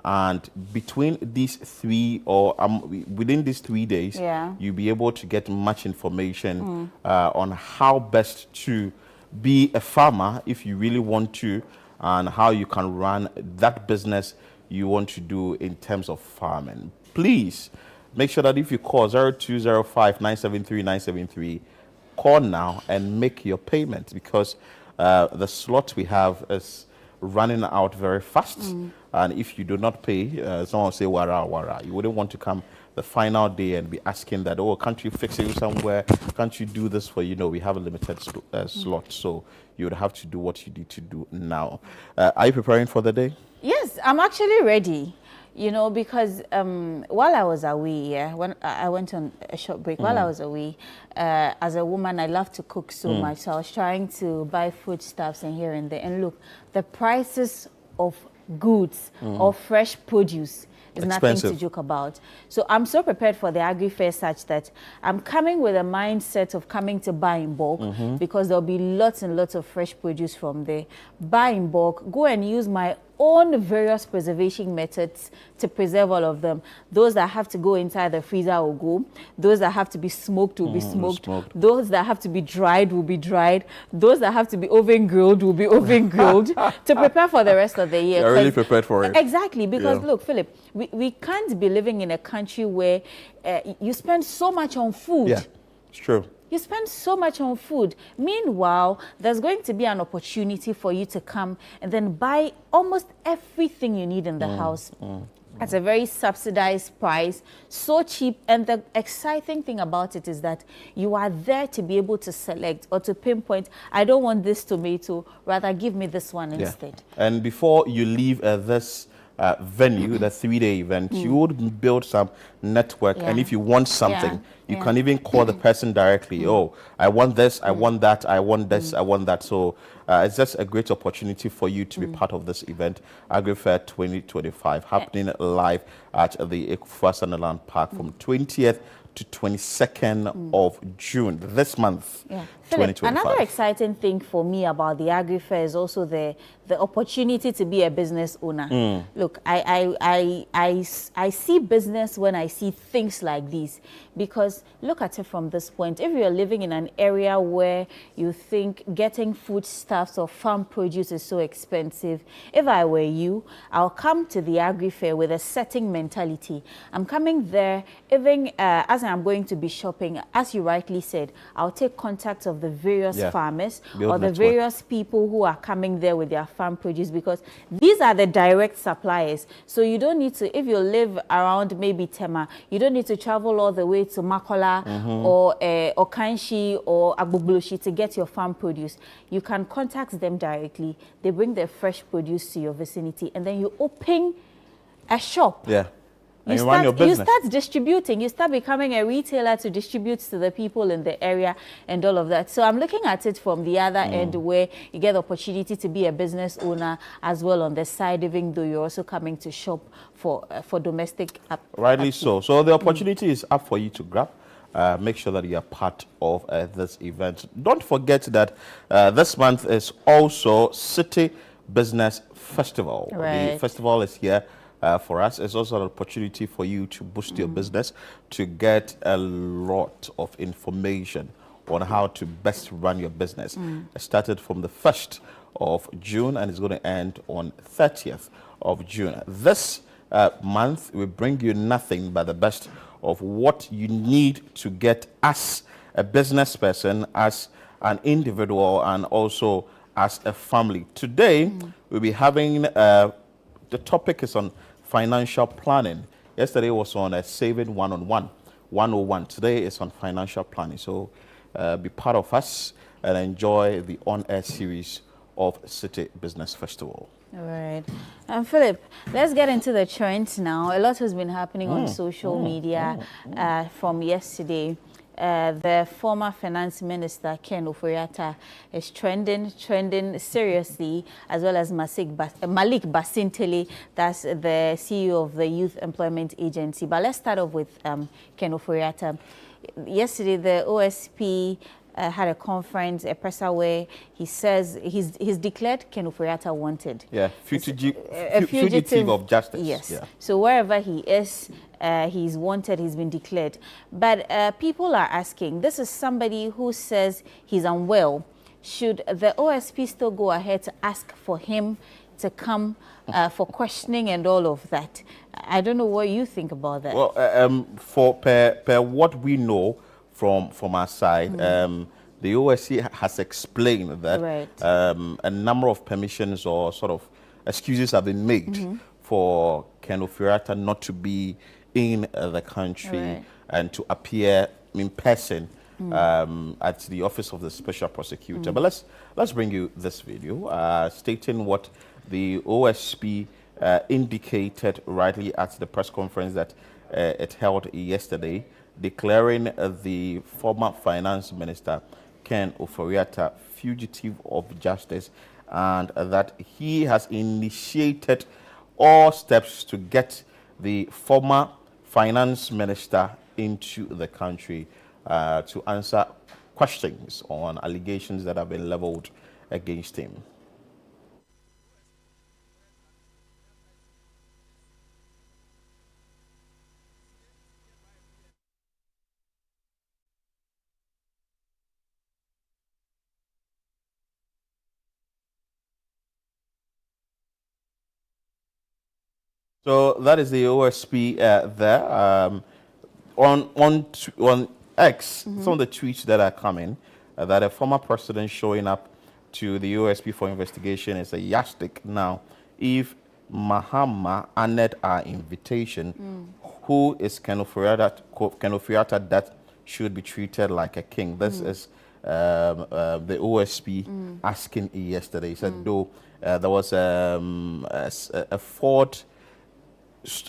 And between these three, or within these 3 days, you'll be able to get much information on how best to be a farmer if you really want to, and how you can run that business you want to do in terms of farming. Please make sure that if you call 0205 973 973, call now and make your payment, because the slot we have is running out very fast. And if you do not pay, someone will say, wara, wara. You wouldn't want to come the final day and be asking that, oh, can't you fix it somewhere? Can't you do this for you? No, we have a limited slot. So you would have to do what you need to do now. Are you preparing for the day? Yes, I'm actually ready. You know, because while I was away, when I went on a short break, while I was away, as a woman, I love to cook so much. So I was trying to buy foodstuffs and here and there. And look, the prices of goods or fresh produce is nothing to joke about. So I'm so prepared for the Agri Fair such that I'm coming with a mindset of coming to buy in bulk, because there'll be lots and lots of fresh produce from there. Buy in bulk, go and use my own various preservation methods to preserve all of them. Those that have to go inside the freezer will go. Those that have to be smoked will be smoked. Those that have to be dried will be dried. Those that have to be oven grilled will be oven grilled to prepare for the rest of the year. You're really prepared for it. Exactly, because look, Philip, we can't be living in a country where you spend so much on food. Yeah, it's true. You spend so much on food. Meanwhile, there's going to be an opportunity for you to come and then buy almost everything you need in the house at a very subsidized price, so cheap. And the exciting thing about it is that you are there to be able to select or to pinpoint, I don't want this tomato, rather give me this one instead. And before you leave this venue, the 3-day event, you would build some network, and if you want something, you can even call the person directly. Oh, I want this, I want that, I want this, I want that. So it's just a great opportunity for you to be part of this event, Agri Fair 2025, happening live at the Ofusu Park from 20th to 22nd of June this month, 2025. Another exciting thing for me about the Agri Fair is also the opportunity to be a business owner. Look, I see business when I see things like these, because look at it from this point. If you're living in an area where you think getting foodstuffs or farm produce is so expensive, if I were you, I'll come to the Agri Fair with a setting mentality. I'm coming there, even as I'm going to be shopping, as you rightly said, I'll take contact of the various farmers or the various people who are coming there with their farm produce, because these are the direct suppliers. So you don't need to, if you live around maybe Tema, you don't need to travel all the way to Makola or Kanshi or Agbogloshi to get your farm produce. You can contact them directly. They bring their fresh produce to your vicinity, and then you open a shop. You start distributing. You start becoming a retailer to distribute to the people in the area and all of that. So I'm looking at it from the other end, where you get the opportunity to be a business owner as well on the side, even though you're also coming to shop for domestic. Rightly so. So the opportunity is up for you to grab. Make sure that you are part of this event. Don't forget that this month is also City Business Festival. The festival is here. For us, it's also an opportunity for you to boost your business, to get a lot of information on how to best run your business. It started from the 1st of June and it's going to end on 30th of June. This month, we bring you nothing but the best of what you need to get as a business person, as an individual, and also as a family. Today, we'll be having, the topic is on financial planning. Yesterday was on a saving 101. Today is on financial planning. So be part of us and enjoy the on-air series of City Business Festival. All right. Philip, let's get into the trends now. A lot has been happening on social media from yesterday. The former finance minister, Ken Ofori-Atta, is trending seriously, as well as Malik Basintelli, that's the CEO of the Youth Employment Agency. But let's start off with Ken Ofori-Atta. Yesterday, the OSP had a conference, a presser, where he says he's declared Ken Ofori-Atta wanted. Yeah, fugitive of justice. Yes. Yeah. So wherever he is, he's wanted, he's been declared. But people are asking, this is somebody who says he's unwell. Should the OSP still go ahead to ask for him to come for questioning and all of that? I don't know what you think about that. Well, per what we know from our side, the OSC has explained that a number of permissions or sort of excuses have been made for Ken Ofori-Atta not to be in the country and to appear in person at the office of the special prosecutor. But let's bring you this video stating what the OSP indicated rightly at the press conference that it held yesterday, declaring the former finance minister Ken Ofori-Atta fugitive of justice, and that he has initiated all steps to get the former finance minister into the country to answer questions on allegations that have been leveled against him. So that is the OSP there. On X, some of the tweets that are coming, that a former president showing up to the OSP for investigation is a yardstick. Now, if Mahama honored our invitation, who is Ken Ofori-Atta that should be treated like a king? This is the OSP asking yesterday. He said, though there was a Ford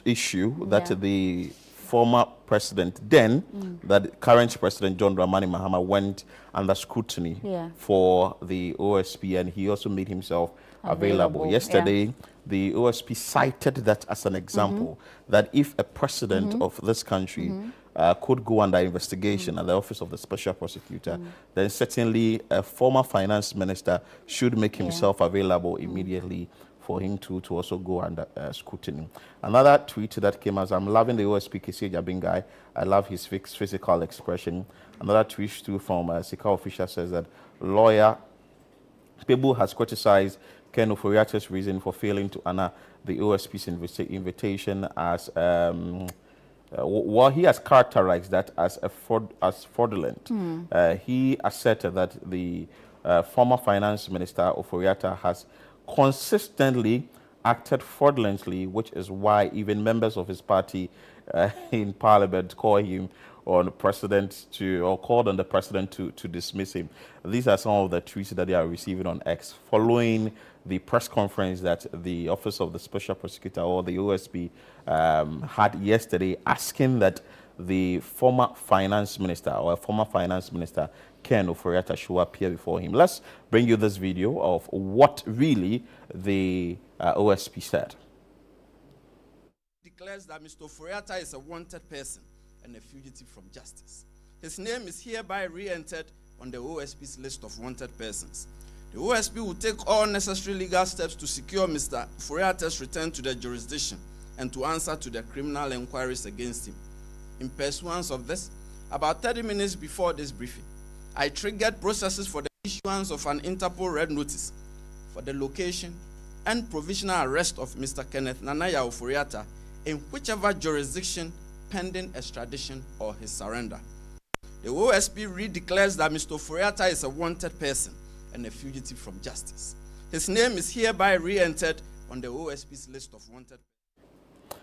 issue that the former president that current president John Dramani Mahama went under scrutiny for the OSP, and he also made himself available. Yesterday, the OSP cited that as an example that if a president of this country could go under investigation at the office of the special prosecutor, then certainly a former finance minister should make himself available immediately for him to also go under scrutiny. Another tweet that came as, I'm loving the OSP Kisi Jabin guy. I love his physical expression. Another tweet too from Sika official says that lawyer Pebu has criticized Ken Ofori-Atta's reason for failing to honor the OSP's invitation as he has characterized that as fraudulent. He asserted that the former finance minister Ofori-Atta has consistently acted fraudulently, which is why even members of his party in parliament call him on the president called on the president to dismiss him. These are some of the tweets that they are receiving on X following the press conference that the office of the special prosecutor or the OSP had yesterday, asking that the former finance minister Ken Ofori-Atta should appear before him. Let's bring you this video of what really the OSP said. Declares that Mr. Ofori-Atta is a wanted person and a fugitive from justice. His name is hereby re-entered on the OSP's list of wanted persons. The OSP will take all necessary legal steps to secure Mr. Ofori-Atta's return to the jurisdiction and to answer to the criminal inquiries against him. In pursuance of this, about 30 minutes before this briefing, I triggered processes for the issuance of an Interpol red notice for the location and provisional arrest of Mr. Kenneth Nanaya Ofori-Atta in whichever jurisdiction pending extradition or his surrender. The OSP re-declares that Mr. Ofori-Atta is a wanted person and a fugitive from justice. His name is hereby re-entered on the OSP's list of wanted.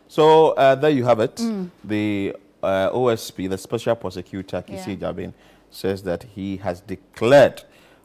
So there you have it. The OSP, the special prosecutor, Kisi Jabin, says that he has declared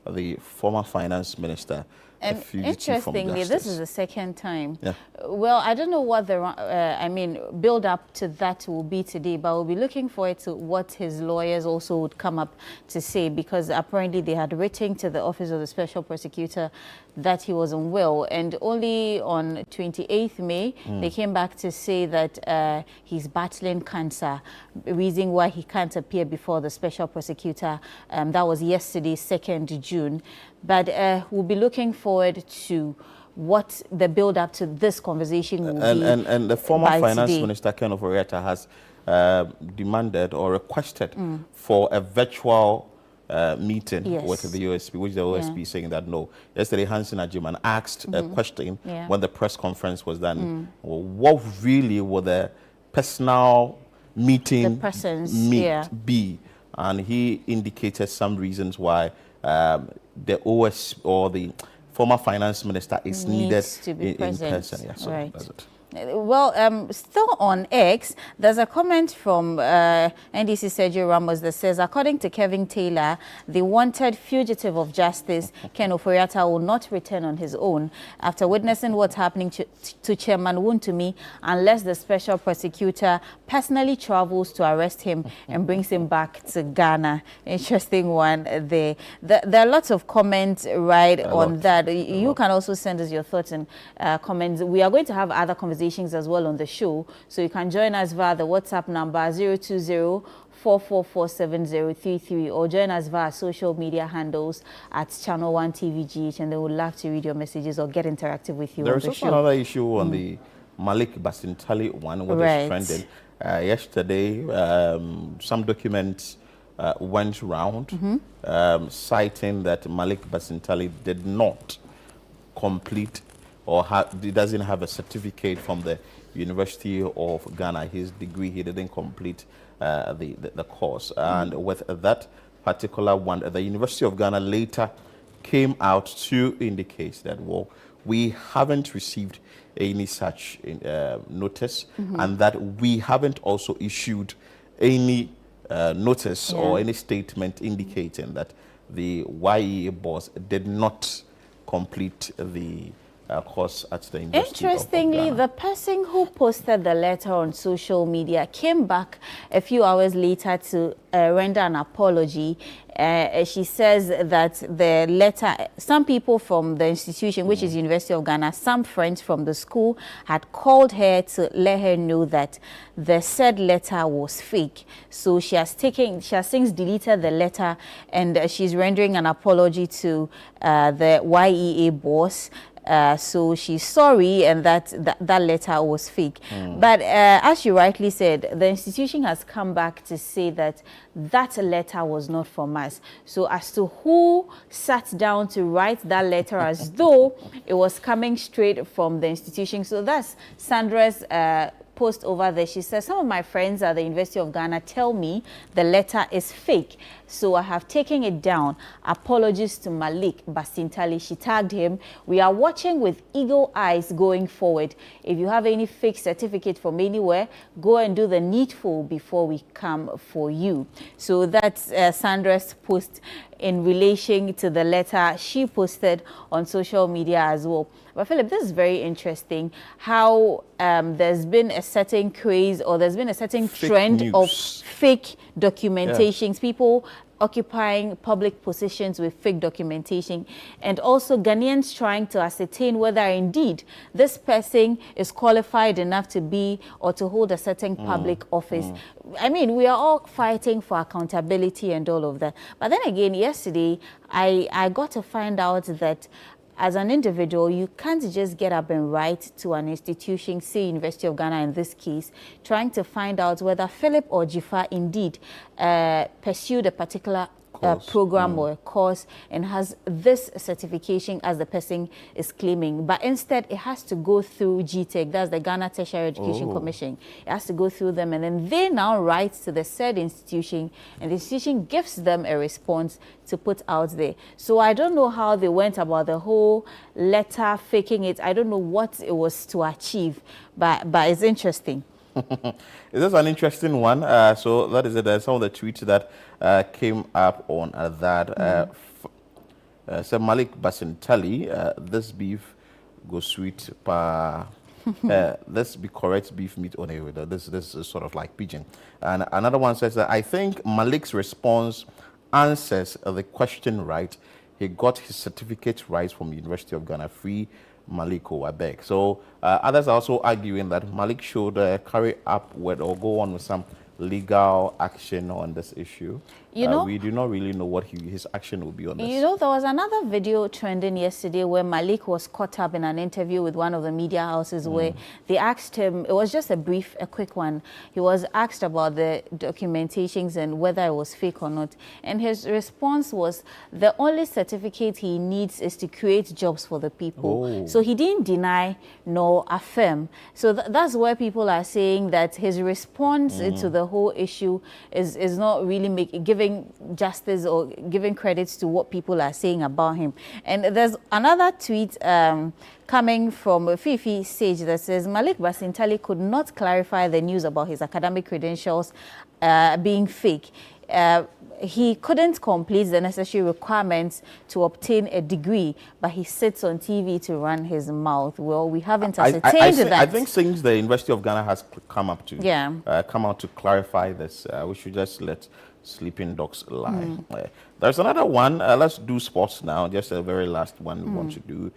the former finance minister and a fugitive from justice. interestingly, this is the second time Well, I don't know what the, build up to that will be today, but we'll be looking forward to what his lawyers also would come up to say, because apparently they had written to the Office of the Special Prosecutor that he was unwell, and only on 28th May, they came back to say that he's battling cancer, reason why he can't appear before the Special Prosecutor. That was yesterday, 2nd June. But we'll be looking forward to what the build-up to this conversation will be. And the former Finance today. Minister, Ken Ofori-Atta, has demanded or requested for a virtual meeting with the OSP, which the OSP is saying that no. Yesterday, Hansen Ajiman asked a question when the press conference was done. Well, what really would the personal meeting be? And he indicated some reasons why the OSP or the former finance minister is needed to be in person. Yeah, so that's it. Well, still on X, there's a comment from NDC Sergio Ramos that says, according to Kevin Taylor, the wanted fugitive of justice, Ken Ofori-Atta, will not return on his own after witnessing what's happening to Chairman Wontumi, unless the special prosecutor personally travels to arrest him and brings him back to Ghana. Interesting one there. There are lots of comments on that. You can also send us your thoughts and comments. We are going to have other conversations as well on the show, so you can join us via the WhatsApp number 020-444-7033, or join us via social media handles at Channel 1 TVGH, and they would love to read your messages or get interactive with you. There is also another issue on the Malik Basintelli one, which is trending. Yesterday, some documents went round citing that Malik Basintelli did not complete or he doesn't have a certificate from the University of Ghana. His degree, he didn't complete the course. And with that particular one, the University of Ghana later came out to indicate that, well, we haven't received any such notice, and that we haven't also issued any notice or any statement indicating that the YEA boss did not complete the course at the University Interestingly, of the person who posted the letter on social media came back a few hours later to render an apology. She says that the letter, some people from the institution, which is University of Ghana, some friends from the school had called her to let her know that the said letter was fake. So she has since deleted the letter, and she's rendering an apology to the YEA boss. So she's sorry, and that letter was fake. But as you rightly said, the institution has come back to say that that letter was not from us. So as to who sat down to write that letter as though it was coming straight from the institution. So that's Sandra's post over there. She says, some of my friends at the University of Ghana tell me the letter is fake, so I have taken it down. Apologies to Malik Basintelli. She tagged him. We are watching with eagle eyes going forward. If you have any fake certificate from anywhere, go and do the needful before we come for you. So that's Sandra's post in relation to the letter she posted on social media as well. But Philip, this is very interesting, how there's been a certain craze, or there's been a certain trend of fake documentations, people occupying public positions with fake documentation, and also Ghanaians trying to ascertain whether indeed this person is qualified enough to be or to hold a certain public office. I mean, we are all fighting for accountability and all of that. But then again, yesterday, I got to find out that as an individual, you can't just get up and write to an institution, say University of Ghana in this case, trying to find out whether Philip or Jifa indeed pursued a particular program or a course and has this certification as the person is claiming. But instead, it has to go through GTEC, that's the Ghana Tertiary Education Commission. It has to go through them, and then they now write to the said institution, and the institution gives them a response to put out there. So I don't know how they went about the whole letter, faking it. I don't know what it was to achieve, but it's interesting. This is an interesting one. So that is it. Some of the tweets that came up on that. So Malik Basintelli, this beef goes sweet pa let's be correct, beef meat on it. This is sort of like pigeon. And another one says that I think Malik's response answers the question right. He got his certificate right from University of Ghana. Free Malik Owabek. So others are also arguing that Malik should carry up with or go on with some legal action on this issue. We do not really know what his action will be on this. There was another video trending yesterday where Malik was caught up in an interview with one of the media houses where they asked him, it was just a quick one. He was asked about the documentations and whether it was fake or not. And his response was, the only certificate he needs is to create jobs for the people. So he didn't deny nor affirm. So that's where people are saying that his response to the whole issue is not really giving justice or giving credits to what people are saying about him. And there's another tweet coming from Fifi Sage that says Malik Basintelli could not clarify the news about his academic credentials being fake. He couldn't complete the necessary requirements to obtain a degree, but he sits on TV to run his mouth. Well, we haven't ascertained that. I think since the University of Ghana has come out to clarify this, we should just let sleeping dogs lie. There's another one. Let's do sports now. Just a very last one we want to do.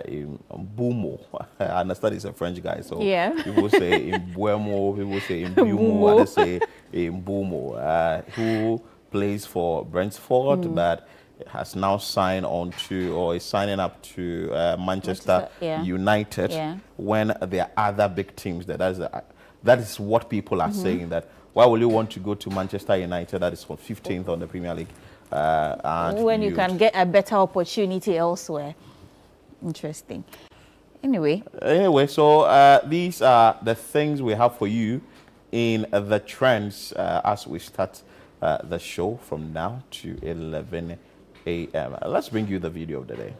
In Bumo. I understand he's a French guy, so people say in Buemo, people say in Bumo, others say in Bumo. Who plays for Brentford, but has now signed on to, or is signing up to Manchester United. When there are other big teams, that is what people are saying, that why will you want to go to Manchester United that is for 15th on the Premier League? And when you can get a better opportunity elsewhere. Interesting. Anyway, so these are the things we have for you in the trends as we start the show from now to 11 a.m. Let's bring you the video of the day.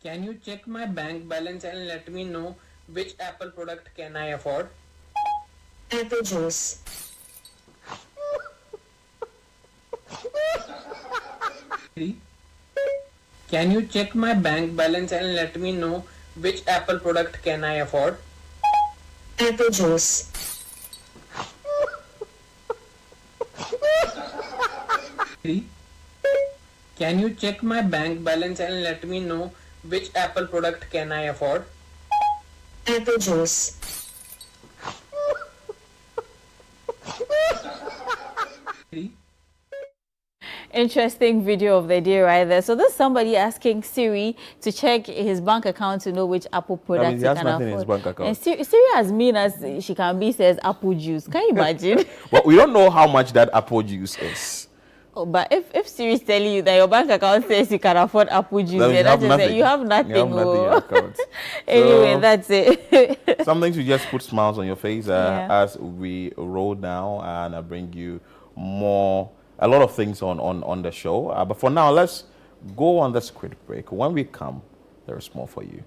Can you check my bank balance and let me know which Apple product can I afford? Apple juice. Can you check my bank balance and let me know which Apple product can I afford? Apple juice. Can you check my bank balance and let me know which Apple product can I afford? Apple juice. Interesting video of the day right there. So there's somebody asking Siri to check his bank account to know which Apple product he can afford. In his bank account. And Siri, as mean as she can be, says apple juice. Can you imagine? Well, we don't know how much that apple juice is. Oh, but if Siri is telling you that your bank account says you can afford apple juice, then you have nothing. You have nothing in your account. Anyway, that's it. Something to just put smiles on your face as we roll down and bring you a lot of things on the show. But for now, let's go on this quick break. When we come, there is more for you.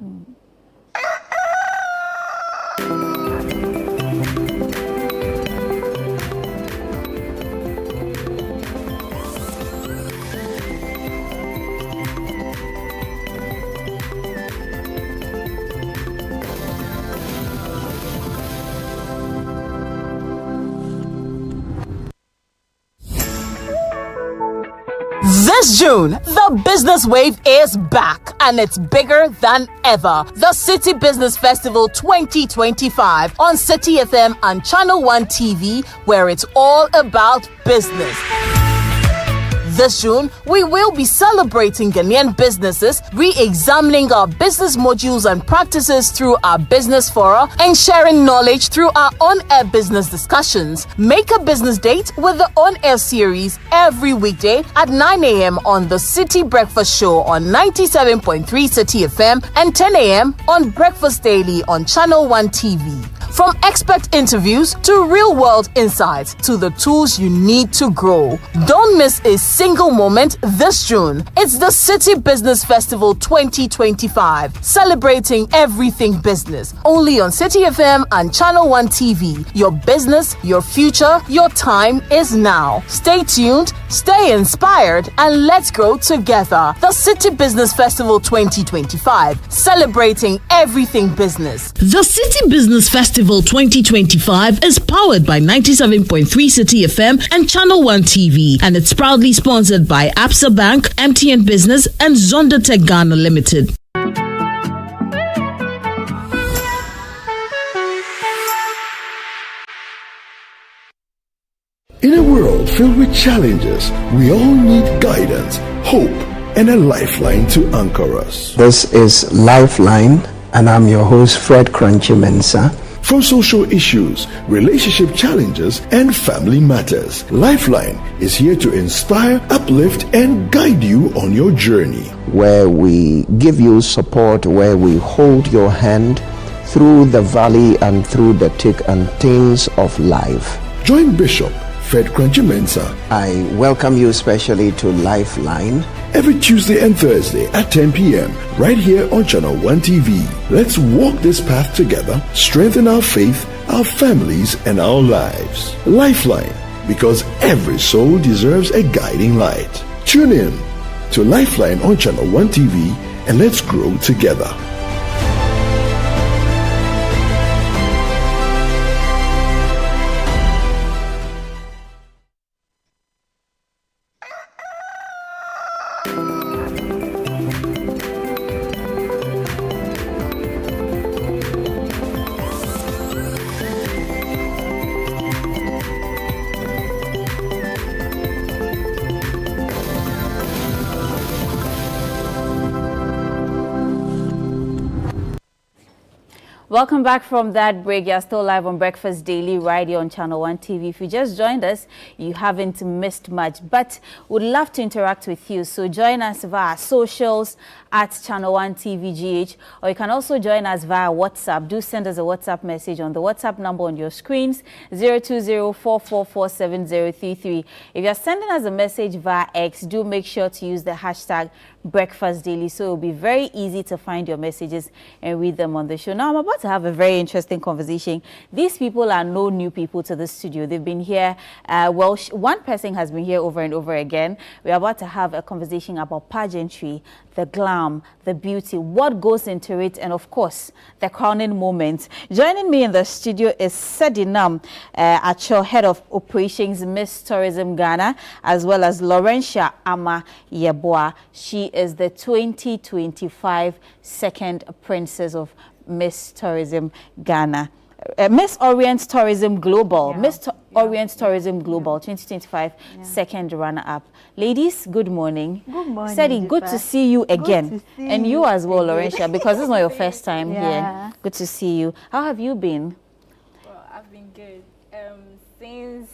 This June, the business wave is back and it's bigger than ever. The City Business Festival 2025 on City FM and Channel 1 TV, where it's all about business. This June, we will be celebrating Ghanaian businesses, re-examining our business modules and practices through our business fora, and sharing knowledge through our on-air business discussions. Make a business date with the on-air series every weekday at 9 a.m. on the City Breakfast Show on 97.3 City FM and 10 a.m. on Breakfast Daily on Channel 1 TV. From expert interviews to real-world insights to the tools you need to grow. Don't miss a single moment this June. It's the City Business Festival 2025, celebrating everything business. Only on City FM and Channel 1 TV. Your business, your future, your time is now. Stay tuned, stay inspired, and let's grow together. The City Business Festival 2025, celebrating everything business. The City Business Festival 2025 is powered by 97.3 City FM and Channel 1 TV, and it's proudly sponsored by Absa Bank, MTN Business, and Zonda Tech Ghana Limited. In a world filled with challenges, we all need guidance, hope, and a lifeline to anchor us. This is Lifeline, and I'm your host, Fred Crunchy Mensa. From social issues, relationship challenges, and family matters, Lifeline is here to inspire, uplift, and guide you on your journey. Where we give you support, where we hold your hand through the valley and through the thick and thins of life. Join Bishop Fred Crunchy Mensa. I welcome you especially to Lifeline. Every Tuesday and Thursday at 10 p.m. right here on Channel 1 TV. Let's walk this path together, strengthen our faith, our families, and our lives. Lifeline, because every soul deserves a guiding light. Tune in to Lifeline on Channel 1 TV and let's grow together. Welcome back from that break. You're still live on Breakfast Daily right here on Channel 1 TV. If you just joined us, you haven't missed much, but would love to interact with you. So join us via socials at Channel 1 TV GH, or you can also join us via WhatsApp. Do send us a WhatsApp message on the WhatsApp number on your screens, 020-444-7033. If you're sending us a message via X, do make sure to use the hashtag Breakfast Daily, so it'll be very easy to find your messages and read them on the show. Now I'm about to have a very interesting conversation. These people are no new people to the studio. They've been here, one person has been here over and over again. We're about to have a conversation about pageantry, the glam, the beauty, what goes into it, and of course, the crowning moment. Joining me in the studio is Sedinam Acho, Head of Operations, Miss Tourism Ghana, as well as Laurentia Ama Yeboah. She is the 2025 second Princess of Miss Tourism Ghana. Miss Orient Tourism Global, Orient Tourism Global 2025 second runner-up. Ladies, good morning. Good morning. Sedi, good to see you again. And you as well, Laurentia, because this is not your first time Yeah. here. Good to see you. How have you been? Well, I've been good.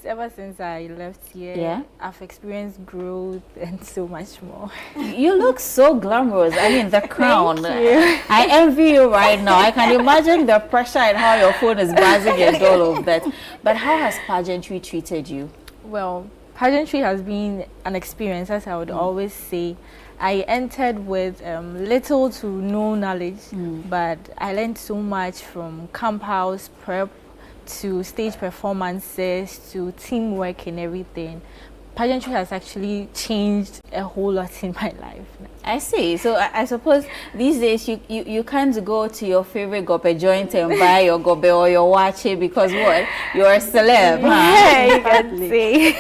Ever since I left here, Yeah. I've experienced growth and so much more. You look so glamorous. I mean, the crown. Thank you. I envy you right now. I can imagine the pressure and how your phone is buzzing and all of that. But how has pageantry treated you? Well, pageantry has been an experience, as I would always say. I entered with little to no knowledge, but I learned so much from camp house prep to stage performances to teamwork and everything. Pageantry has actually changed a whole lot in my life. I see. So I suppose these days you can't go to your favorite gobe joint and buy your gobe or your wache because what? You're a celeb. Yeah, you can say.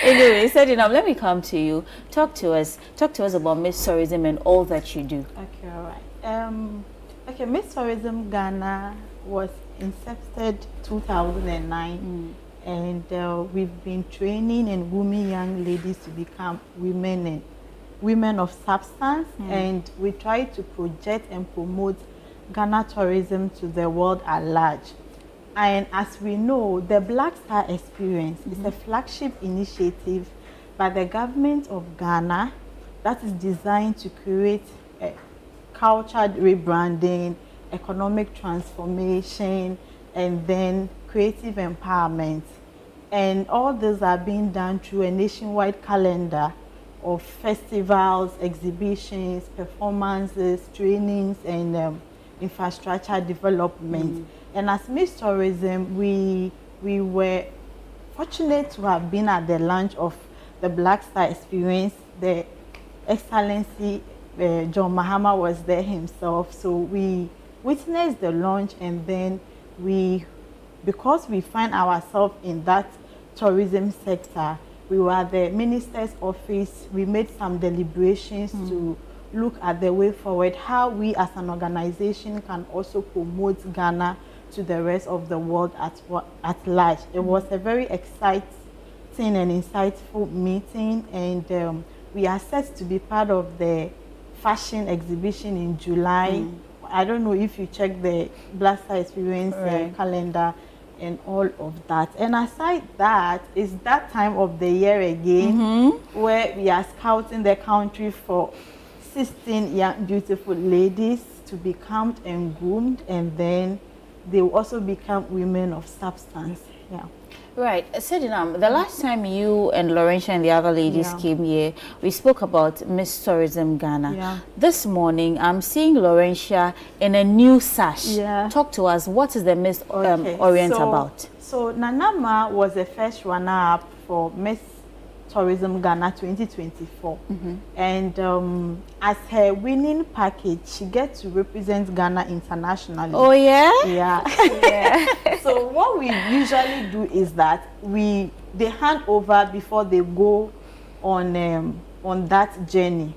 Anyway, Sedinam, let me come to you. Talk to us about Miss Tourism and all that you do. Okay, all right. Okay, Miss Tourism Ghana was incepted 2009, and we've been training and grooming young ladies to become women of substance, and we try to project and promote Ghana tourism to the world at large. And as we know, the Black Star Experience is a flagship initiative by the government of Ghana that is designed to create a cultural rebranding, economic transformation, and then creative empowerment. And all these are being done through a nationwide calendar of festivals, exhibitions, performances, trainings, and infrastructure development. And as Miss Tourism, we were fortunate to have been at the launch of the Black Star Experience. The Excellency John Mahama was there himself, so we witnessed the launch, and then because we find ourselves in that tourism sector, we were at the minister's office. We made some deliberations to look at the way forward, how we as an organization can also promote Ghana to the rest of the world at large. It was a very exciting and insightful meeting, and we are set to be part of the fashion exhibition in July. I don't know if you check the Black Star Experience calendar and all of that. And aside that, it's that time of the year again where we are scouting the country for 16 young beautiful ladies to be camped and groomed, and then they will also become women of substance. Yeah. Right. Sedinam, the last time you and Laurentia and the other ladies came here, we spoke about Miss Tourism Ghana. Yeah. This morning, I'm seeing Laurentia in a new sash. Yeah. Talk to us. What is the Miss Orient about? So Nanama was the first runner-up for Miss Tourism Ghana 2024. And as her winning package, she gets to represent Ghana internationally. Oh, yeah? Yeah. So what we usually do is that they hand over before they go on that journey.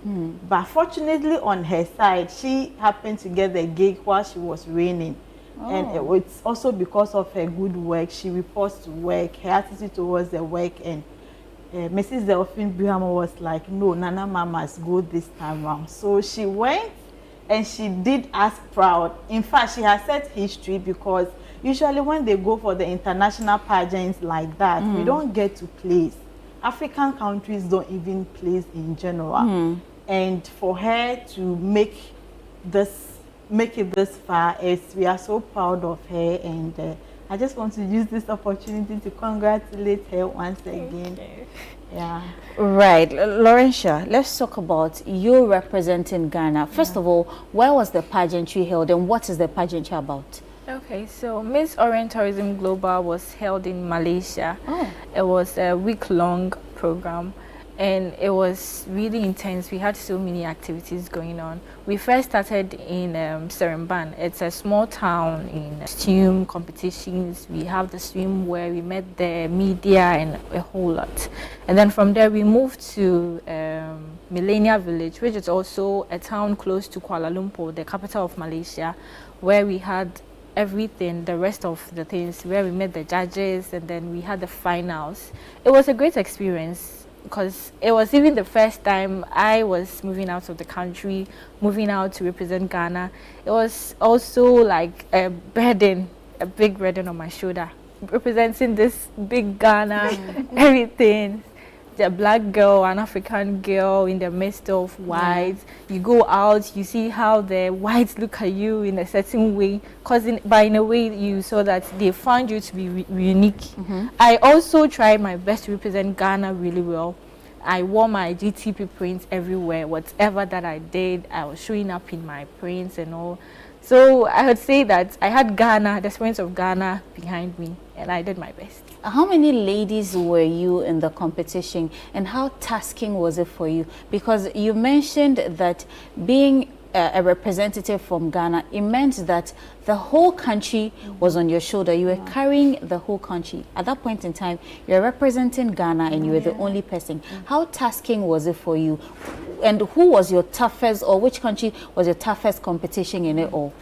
But fortunately on her side, she happened to get the gig while she was reigning. And it's also because of her good work. She reports to work, her attitude towards the work, and Mrs. Delphine Buhama was like, no, Nana Mama must go this time round. So she went, and she did us proud. In fact, she has set history, because usually when they go for the international pageants like that, we don't get to place. African countries don't even place in general. And for her to make it this far, we are so proud of her, and I just want to use this opportunity to congratulate her once again. Yeah. Right. Laurentia, let's talk about you representing Ghana. First of all, where was the pageantry held, and what is the pageantry about? Okay, so Miss Orient Tourism Global was held in Malaysia. It was a week-long program, and it was really intense. We had so many activities going on. We first started in Seremban. It's a small town in swim competitions. We have the swim where we met the media and a whole lot. And then from there we moved to Millennia Village, which is also a town close to Kuala Lumpur, the capital of Malaysia, where we had everything, the rest of the things, where we met the judges, and then we had the finals. It was a great experience, because it was even the first time I was moving out of the country, moving out to represent Ghana. It was also like a burden, a big burden on my shoulder, representing this big Ghana, everything. The black girl, an African girl in the midst of whites. You go out, you see how the whites look at you in a certain way, because in a way you saw that they found you to be unique. I also tried my best to represent Ghana really well. I wore my GTP prints everywhere. Whatever that I did, I was showing up in my prints and all. So I would say that I had Ghana, the experience of Ghana behind me, and I did my best. How many ladies were you in the competition, and how tasking was it for you? Because you mentioned that being a representative from Ghana, it meant that the whole country was on your shoulder. You were carrying the whole country. At that point in time, you're representing Ghana, and you were the only person. How tasking was it for you? And who was your toughest, or which country was your toughest competition in it all?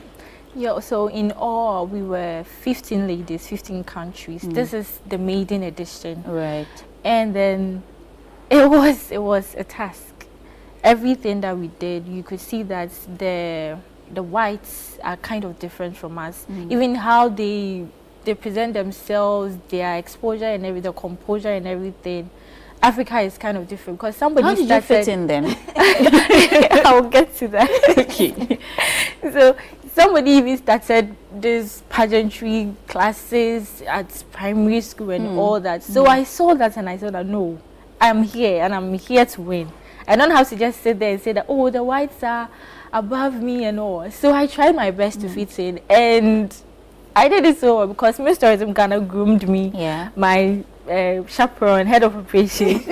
Yeah, so in all, we were 15 ladies, 15 countries. This is the maiden edition. Right. And then it was a task. Everything that we did, you could see that the whites are kind of different from us. Even how they present themselves, their exposure and everything, the composure and everything. Africa is kind of different, because somebody How did you fit in then? I'll get to that. Okay. So somebody even started this pageantry classes at primary school and all that. So I saw that and I said that no, I'm here and I'm here to win. I don't have to just sit there and say that, oh, the whites are above me and all. So I tried my best to fit in, and I did it so well because Miss Tourism Ghana groomed me. Yeah. My chaperone, head of operations,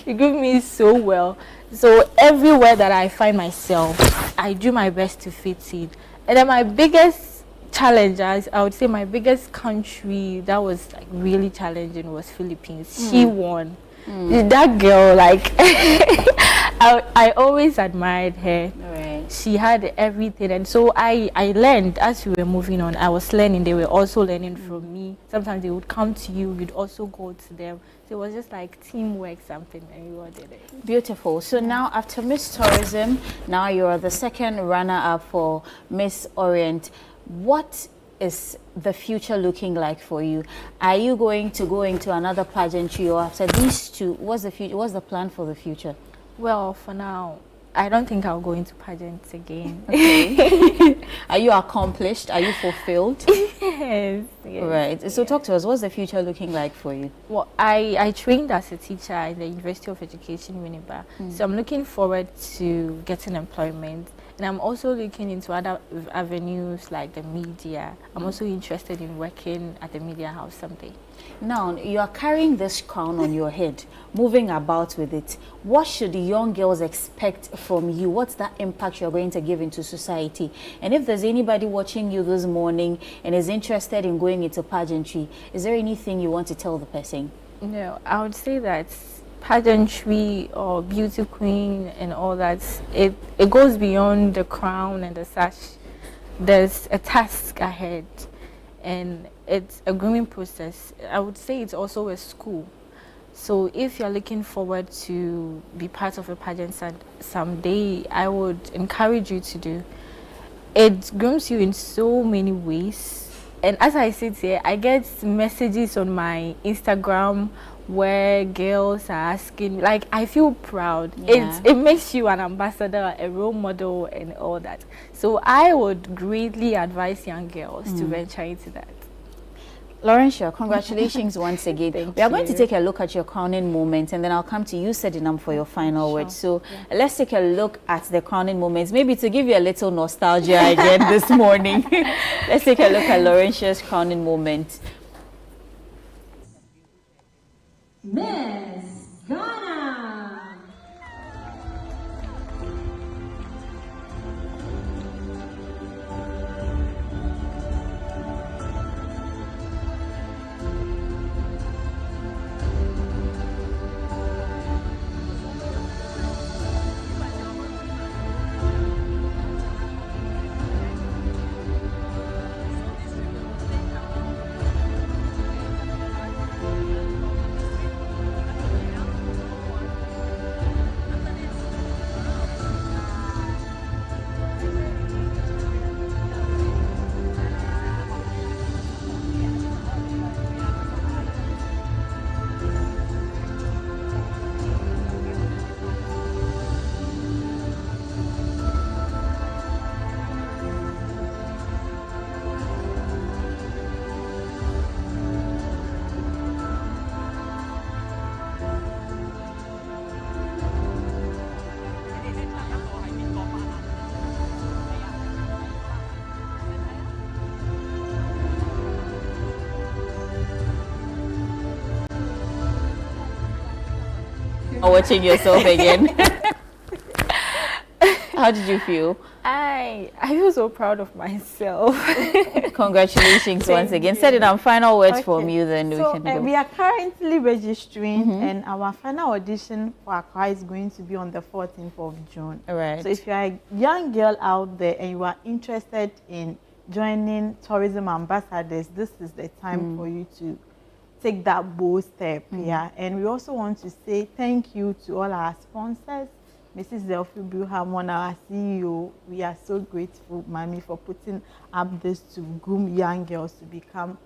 he groomed me so well. So everywhere that I find myself, I do my best to fit in. And then my biggest challenge, I would say my biggest country that was like really challenging was Philippines. She won. That girl, like, I always admired her. Right. She had everything, and so I learned as we were moving on. I was learning, they were also learning from me. Sometimes they would come to you, you'd also go to them. So it was just like teamwork, something, and we all did it. Beautiful. So now after Miss Tourism, now you're the second runner-up for Miss Orient. What is the future looking like for you? Are you going to go into another pageantry, or after these two, what's the future? What's the plan for the future? Well, for now, I don't think I'll go into pageants again. Okay. Are you accomplished? Are you fulfilled? Yes. Right. So talk to us. What's the future looking like for you? Well, I trained as a teacher at the University of Education, Winneba. So I'm looking forward to getting employment. And I'm also looking into other avenues like the media. I'm also interested in working at the media house someday. Now, you are carrying this crown on your head, moving about with it. What should the young girls expect from you? What's that impact you're going to give into society? And if there's anybody watching you this morning and is interested in going into pageantry, is there anything you want to tell the person? No, I would say that pageantry or beauty queen and all that, it goes beyond the crown and the sash. There's a task ahead, and it's a grooming process. I would say it's also a school. So if you're looking forward to be part of a pageant someday, I would encourage you to do. It grooms you in so many ways. And as I sit here, I get messages on my Instagram where girls are asking, like, I feel proud. Yeah. It makes you an ambassador, a role model, and all that. So I would greatly advise young girls to venture into that. Laurentia, congratulations once again. We are going to take a look at your crowning moment, and then I'll come to you, Sedinam, for your final words. So let's take a look at the crowning moments, maybe to give you a little nostalgia again this morning. Let's take a look at Laurentia's crowning moment. Miss Ghana. Watching yourself again. How did you feel? I feel so proud of myself. Congratulations once again. Set it on final words from you, then we can go. We are currently registering, and our final audition for Accra is going to be on the 14th of June. Right. So if you are a young girl out there and you are interested in joining tourism ambassadors, this is the time for you to take that bold step. And we also want to say thank you to all our sponsors. Mrs. Delphi Buhamon, our CEO, we are so grateful, Mami, for putting up this to groom young girls to become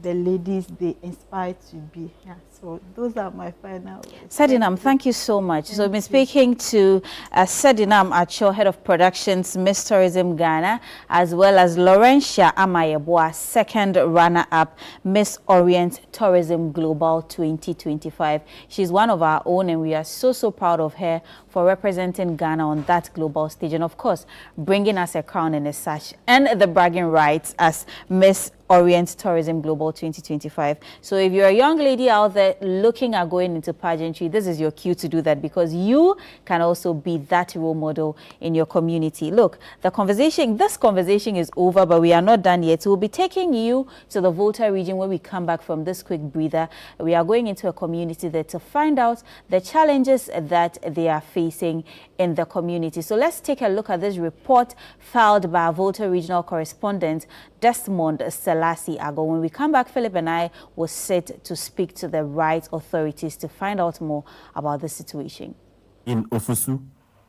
the ladies they inspire to be. Yeah, so those are my final words. Sedinam, thank you so much. So, I've been speaking to Sedinam Acho, Head of Productions, Miss Tourism Ghana, as well as Laurentia Amayeboa, second runner-up, Miss Orient Tourism Global 2025. She's one of our own, and we are so proud of her for representing Ghana on that global stage, and of course, bringing us a crown and a sash and the bragging rights as Miss Orient Tourism Global 2025. So if you're a young lady out there looking at going into pageantry, this is your cue to do that, because you can also be that role model in your community. Look, this conversation is over, but we are not done yet. We'll be taking you to the Volta region when we come back from this quick breather. We are going into a community there to find out the challenges that they are facing in the community. So let's take a look at this report filed by our Volta regional correspondent, Desmond Selassie Ago. When we come back, Philip and I will sit to speak to the right authorities to find out more about the situation. In Ofusu,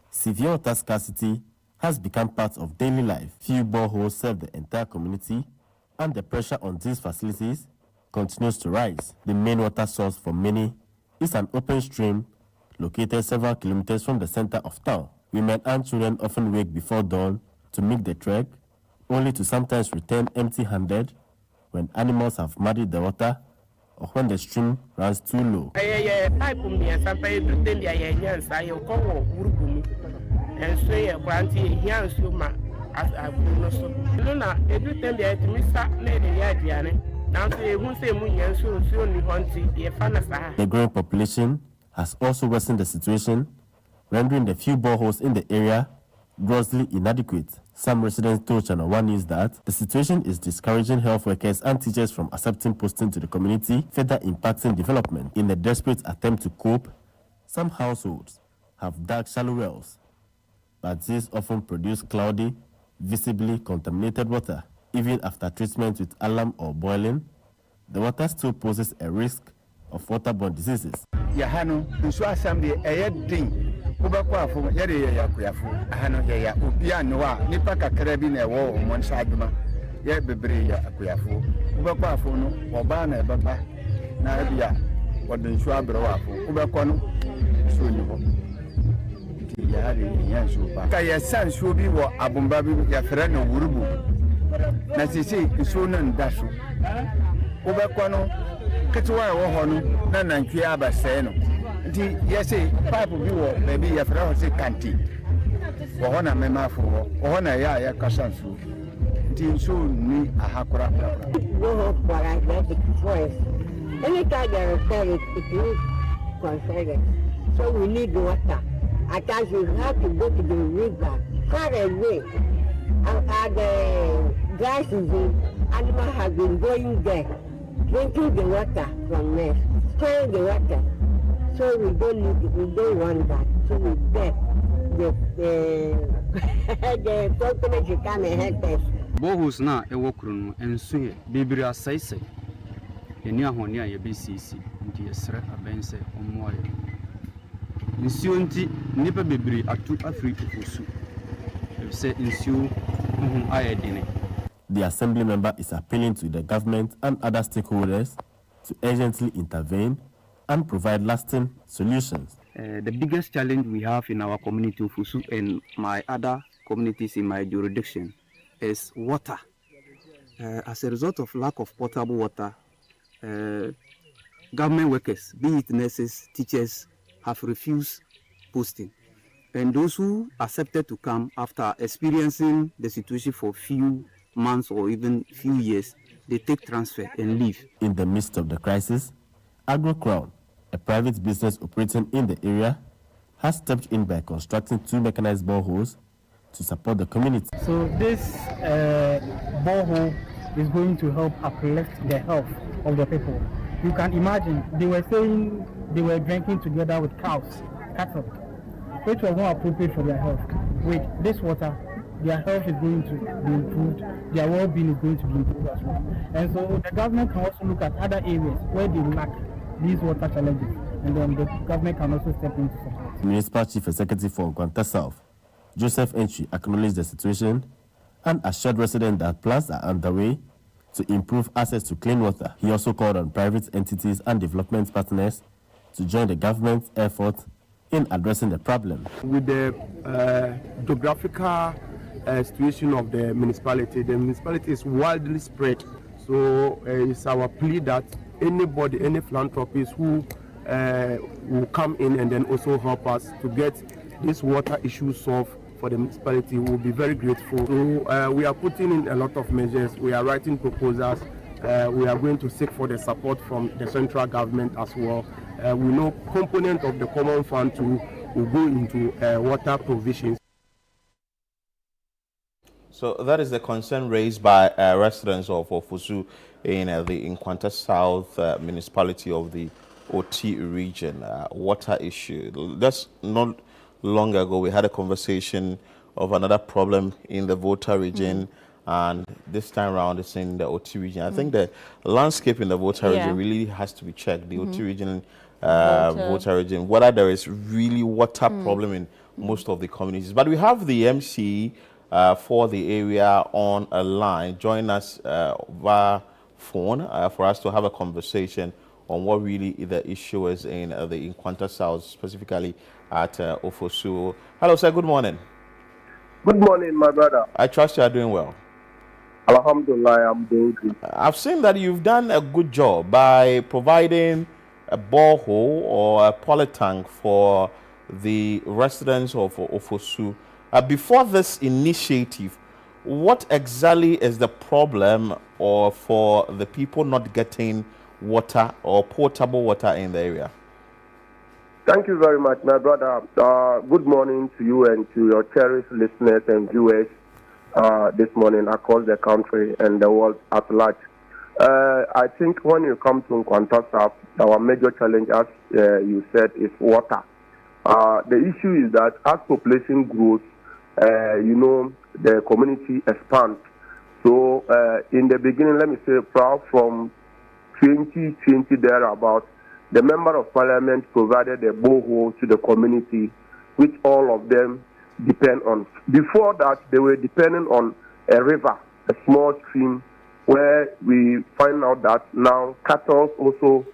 severe water scarcity has become part of daily life. Few boreholes serve the entire community, and the pressure on these facilities continues to rise. The main water source for many is an open stream located several kilometers from the center of town. Women and children often wake before dawn to make the trek, only to sometimes return empty-handed when animals have muddied the water or when the stream runs too low. The growing population has also worsened the situation, rendering the few boreholes in the area grossly inadequate. Some residents told Channel 1 News that the situation is discouraging health workers and teachers from accepting posting to the community, further impacting development. In a desperate attempt to cope, some households have dug shallow wells, but these often produce cloudy, visibly contaminated water. Even after treatment with alum or boiling, the water still poses a risk of waterborne diseases. Yahano, nso assembly din ubakwa fo yare ya kuyafo ahano ya obia no a nipa kakra bi na ewo omon saduma ye bebre ya kuyafo ubakwa fo no oba na ebaba na bia wode nso abere wafo ubakwa no so ni ho ti ya re ya nso ba ka ya san so bi wo abomba bi ya fere no wurubu na sisi nso no ndaso ubakwa no ketwa wo ho no na nantwi abasɛ no nti yɛse pipe bi wɔ baabi yɛfrɛ hɔ sɛ kanti wɔ hɔ na memafo wɔ hɔ na yɛ a yɛkasa nsuo nti nsuo nni aha korakora anytime there is service, it is considered. So we need water. At times we have to go to the river far away. At the dry season, animals have been going there, drinking the water from there, storing the water. So we don't want that. So we beg the company to come and help us. Bohus na ewo kunu enso ye bibiri asaise eni ahone a ye BCC nti yesre abense omoye nsuo nti nipa bibiri atu afri Ofusu ebise nsuo ayedine. The assembly member is appealing to the government and other stakeholders to urgently intervene and provide lasting solutions. The biggest challenge we have in our community Ofusu and my other communities in my jurisdiction is water. As a result of lack of potable water, government workers, be it nurses, teachers, have refused posting. And those who accepted to come after experiencing the situation for few months or even few years, they take transfer and leave. In the midst of the crisis, Agri Crown, a private business operating in the area, has stepped in by constructing 2 mechanized boreholes to support the community. So this borehole is going to help uplift the health of the people. You can imagine, they were saying they were drinking together with cattle, which was more appropriate for their health. With this water, their health is going to be improved, their well-being is going to be improved as well. And so the government can also look at other areas where they lack these water challenges, and then the government can also step into support. Municipal Chief Executive for Nkwanta South, Joseph Entry, acknowledged the situation and assured residents that plans are underway to improve access to clean water. He also called on private entities and development partners to join the government's effort in addressing the problem. With the geographical situation of the municipality is widely spread. So it's our plea that anybody, any philanthropist who will come in and then also help us to get this water issue solved for the municipality will be very grateful. So we are putting in a lot of measures. We are writing proposals. We are going to seek for the support from the central government as well. We know component of the common fund too will go into water provisions. So that is the concern raised by residents of Ofusu in the Nkwanta South municipality of the OT region. Water issue. That's not long ago we had a conversation of another problem in the Volta region, and this time around it's in the OT region. I think the landscape in the Volta region really has to be checked. The OT region, Volta region, whether there is really water problem in most of the communities. But we have the MC for the area on a line. Join us via phone for us to have a conversation on what really the issue is in the Nkwanta South, specifically at Ofusu. Hello, sir. Good morning. Good morning, my brother. I trust you are doing well. Alhamdulillah, I'm doing good. I've seen that you've done a good job by providing a borehole or a polytank for the residents of Ofusu. Before this initiative, what exactly is the problem or for the people not getting water or potable water in the area? Thank you very much, my brother. Good morning to you and to your cherished listeners and viewers this morning across the country and the world at large. I think when you come to Nkwanta South, our major challenge, as you said, is water. The issue is that as population grows, the community expands. So in the beginning, let me say, from 2020 thereabout, the Member of Parliament provided a borehole to the community, which all of them depend on. Before that, they were depending on a river, a small stream, where we find out that now cattle also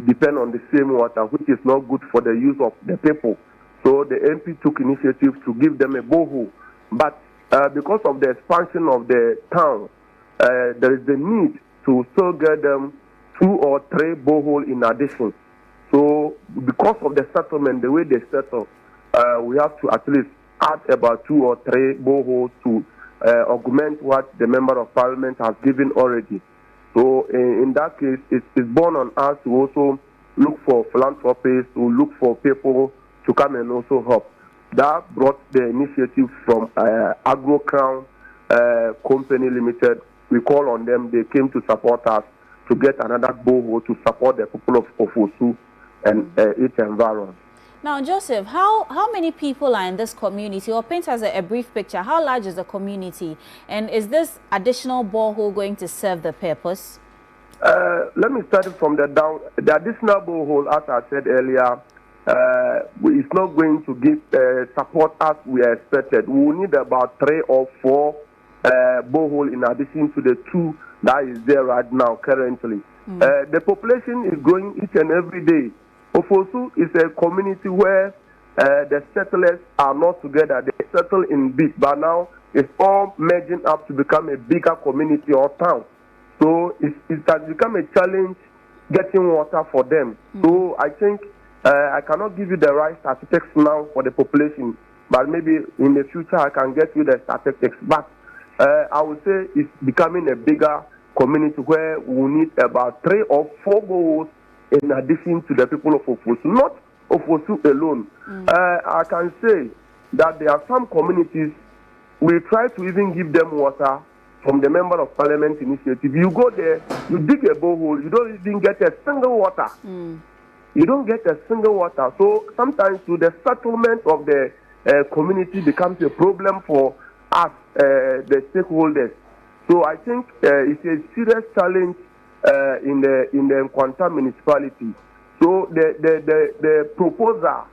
depend on the same water, which is not good for the use of the people. So the MP took initiative to give them a borehole. But because of the expansion of the town, there is the need to still get them 2 or 3 boreholes in addition. So because of the settlement, the way they settle, we have to at least add about 2 or 3 boreholes to augment what the Member of Parliament has given already. So in that case, it's born on us to also look for philanthropists, to look for people to come and also help. That brought the initiative from Agro Crown Company Limited. We call on them. They came to support us to get another borehole to support the people of Ofusu and its environment. Now, Joseph, how many people are in this community? Or paint us a brief picture. How large is the community? And is this additional borehole going to serve the purpose? Let me start from the down. The additional borehole, as I said earlier, it's not going to give support as we expected. We will need about 3 or 4 borehole in addition to the 2 that is there right now currently. The population is growing each and every day. Ofusu is a community where the settlers are not together. They settle in bits, but now it's all merging up to become a bigger community or town. So it has become a challenge getting water for them. So I think I cannot give you the right statistics now for the population, but maybe in the future I can get you the statistics. But I would say it's becoming a bigger community where we need about 3 or 4 boreholes in addition to the people of Ofusu, not Ofusu alone. I can say that there are some communities, we try to even give them water from the Member of Parliament initiative. You go there, you dig a borehole, you don't even get a single water. You don't get a single water. So sometimes to the settlement of the community becomes a problem for us, the stakeholders. So I think it's a serious challenge in the Nkwanta municipality. So the proposal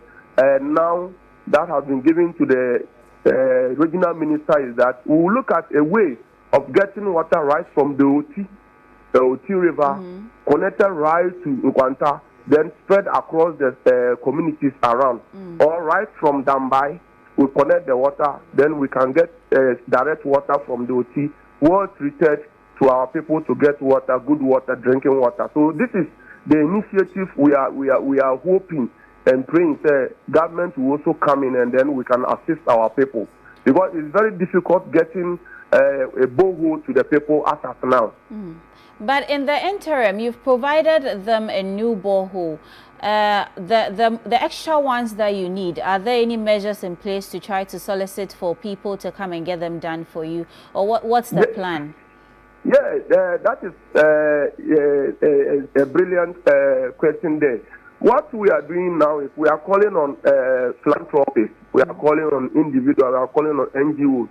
now that has been given to the regional minister is that we will look at a way of getting water right from the OT the Oti River, connected right to Nkwanta, then spread across the communities around. Or right from Dambai, we connect the water, then we can get direct water from the Oti, well treated to our people to get water, good water, drinking water. So this is the initiative we are hoping and praying that government will also come in and then we can assist our people. Because it's very difficult getting a borehole to the people as of now. But in the interim, you've provided them a new borehole. The extra ones that you need, are there any measures in place to try to solicit for people to come and get them done for you? Or what's the plan? Yeah, that is a brilliant question there. What we are doing now is we are calling on philanthropists, we are calling on individuals, we are calling on NGOs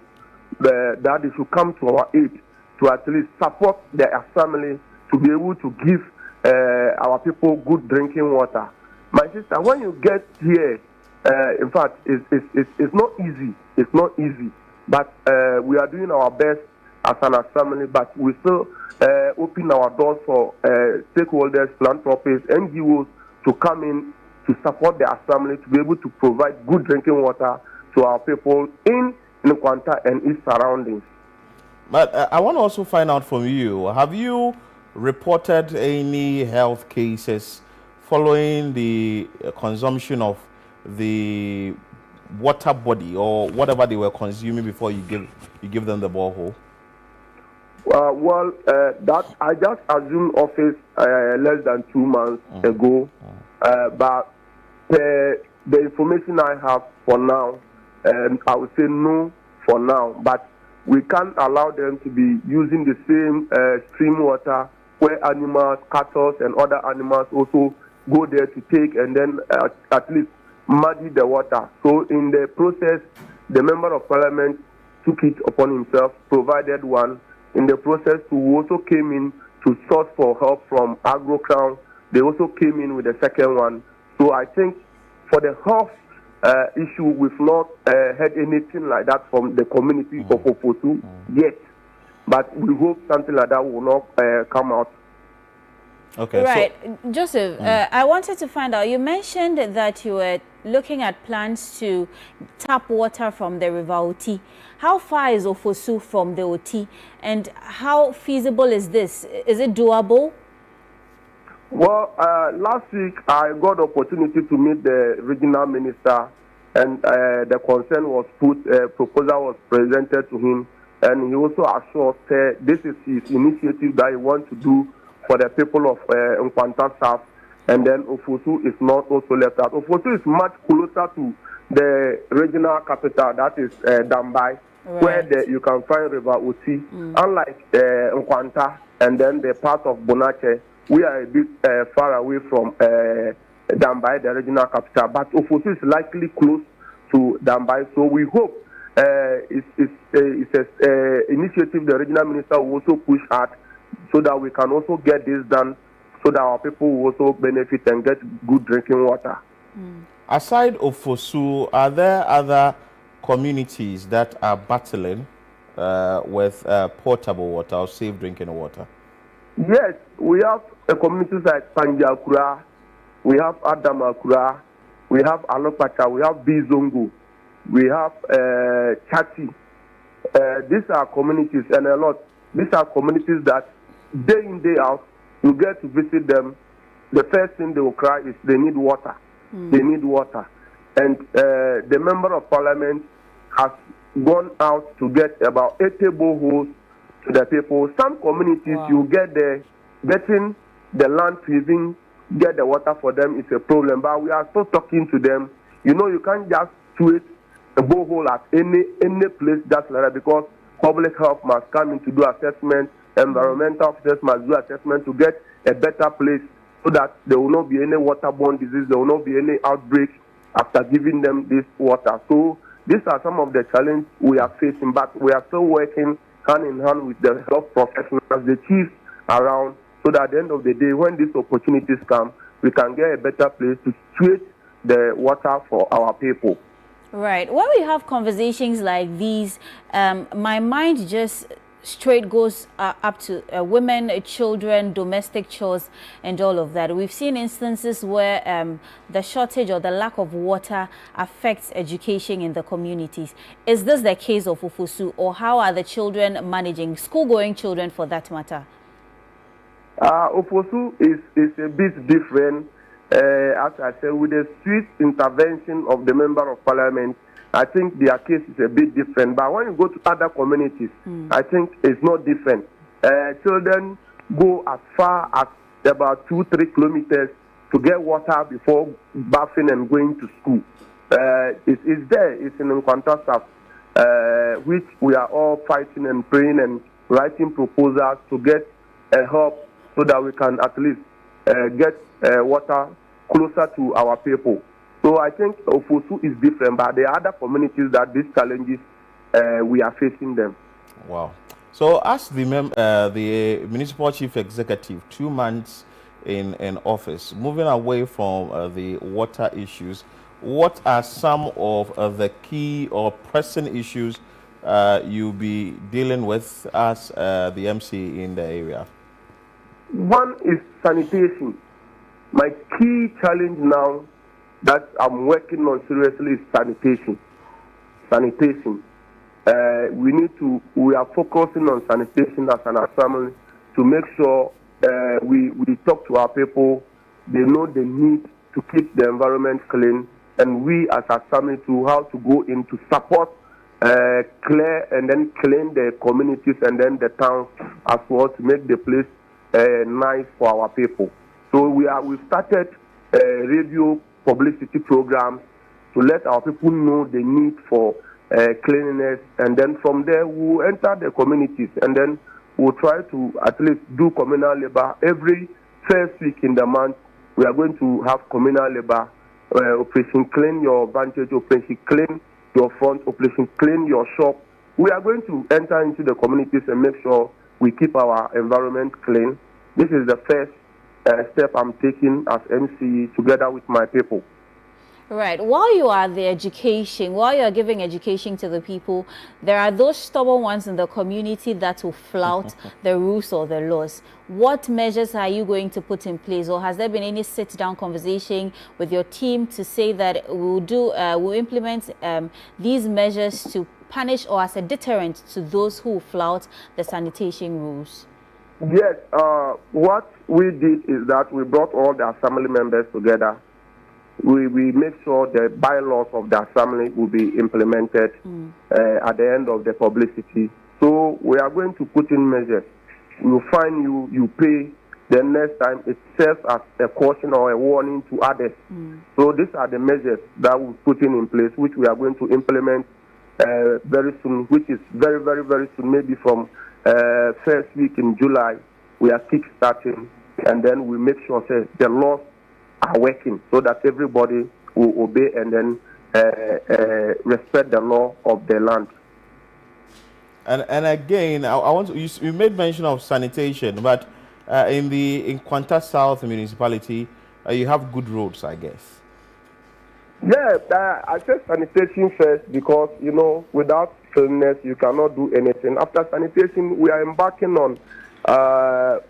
that they should come to our aid to at least support their family to be able to give our people good drinking water. My sister, when you get here, in fact, it's not easy. It's not easy. But we are doing our best as an assembly, but we still open our doors for stakeholders, philanthropists, NGOs to come in to support the assembly to be able to provide good drinking water to our people in Nkwanta and its surroundings. But I want to also find out from you, have you reported any health cases following the consumption of the water body or whatever they were consuming before you give them the borehole? That I just assumed office less than 2 months ago, but the information I have for now, I would say no for now, but we can't allow them to be using the same stream water where animals, cattle and other animals also go there to take and then at least muddy the water. So in the process, the Member of Parliament took it upon himself, provided one. In the process, who also came in to source for help from Agro Crown. They also came in with the second one. So I think for the health issue, we've not heard anything like that from the community of Ofusu yet. But we hope something like that will not come out. Okay. Right. So, Joseph, I wanted to find out, you mentioned that you were looking at plans to tap water from the River Oti. How far is Ofusu from the Oti, and how feasible is this? Is it doable? Well, last week I got the opportunity to meet the regional minister, and the concern was put, proposal was presented to him, and he also assured this is his initiative that he wants to do for the people of Nkwanta South, and then Ofusu is not also left out. Ofusu is much closer to the regional capital, that is Dambai, where you can find River Oti. Unlike Nkwanta and then the part of Bonache, we are a bit far away from Dambai, the regional capital, but Ofusu is likely close to Dambai, so we hope it's an initiative the regional minister will also push hard so that we can also get this done, so that our people will also benefit and get good drinking water. Aside Ofusu, are there other communities that are battling with potable water or safe drinking water? Yes, we have communities like Panjakura, we have Adamakura, we have Alopacha, we have Bizongo, we have Chati. These are communities, and a lot. These are communities that day in, day out, you get to visit them. The first thing they will cry is they need water. They need water. And the Member of Parliament has gone out to get about 80 boreholes to the people. Some communities, you get there, getting the land to even get the water for them is a problem. But we are still talking to them. You know, you can't just tweet a borehole at any place just like that, because public health must come in to do assessment, environmental officers must do assessment to get a better place so that there will not be any waterborne disease, there will not be any outbreak after giving them this water. So these are some of the challenges we are facing, but we are still working hand in hand with the health professionals, the chiefs around, so that at the end of the day, when these opportunities come, we can get a better place to treat the water for our people. Right. When we have conversations like these, my mind just straight goes up to women, children, domestic chores, and all of that. We've seen instances where the shortage or the lack of water affects education in the communities. Is this the case of Ofusu, or how are the children managing, school-going children for that matter? Ofusu is a bit different, as I said, with the swift intervention of the Member of Parliament. I think their case is a bit different. But when you go to other communities, I think it's not different. Children go as far as about 2-3 kilometers to get water before bathing and going to school. It's there. It's in Nkwanta South, which we are all fighting and praying and writing proposals to get help so that we can at least get water closer to our people. So I think Ofusu is different, but there are other communities that these challenges, we are facing them. Wow. So as the municipal chief executive, 2 months in office, moving away from the water issues, what are some of the key or pressing issues you'll be dealing with as the MC in the area? One is sanitation. My key challenge now that I'm working on seriously is sanitation. Sanitation. We are focusing on sanitation as an assembly to make sure we talk to our people. They know the need to keep the environment clean, and we as a assembly to how to go in to support, clear and then clean the communities and then the towns as well to make the place nice for our people. So we've started radio publicity programs to let our people know the need for cleanliness, and then from there we'll enter the communities and then we'll try to at least do communal labor. Every first week in the month we are going to have communal labor, operation clean your vantage, operation clean your front, operation clean your shop. We are going to enter into the communities and make sure we keep our environment clean. This is the first step I'm taking as MC together with my people. Right. While you are while you are giving education to the people, there are those stubborn ones in the community that will flout the rules or the laws. What measures are you going to put in place, or has there been any sit-down conversation with your team to say that we'll implement these measures to punish or as a deterrent to those who flout the sanitation rules? Yes. What we did is that we brought all the assembly members together. We make sure the bylaws of the assembly will be implemented at the end of the publicity. So we are going to put in measures. We will fine you, you pay. The next time it serves as a caution or a warning to others. So these are the measures that we're putting in place, which we are going to implement very soon, which is very, very, very soon, maybe from first week in July. We are kick-starting, and then we make sure that the laws are working so that everybody will obey and then respect the law of the land. And again, I want to, you made mention of sanitation, but in Nkwanta South municipality, you have good roads, I guess. Yeah, I said sanitation first because, you know, without cleanliness, you cannot do anything. After sanitation, we are embarking on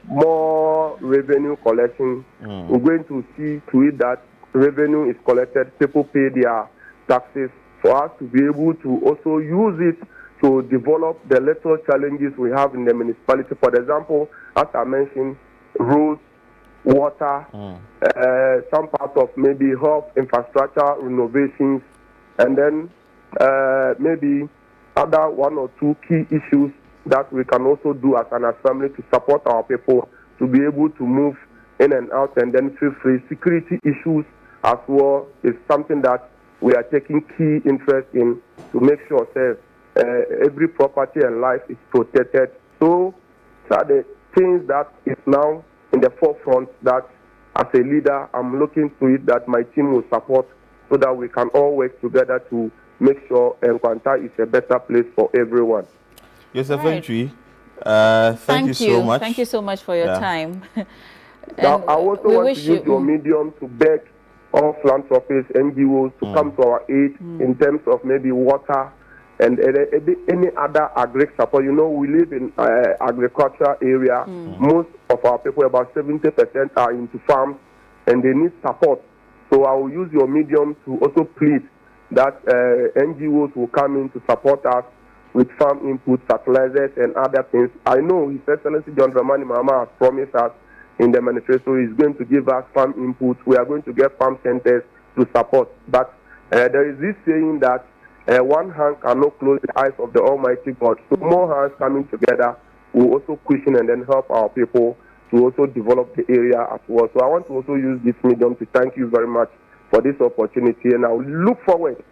more revenue collection. We're going to see to it that revenue is collected, people pay their taxes, for us to be able to also use it to develop the little challenges we have in the municipality. For example, as I mentioned, roads, water, some part of maybe health infrastructure renovations, and then maybe other 1 or 2 key issues that we can also do as an assembly to support our people to be able to move in and out and then feel free. Security issues as well is something that we are taking key interest in to make sure that every property and life is protected. So these are the things that is now in the forefront that as a leader I'm looking to it that my team will support so that we can all work together to make sure Nkwanta is a better place for everyone. Yes, Ofori, thank you so much. Thank you so much for your time. Now, I also want to use your medium to beg all philanthropists, NGOs to come to our aid in terms of maybe water and any other agri support. You know, we live in agricultural area. Most of our people, about 70%, are into farms, and they need support. So I will use your medium to also plead that NGOs will come in to support us with farm input, fertilizers, and other things. I know His Excellency John Dramani Mahama has promised us in the manifesto he's going to give us farm input. We are going to get farm centers to support. But there is this saying that one hand cannot close the eyes of the Almighty God. So more hands coming together will also cushion and then help our people to also develop the area as well. So I want to also use this medium to thank you very much for this opportunity, and I will look forward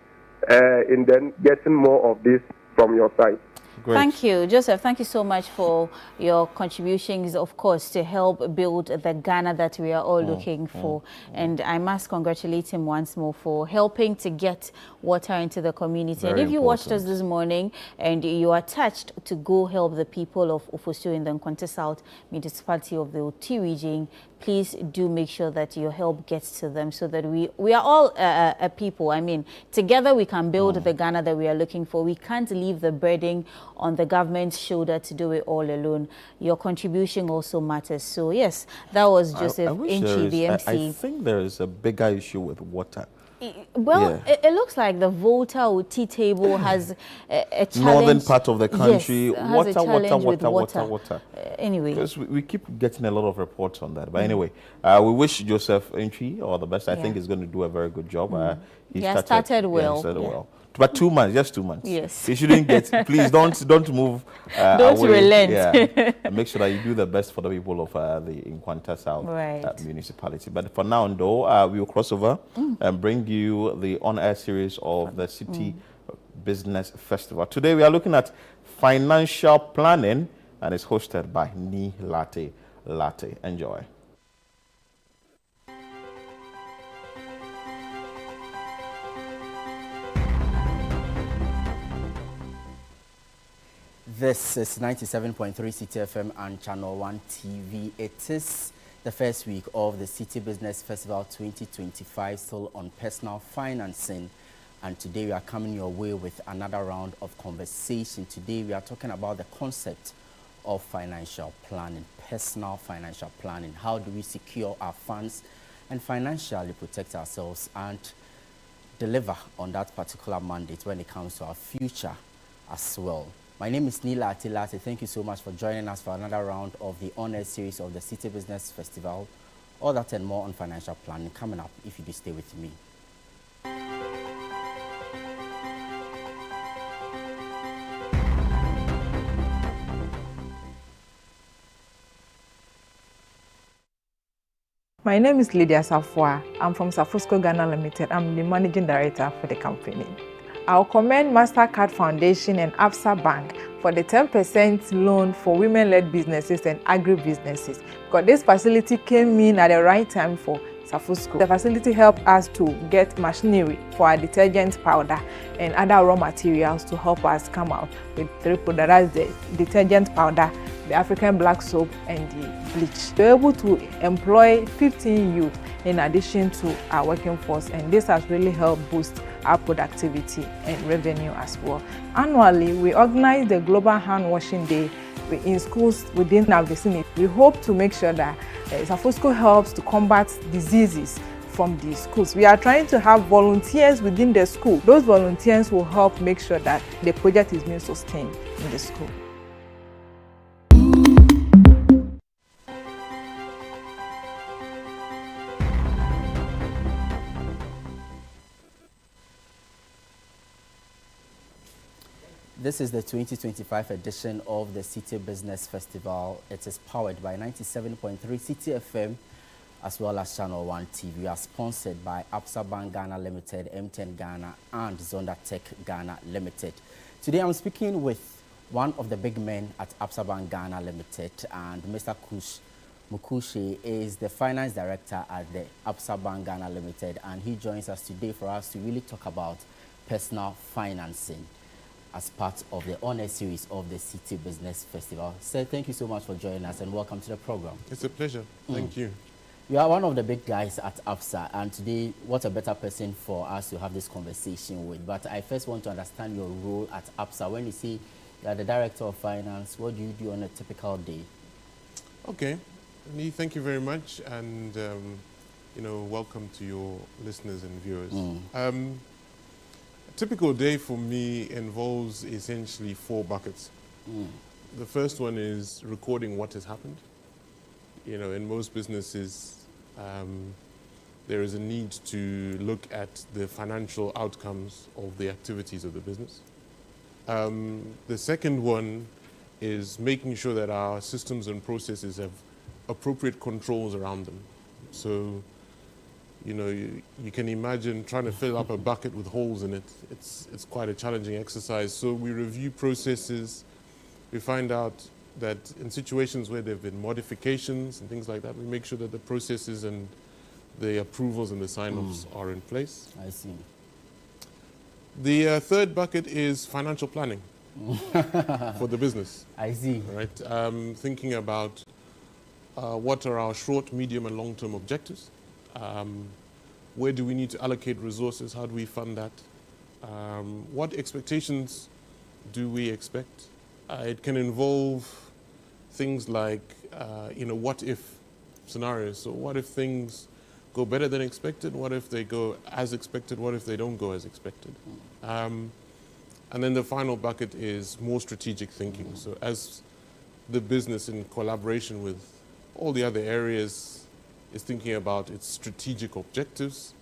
in then getting more of this from your side. Great. Thank you, Joseph. Thank you so much for your contributions, of course, to help build the Ghana that we are all looking for. And I must congratulate him once more for helping to get water into the community. Very and if you important. watched us this morning and you are touched to go help the people of Ofusu in the Nkwanta South municipality of the Oti region, please do make sure that your help gets to them so that we are all a people. I mean, together we can build the Ghana that we are looking for. We can't leave the burden on the government's shoulder to do it all alone. Your contribution also matters. So yes, that was Joseph Inchi, the MC. I think there is a bigger issue with water. Well, yeah. it looks like the Volta or tea table has a challenge. Northern part of the country, yes, water. Anyway. Because we keep getting a lot of reports on that. But anyway, we wish Joseph Entry all the best. I think he's going to do a very good job. He started well. He started well. But 2 months, just 2 months. Yes. He shouldn't get, please don't move don't away. relent. Yeah. And make sure that you do the best for the people of the Nkwanta South municipality. But for now, though, we will cross over and bring you the on-air series of the City Business Festival. Today, we are looking at financial planning, and it's hosted by Ni Latte. Enjoy. This is 97.3 City FM and Channel 1 TV. It is the first week of the City Business Festival 2025, still on personal financing. And today we are coming your way with another round of conversation. Today we are talking about the concept of financial planning, personal financial planning. How do we secure our funds and financially protect ourselves and deliver on that particular mandate when it comes to our future as well. My name is Nila Atilate. Thank you so much for joining us for another round of the on-air series of the City Business Festival. All that and more on financial planning coming up if you do stay with me. My name is Lydia Safwa. I'm from Safusco Ghana Limited. I'm the managing director for the company. I'll commend MasterCard Foundation and Absa Bank for the 10% loan for women-led businesses and agri-businesses, because this facility came in at the right time for Safusco. The facility helped us to get machinery for our detergent powder and other raw materials to help us come out with 3 products. That's the detergent powder, the African black soap, and the bleach. We're able to employ 15 youth in addition to our working force, and this has really helped boost our productivity and revenue as well. Annually, we organize the Global Hand Washing Day in schools within our vicinity. We hope to make sure that Safusco helps to combat diseases from the schools. We are trying to have volunteers within the school. Those volunteers will help make sure that the project is being sustained in the school. This is the 2025 edition of the City Business Festival. It is powered by 97.3 City FM as well as Channel 1 TV. We are sponsored by Absa Bank Ghana Limited, M10 Ghana, and Zonda Tech Ghana Limited. Today I'm speaking with one of the big men at Absa Bank Ghana Limited, and Mr. Kush Mukushi is the finance director at the Absa Bank Ghana Limited, and he joins us today for us to really talk about personal financing as part of the honor series of the City Business Festival. Sir, thank you so much for joining us and welcome to the program. It's a pleasure. Thank you. You are one of the big guys at APSA, and today, what a better person for us to have this conversation with. But I first want to understand your role at APSA. When you say you are the Director of Finance, what do you do on a typical day? Okay. Lee, thank you very much, and welcome to your listeners and viewers. A typical day for me involves essentially 4 buckets. The first one is recording what has happened. In most businesses, there is a need to look at the financial outcomes of the activities of the business. The second one is making sure that our systems and processes have appropriate controls around them. So, you can imagine trying to fill up a bucket with holes in it. It's quite a challenging exercise. So we review processes. We find out that in situations where there have been modifications and things like that, we make sure that the processes and the approvals and the sign-offs are in place. I see. The third bucket is financial planning for the business. I see. Right. Thinking about what are our short, medium, and long-term objectives. Where do we need to allocate resources? How do we fund that? What expectations do we expect? It can involve things like, what if scenarios. So what if things go better than expected? What if they go as expected? What if they don't go as expected? And then the final bucket is more strategic thinking. So as the business, in collaboration with all the other areas, is thinking about its strategic objectives,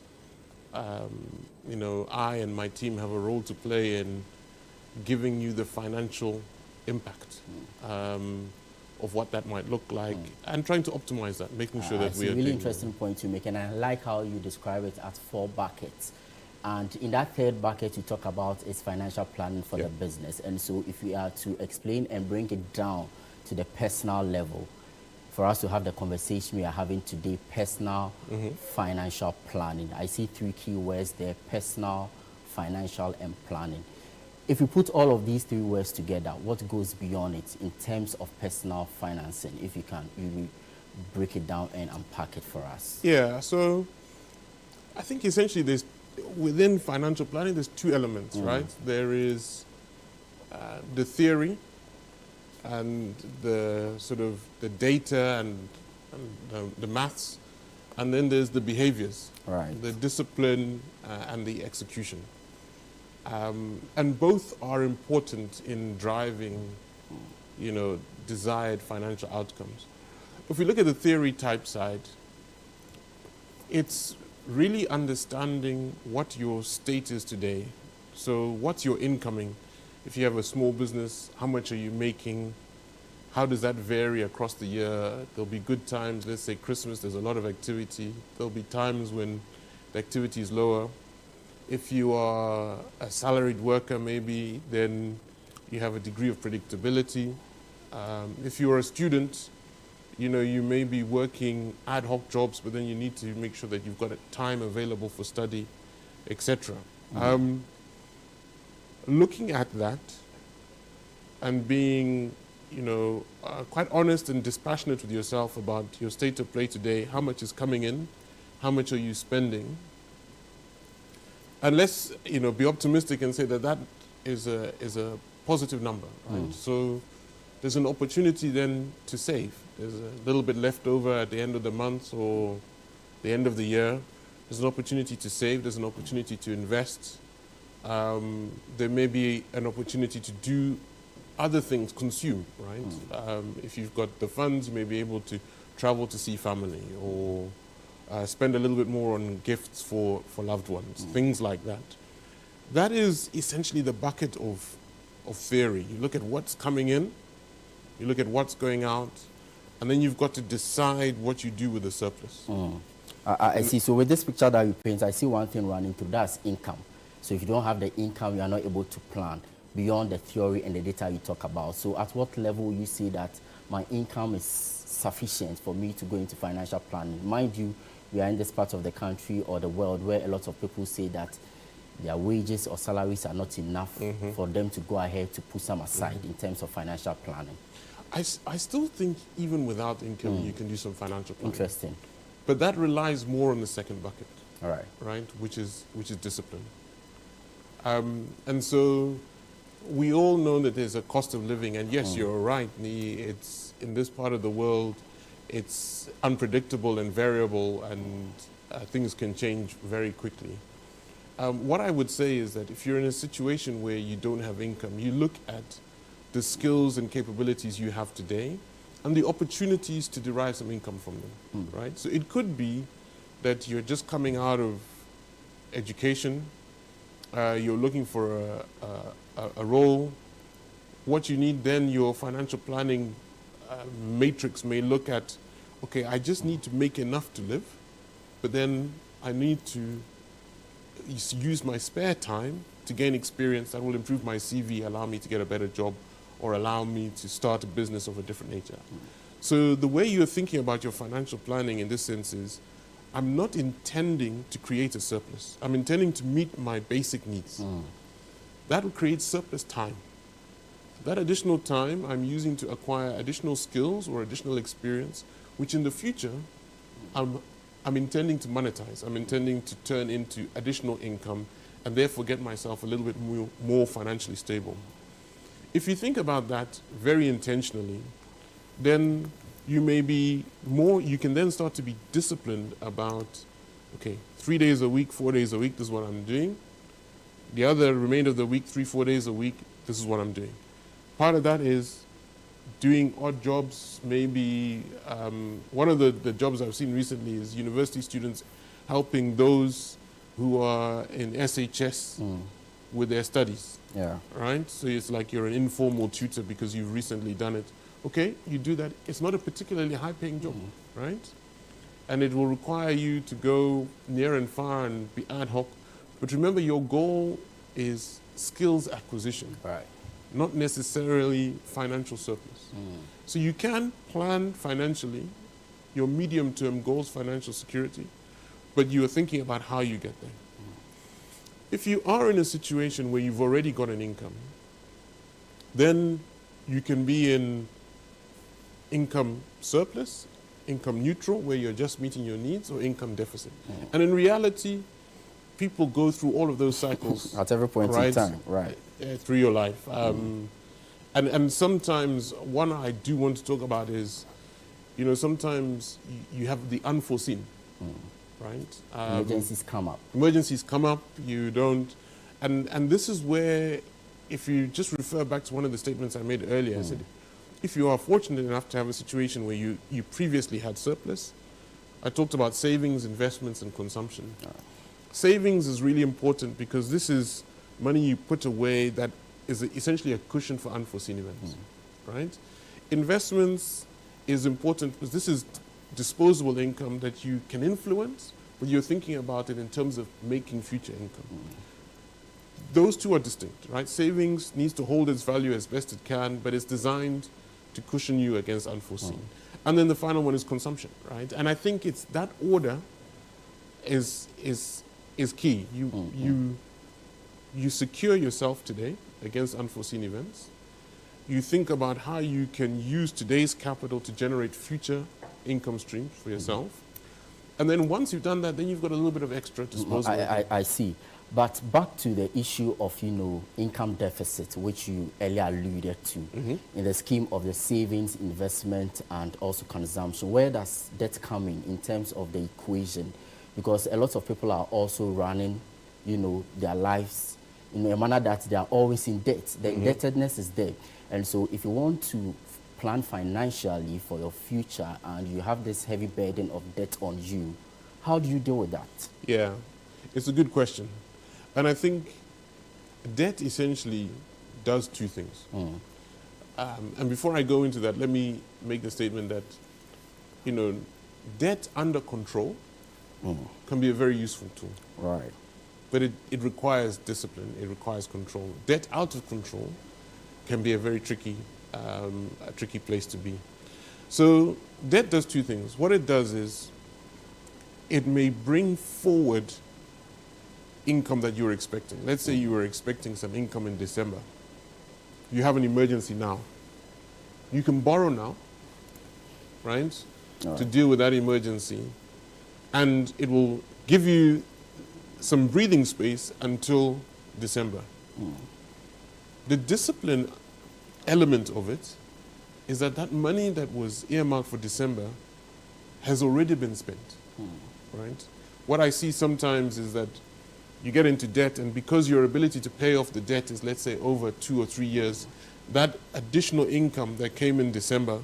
I and my team have a role to play in giving you the financial impact of what that might look like, and trying to optimize that, making sure that we are doing. It's a really interesting point you make, and I like how you describe it as 4 buckets. And in that third bucket, you talk about is financial planning for the business. And so if we are to explain and bring it down to the personal level, for us to have the conversation we are having today, personal financial planning. I see 3 key words there: personal, financial, and planning. If we put all of these 3 words together, what goes beyond it in terms of personal financing? If you can really break it down and unpack it for us. Yeah, so I think essentially within financial planning, there's 2 elements, right? There is the theory and the sort of the data and the maths, and then there's the behaviors, right? The discipline and the execution. And both are important in driving, desired financial outcomes. If we look at the theory type side, it's really understanding what your state is today. So what's your incoming? If you have a small business, how much are you making? How does that vary across the year? There'll be good times, let's say Christmas, there's a lot of activity. There'll be times when the activity is lower. If you are a salaried worker, maybe, then you have a degree of predictability. If you're a student, you may be working ad hoc jobs, but then you need to make sure that you've got time available for study, etc. Looking at that and being, quite honest and dispassionate with yourself about your state of play today, how much is coming in, how much are you spending, and let's, be optimistic and say that is a positive number, right? So there's an opportunity then to save. There's a little bit left over at the end of the month or the end of the year. There's an opportunity to save. There's an opportunity to invest. There may be an opportunity to do other things, consume, right? If you've got the funds, you may be able to travel to see family or spend a little bit more on gifts for loved ones, things like that. That is essentially the bucket of theory. You look at what's coming in, you look at what's going out, and then you've got to decide what you do with the surplus. I see. So with this picture that you paint, I see one thing running through, that's income. So if you don't have the income, you are not able to plan beyond the theory and the data you talk about. So at what level you see that my income is sufficient for me to go into financial planning? Mind you, we are in this part of the country or the world where a lot of people say that their wages or salaries are not enough for them to go ahead to put some aside in terms of financial planning. I still think even without income, you can do some financial planning. Interesting. But that relies more on the second bucket. All right. Right, which is discipline. And so we all know that there's a cost of living, and yes, you're right. It's in this part of the world, it's unpredictable and variable, and things can change very quickly. What I would say is that if you're in a situation where you don't have income, you look at the skills and capabilities you have today and the opportunities to derive some income from them, right? So it could be that you're just coming out of education, you're looking for a role. What you need then, your financial planning matrix may look at, okay, I just need to make enough to live, but then I need to use my spare time to gain experience that will improve my CV, allow me to get a better job, or allow me to start a business of a different nature. So the way you're thinking about your financial planning in this sense is, I'm not intending to create a surplus. I'm intending to meet my basic needs. That will create surplus time. That additional time I'm using to acquire additional skills or additional experience, which in the future I'm intending to monetize. I'm intending to turn into additional income and therefore get myself a little bit more financially stable. If you think about that very intentionally, then you may be more, you can then start to be disciplined about, okay, 3 days a week, 4 days a week, this is what I'm doing. The other remainder of the week, 3-4 days a week, this is what I'm doing. Part of that is doing odd jobs. Maybe one of the jobs I've seen recently is university students helping those who are in SHS with their studies. Yeah. Right? So it's like you're an informal tutor because you've recently done it. Okay, you do that. It's not a particularly high-paying job, right? And it will require you to go near and far and be ad hoc. But remember, your goal is skills acquisition, right? Not necessarily financial surplus. So you can plan financially, your medium-term goals, financial security, but you are thinking about how you get there. If you are in a situation where you've already got an income, then you can be in income surplus, income neutral, where you're just meeting your needs, or income deficit. And in reality, people go through all of those cycles at every point in time, right? Through your life. And sometimes one I do want to talk about is, you know, sometimes you have the unforeseen, right? Emergencies come up. Emergencies come up, you don't, and this is where, if you just refer back to one of the statements I made earlier, I said, if you are fortunate enough to have a situation where you previously had surplus, I talked about savings, investments, and consumption. Savings is really important because this is money you put away that is essentially a cushion for unforeseen events, right? Investments is important because this is disposable income that you can influence, but you're thinking about it in terms of making future income. Those two are distinct, right? Savings needs to hold its value as best it can, but it's designed to cushion you against unforeseen. And then the final one is consumption, right? And I think it's that order is key. You secure yourself today against unforeseen events. You think about how you can use today's capital to generate future income streams for yourself. And then once you've done that, then you've got a little bit of extra disposable. I see. But back to the issue of, you know, income deficit, which you earlier alluded to, in the scheme of the savings, investment, and also consumption. Where does that come in terms of the equation? Because a lot of people are also running, you know, their lives in a manner that they are always in debt. The indebtedness is there. And so if you want to plan financially for your future and you have this heavy burden of debt on you, how do you deal with that? Yeah, it's a good question. And I think debt essentially does two things. And before I go into that, let me make the statement that, you know, debt under control can be a very useful tool. Right. But it requires discipline, it requires control. Debt out of control can be a very tricky place to be. So debt does two things. What it does is it may bring forward income that you're expecting. Let's say you were expecting some income in December. You have an emergency now. You can borrow now, right, to deal with that emergency. and it will give you some breathing space until December. The discipline element of it is that money that was earmarked for December has already been spent, right? What I see sometimes is that you get into debt, and because your ability to pay off the debt is, let's say, over 2 or 3 years, that additional income that came in December,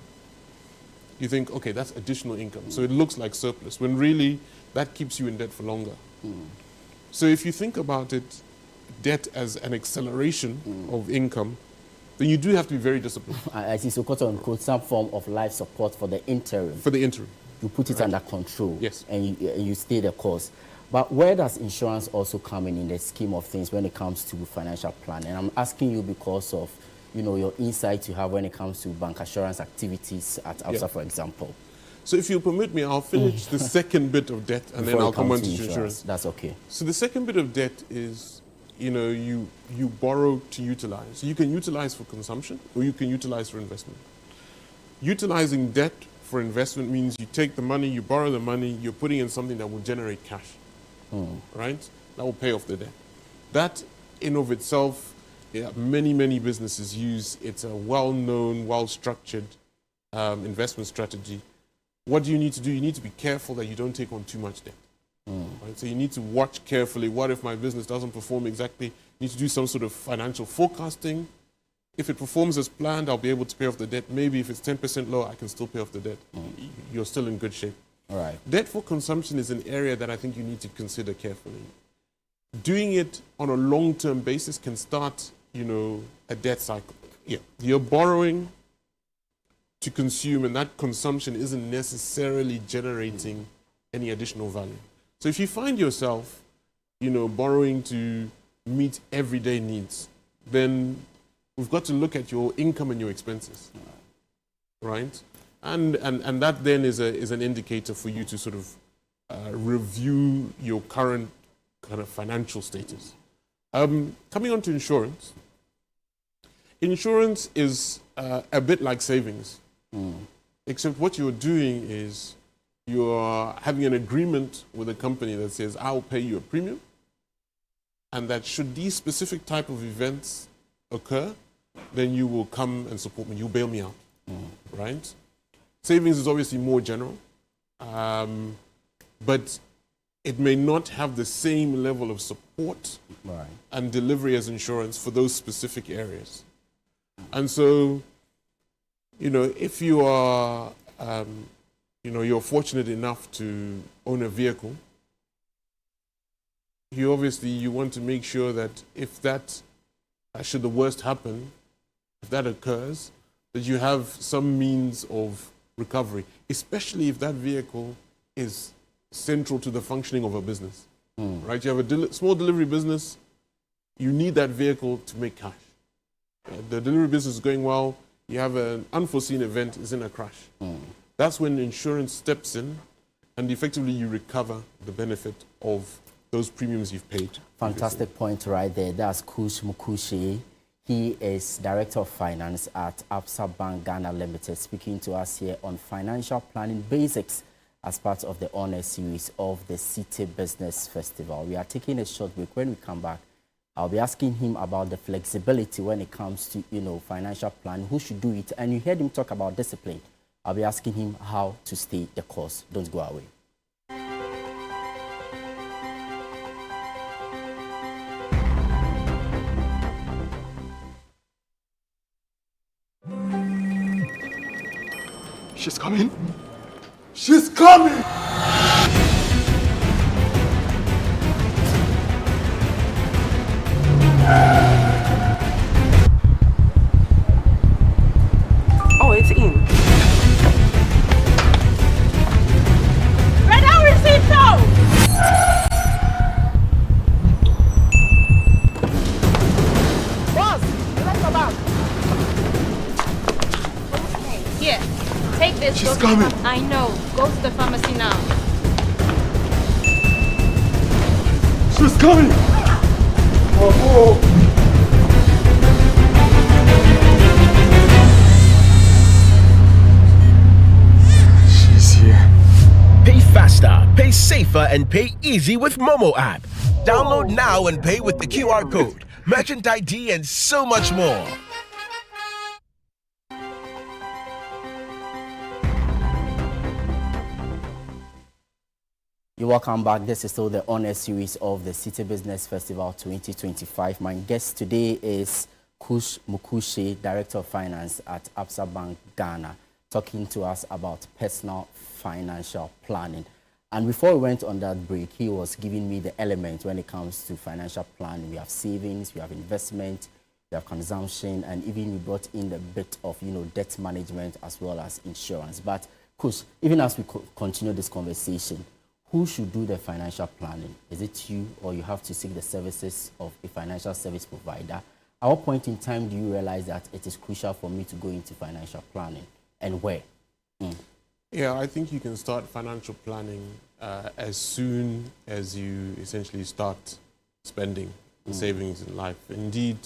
you think, okay, that's additional income. So it looks like surplus, when really that keeps you in debt for longer. So if you think about it, debt as an acceleration of income, then you do have to be very disciplined. I see, so quote unquote, some form of life support for the interim. For the interim. You put it under control. Yes. And you stay the course. But where does insurance also come in the scheme of things when it comes to financial planning? And I'm asking you because of, you know, your insight you have when it comes to bank assurance activities at ABSA, for example. So if you permit me, I'll finish the second bit of debt, and then I'll come on to insurance. That's okay. So the second bit of debt is, you know, you borrow to utilize. So you can utilize for consumption, or you can utilize for investment. Utilizing debt for investment means you take the money, you borrow the money, you're putting in something that will generate cash, right? That will pay off the debt. That in of itself, many businesses use. It's a well-known, well-structured investment strategy. What do you need to do? You need to be careful that you don't take on too much debt. Right? So you need to watch carefully. What if my business doesn't perform exactly? You need to do some sort of financial forecasting. If it performs as planned, I'll be able to pay off the debt. Maybe if it's 10% lower, I can still pay off the debt. You're still in good shape. All right. Debt for consumption is an area that I think you need to consider carefully. Doing it on a long-term basis can start, you know, a debt cycle. Yeah, you're borrowing to consume, and that consumption isn't necessarily generating any additional value. So if you find yourself, you know, borrowing to meet everyday needs, then we've got to look at your income and your expenses, right? And that then is an indicator for you to sort of review your current kind of financial status. Coming on to insurance. Insurance is a bit like savings, except what you're doing is you're having an agreement with a company that says, I'll pay you a premium, and that should these specific type of events occur, then you will come and support me, you bail me out, right? Savings is obviously more general, but it may not have the same level of support and delivery as insurance for those specific areas. And so, you know, if you are, you know, you're fortunate enough to own a vehicle, you want to make sure that if that, should the worst happen, if that occurs, that you have some means of recovery, especially if that vehicle is central to the functioning of a business, right? You have a small delivery business, you need that vehicle to make cash. The delivery business is going well, you have an unforeseen event, it's in a crash. That's when insurance steps in, and effectively you recover the benefit of those premiums you've paid. Fantastic point right there. That's Kush Mukushi. He is Director of Finance at ABSA Bank Ghana Limited, speaking to us here on financial planning basics as part of the honor series of the City Business Festival. We are taking a short break. When we come back, I'll be asking him about the flexibility when it comes to, you know, financial planning, who should do it. And you heard him talk about discipline. I'll be asking him how to stay the course. Don't go away. She's coming. She's coming! Oh, it's in. Red Recito! Boss, let's go back. Here, take this. She's coming. I know. Go to the pharmacy now. She's coming! Oh. She's here. Pay fast faster, pay safer, and pay easy with Momo app. Download now and pay with the QR code, merchant ID, and so much more. You're welcome back. This is still the honor series of the City Business Festival 2025. My guest today is Kush Mukushe, Director of Finance at Absa Bank, Ghana, talking to us about personal financial planning. And before we went on that break, he was giving me the elements when it comes to financial planning. We have savings, we have investment, we have consumption, and even we brought in the bit of, debt management as well as insurance. But Kush, even as we continue this conversation, who should do the financial planning? Is it you, or you have to seek the services of a financial service provider? At what point in time do you realize that it is crucial for me to go into financial planning, and where? Yeah, I think you can start financial planning as soon as you essentially start spending savings in life. Indeed,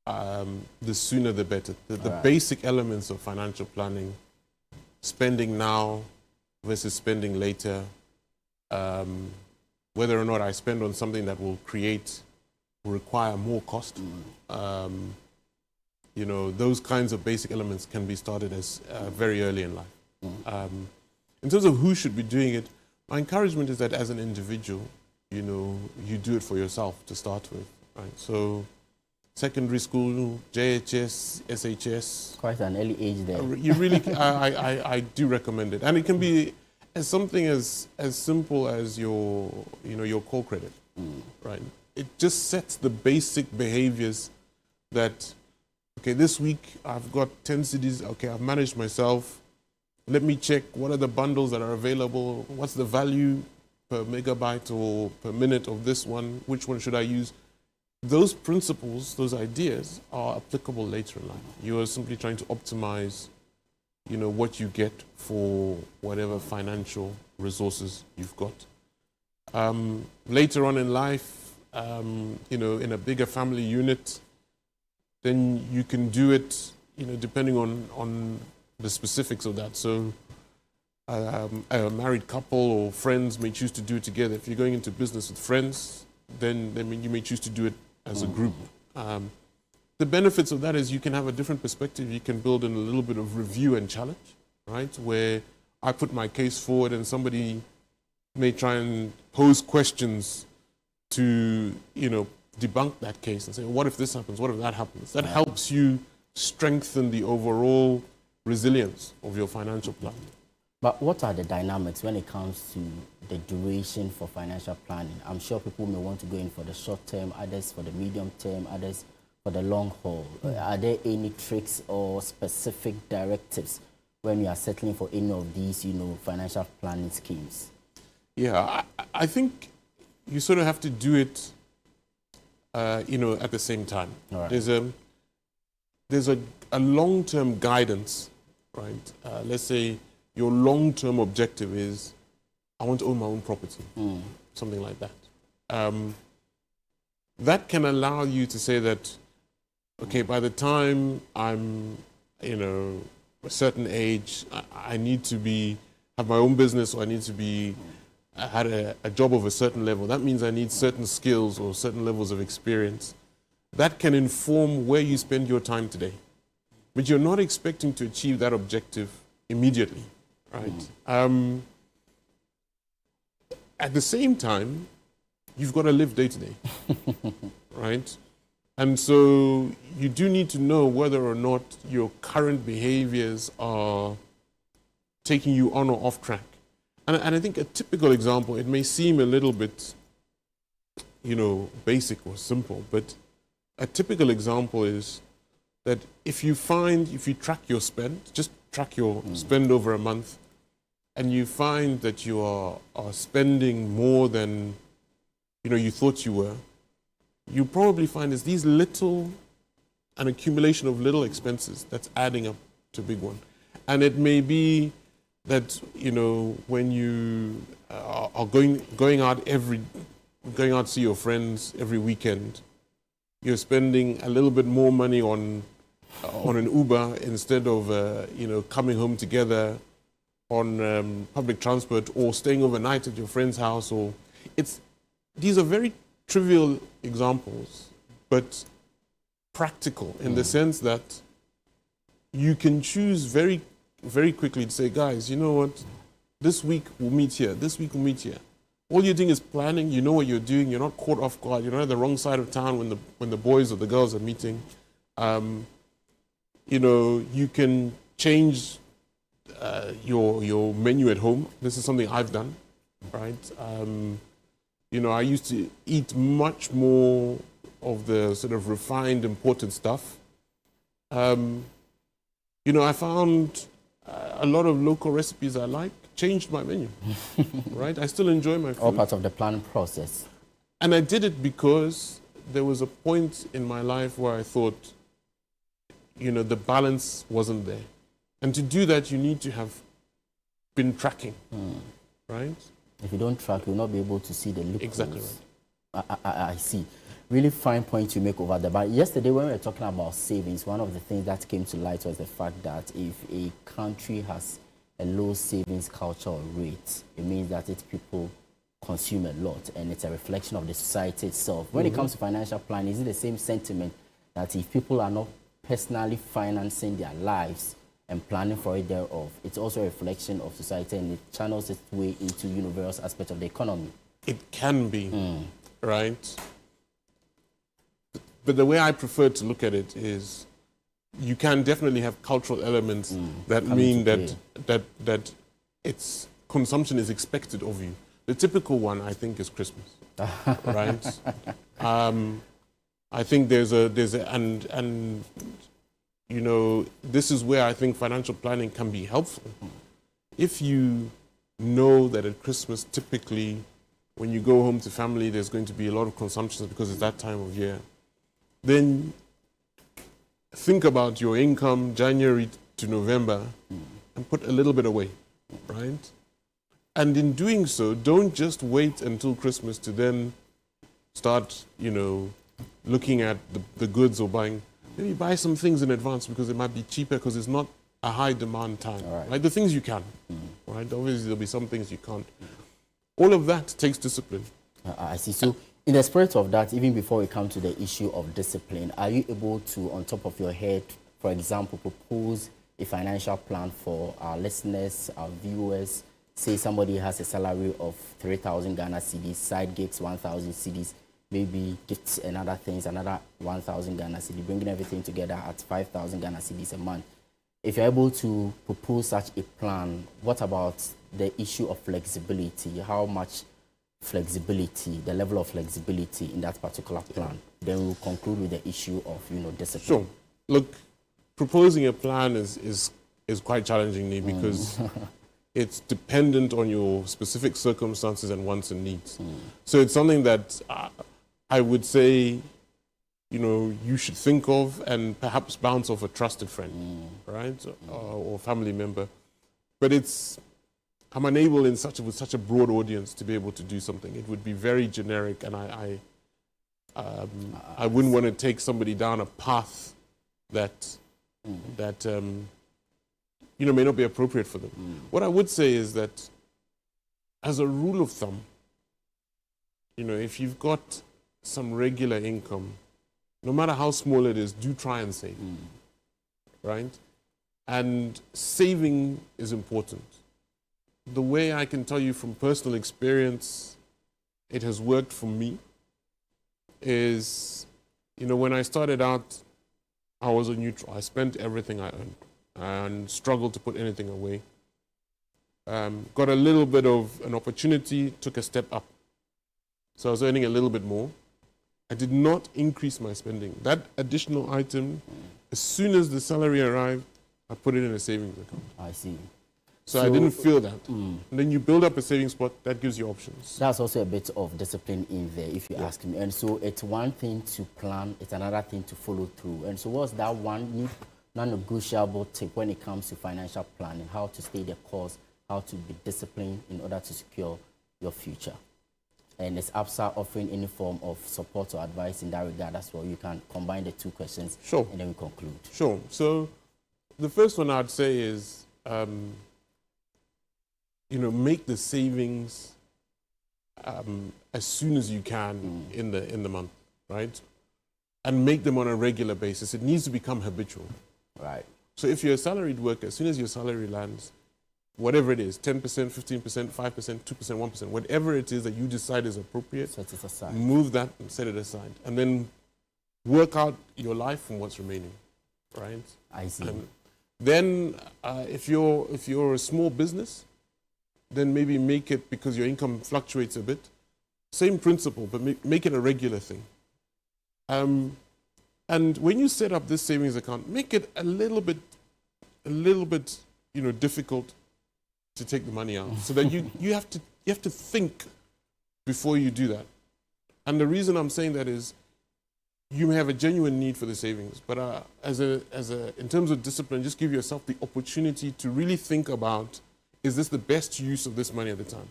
the sooner the better. The basic elements of financial planning, spending now versus spending later, whether or not I spend on something that will require more cost. Those kinds of basic elements can be started as very early in life. In terms of who should be doing it, my encouragement is that as an individual, you do it for yourself to start with, right? So secondary school, JHS, SHS. Quite an early age there. You really, I do recommend it. And it can be as something as simple as your call credit, right? It just sets the basic behaviors that, okay, this week I've got 10 CDs, okay, I've managed myself. Let me check what are the bundles that are available, what's the value per megabyte or per minute of this one, which one should I use? Those principles, those ideas are applicable later in life. You are simply trying to optimize what you get for whatever financial resources you've got. Later on in life, in a bigger family unit, then you can do it, depending on the specifics of that. So a married couple or friends may choose to do it together. If you're going into business with friends, then you may choose to do it as a group. The benefits of that is you can have a different perspective. You can build in a little bit of review and challenge, right? Where I put my case forward and somebody may try and pose questions to, debunk that case and say, what if this happens? What if that happens? That helps you strengthen the overall resilience of your financial plan. But what are the dynamics when it comes to the duration for financial planning? I'm sure people may want to go in for the short term, others for the medium term, others for the long haul. Are there any tricks or specific directives when you are settling for any of these, financial planning schemes? Yeah, I think you sort of have to do it, at the same time. Right. There's a long-term guidance, right? Let's say your long-term objective is, I want to own my own property, something like that. That can allow you to say that, okay, by the time I'm, a certain age, I need to have my own business, or I need to be had a job of a certain level. That means I need certain skills or certain levels of experience. That can inform where you spend your time today. But you're not expecting to achieve that objective immediately, right? At the same time, you've got to live day to day, right? And so you do need to know whether or not your current behaviors are taking you on or off track. And I think a typical example, it may seem a little bit, basic or simple, but a typical example is that if you track your spend, just track your spend over a month, and you find that you are spending more than you thought you were, you probably find is these an accumulation of little expenses that's adding up to a big one. And it may be that when you are going out to see your friends every weekend, you're spending a little bit more money on an Uber instead of coming home together, on public transport or staying overnight at your friend's house, or these are very trivial examples, but practical in the sense that you can choose very, very quickly to say, guys, you know what, this week we'll meet here, this week we'll meet here. All you're doing is planning, you know what you're doing, you're not caught off guard, you're not at the wrong side of town when the boys or the girls are meeting. You know, you can change your menu at home. This is something I've done, right? You know, I used to eat much more of the sort of refined, imported stuff. You know, I found a lot of local recipes I like, changed my menu, right? I still enjoy my food. All part of the planning process. And I did it because there was a point in my life where I thought, you know, the balance wasn't there. And to do that, you need to have been tracking, right? If you don't track, you'll not be able to see the loopholes. Exactly right. I see. Really fine point you make over there. But yesterday when we were talking about savings, one of the things that came to light was the fact that if a country has a low savings culture or rate, it means that its people consume a lot, and it's a reflection of the society itself. When it comes to financial planning, is it the same sentiment that if people are not personally financing their lives and planning for it thereof, it's also a reflection of society and it channels its way into various aspects of the economy? It can be, right? But the way I prefer to look at it is you can definitely have cultural elements that mean that its consumption is expected of you. The typical one, I think, is Christmas, right? I think and you know, this is where I think financial planning can be helpful. If you know that at Christmas, typically, when you go home to family, there's going to be a lot of consumption because it's that time of year, then think about your income January to November and put a little bit away, right? And in doing so, don't just wait until Christmas to then start, you know, looking at the goods or buying. Maybe buy some things in advance because it might be cheaper because it's not a high demand time. Right. Like the things you can, right? Obviously, there'll be some things you can't. All of that takes discipline. I see. So in the spirit of that, even before we come to the issue of discipline, are you able to, on top of your head, for example, propose a financial plan for our listeners, our viewers? Say somebody has a salary of 3,000 Ghana cedis, side gigs 1,000 cedis, maybe gets another things, another 1,000 Ghana cedis, bringing everything together at 5,000 Ghana cedis a month. If you're able to propose such a plan, what about the issue of flexibility? How much flexibility, the level of flexibility in that particular plan? Then we'll conclude with the issue of, you know, discipline. Sure. Look, proposing a plan is quite challenging because it's dependent on your specific circumstances and wants and needs. So it's something that I would say, you know, you should think of and perhaps bounce off a trusted friend, right, or family member. But I'm unable with such a broad audience to be able to do something. It would be very generic, and I wouldn't want to take somebody down a path that you know, may not be appropriate for them. What I would say is that, as a rule of thumb, you know, if you've got some regular income, no matter how small it is, do try and save, right? And saving is important. The way I can tell you from personal experience, it has worked for me, is, you know, when I started out, I was a neutral. I spent everything I earned and struggled to put anything away. Got a little bit of an opportunity, took a step up. So I was earning a little bit more. I did not increase my spending. That additional item, as soon as the salary arrived, I put it in a savings account. I see. So I didn't feel that. And then you build up a savings pot, that gives you options. That's also a bit of discipline in there, if you ask me. And so it's one thing to plan, it's another thing to follow through. And so what's that one non-negotiable tip when it comes to financial planning? How to stay the course, how to be disciplined in order to secure your future? And is ABSA offering any form of support or advice in that regard as well? You can combine the two questions. Sure. And then we conclude. Sure. So the first one I'd say is, make the savings as soon as you can in the month, right? And make them on a regular basis. It needs to become habitual. Right. So if you're a salaried worker, as soon as your salary lands, whatever it is, 10%, 15%, 5%, 2%, 1%, whatever it is that you decide is appropriate, set it aside. Move that and set it aside. And then work out your life from what's remaining, right? I see. And then if you're a small business, then maybe make it, because your income fluctuates a bit, same principle, but make it a regular thing. And when you set up this savings account, make it a little bit, difficult to take the money out, so that you have to think before you do that. And the reason I'm saying that is, you may have a genuine need for the savings, but in terms of discipline, just give yourself the opportunity to really think about, is this the best use of this money at the time?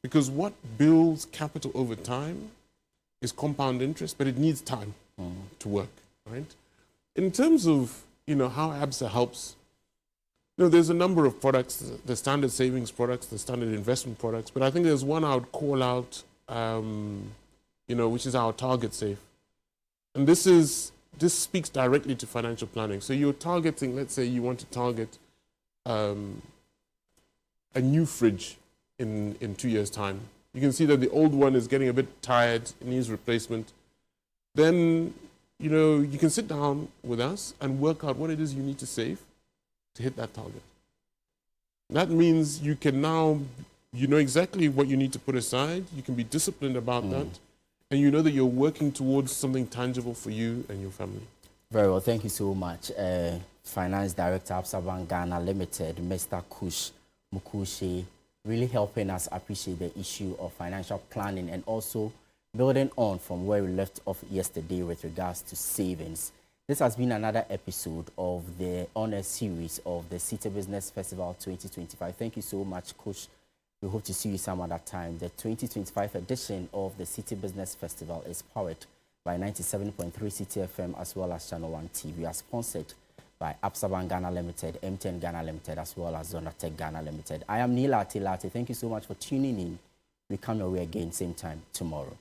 Because what builds capital over time is compound interest, but it needs time to work, right? In terms of, how ABSA helps, there's a number of products, the standard savings products, the standard investment products, but I think there's one I would call out, which is our Target Safe. And this speaks directly to financial planning. So you're targeting, let's say you want to target a new fridge in 2 years' time. You can see that the old one is getting a bit tired, it needs replacement. Then, you can sit down with us and work out what it is you need to save to hit that target. That means you can now, you know exactly what you need to put aside, you can be disciplined about that, and you know that you're working towards something tangible for you and your family. Very well, thank you so much. Finance Director, Absa Bank Ghana Limited, Mr. Kush Mukushi, really helping us appreciate the issue of financial planning and also building on from where we left off yesterday with regards to savings. This has been another episode of the honor series of the City Business Festival 2025. Thank you so much, Kush. We hope to see you some other time. The 2025 edition of the City Business Festival is powered by 97.3 City FM as well as Channel 1 TV. We are sponsored by Absa Bank Ghana Limited, MTN Ghana Limited, as well as Zonatech Ghana Limited. I am Neil Atilati. Thank you so much for tuning in. We come your way again same time tomorrow.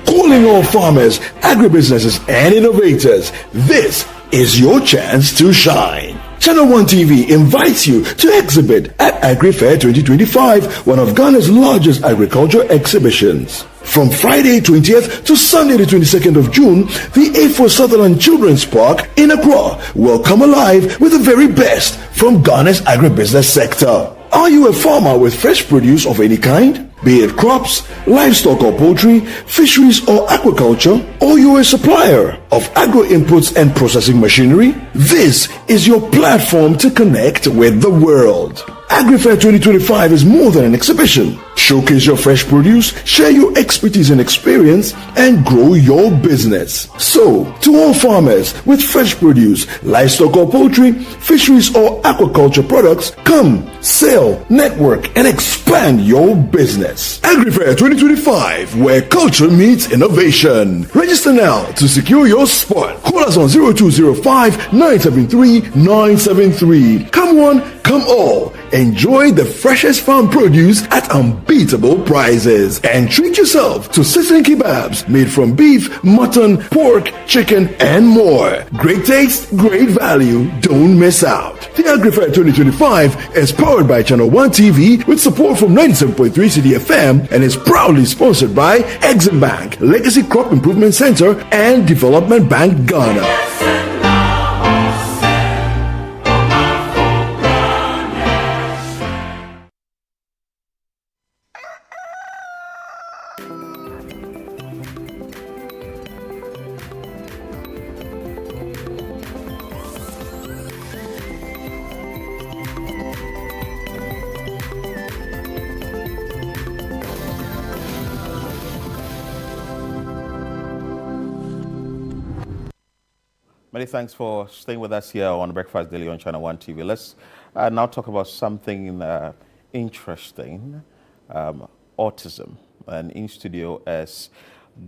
Calling all farmers, agribusinesses, and innovators, this is your chance to shine. Channel 1 TV invites you to exhibit at Agri Fair 2025, one of Ghana's largest agricultural exhibitions. From Friday 20th to Sunday the 22nd of June, the A4 Sutherland Children's Park in Accra will come alive with the very best from Ghana's agribusiness sector. Are you a farmer with fresh produce of any kind? Be it crops, livestock or poultry, fisheries or aquaculture, or you're a supplier of agro inputs and processing machinery? This is your platform to connect with the world. AgriFair 2025 is more than an exhibition. Showcase your fresh produce, share your expertise and experience, and grow your business. So, to all farmers with fresh produce, livestock or poultry, fisheries or aquaculture products, come, sell, network, and expand your business. AgriFair 2025, where culture meets innovation. Register now to secure your spot. Call us on 0205 973 973. Come one, come all. Enjoy the freshest farm produce at unbeatable prices. And treat yourself to sizzling kebabs made from beef, mutton, pork, chicken, and more. Great taste, great value. Don't miss out. The AgriFair 2025 is powered by Channel 1 TV with support from 97.3 City FM and is proudly sponsored by Exim Bank, Legacy Crop Improvement Center, and Development Bank Ghana. Many thanks for staying with us here on Breakfast Daily on Channel 1 TV. Let's now talk about something interesting, autism. And in studio is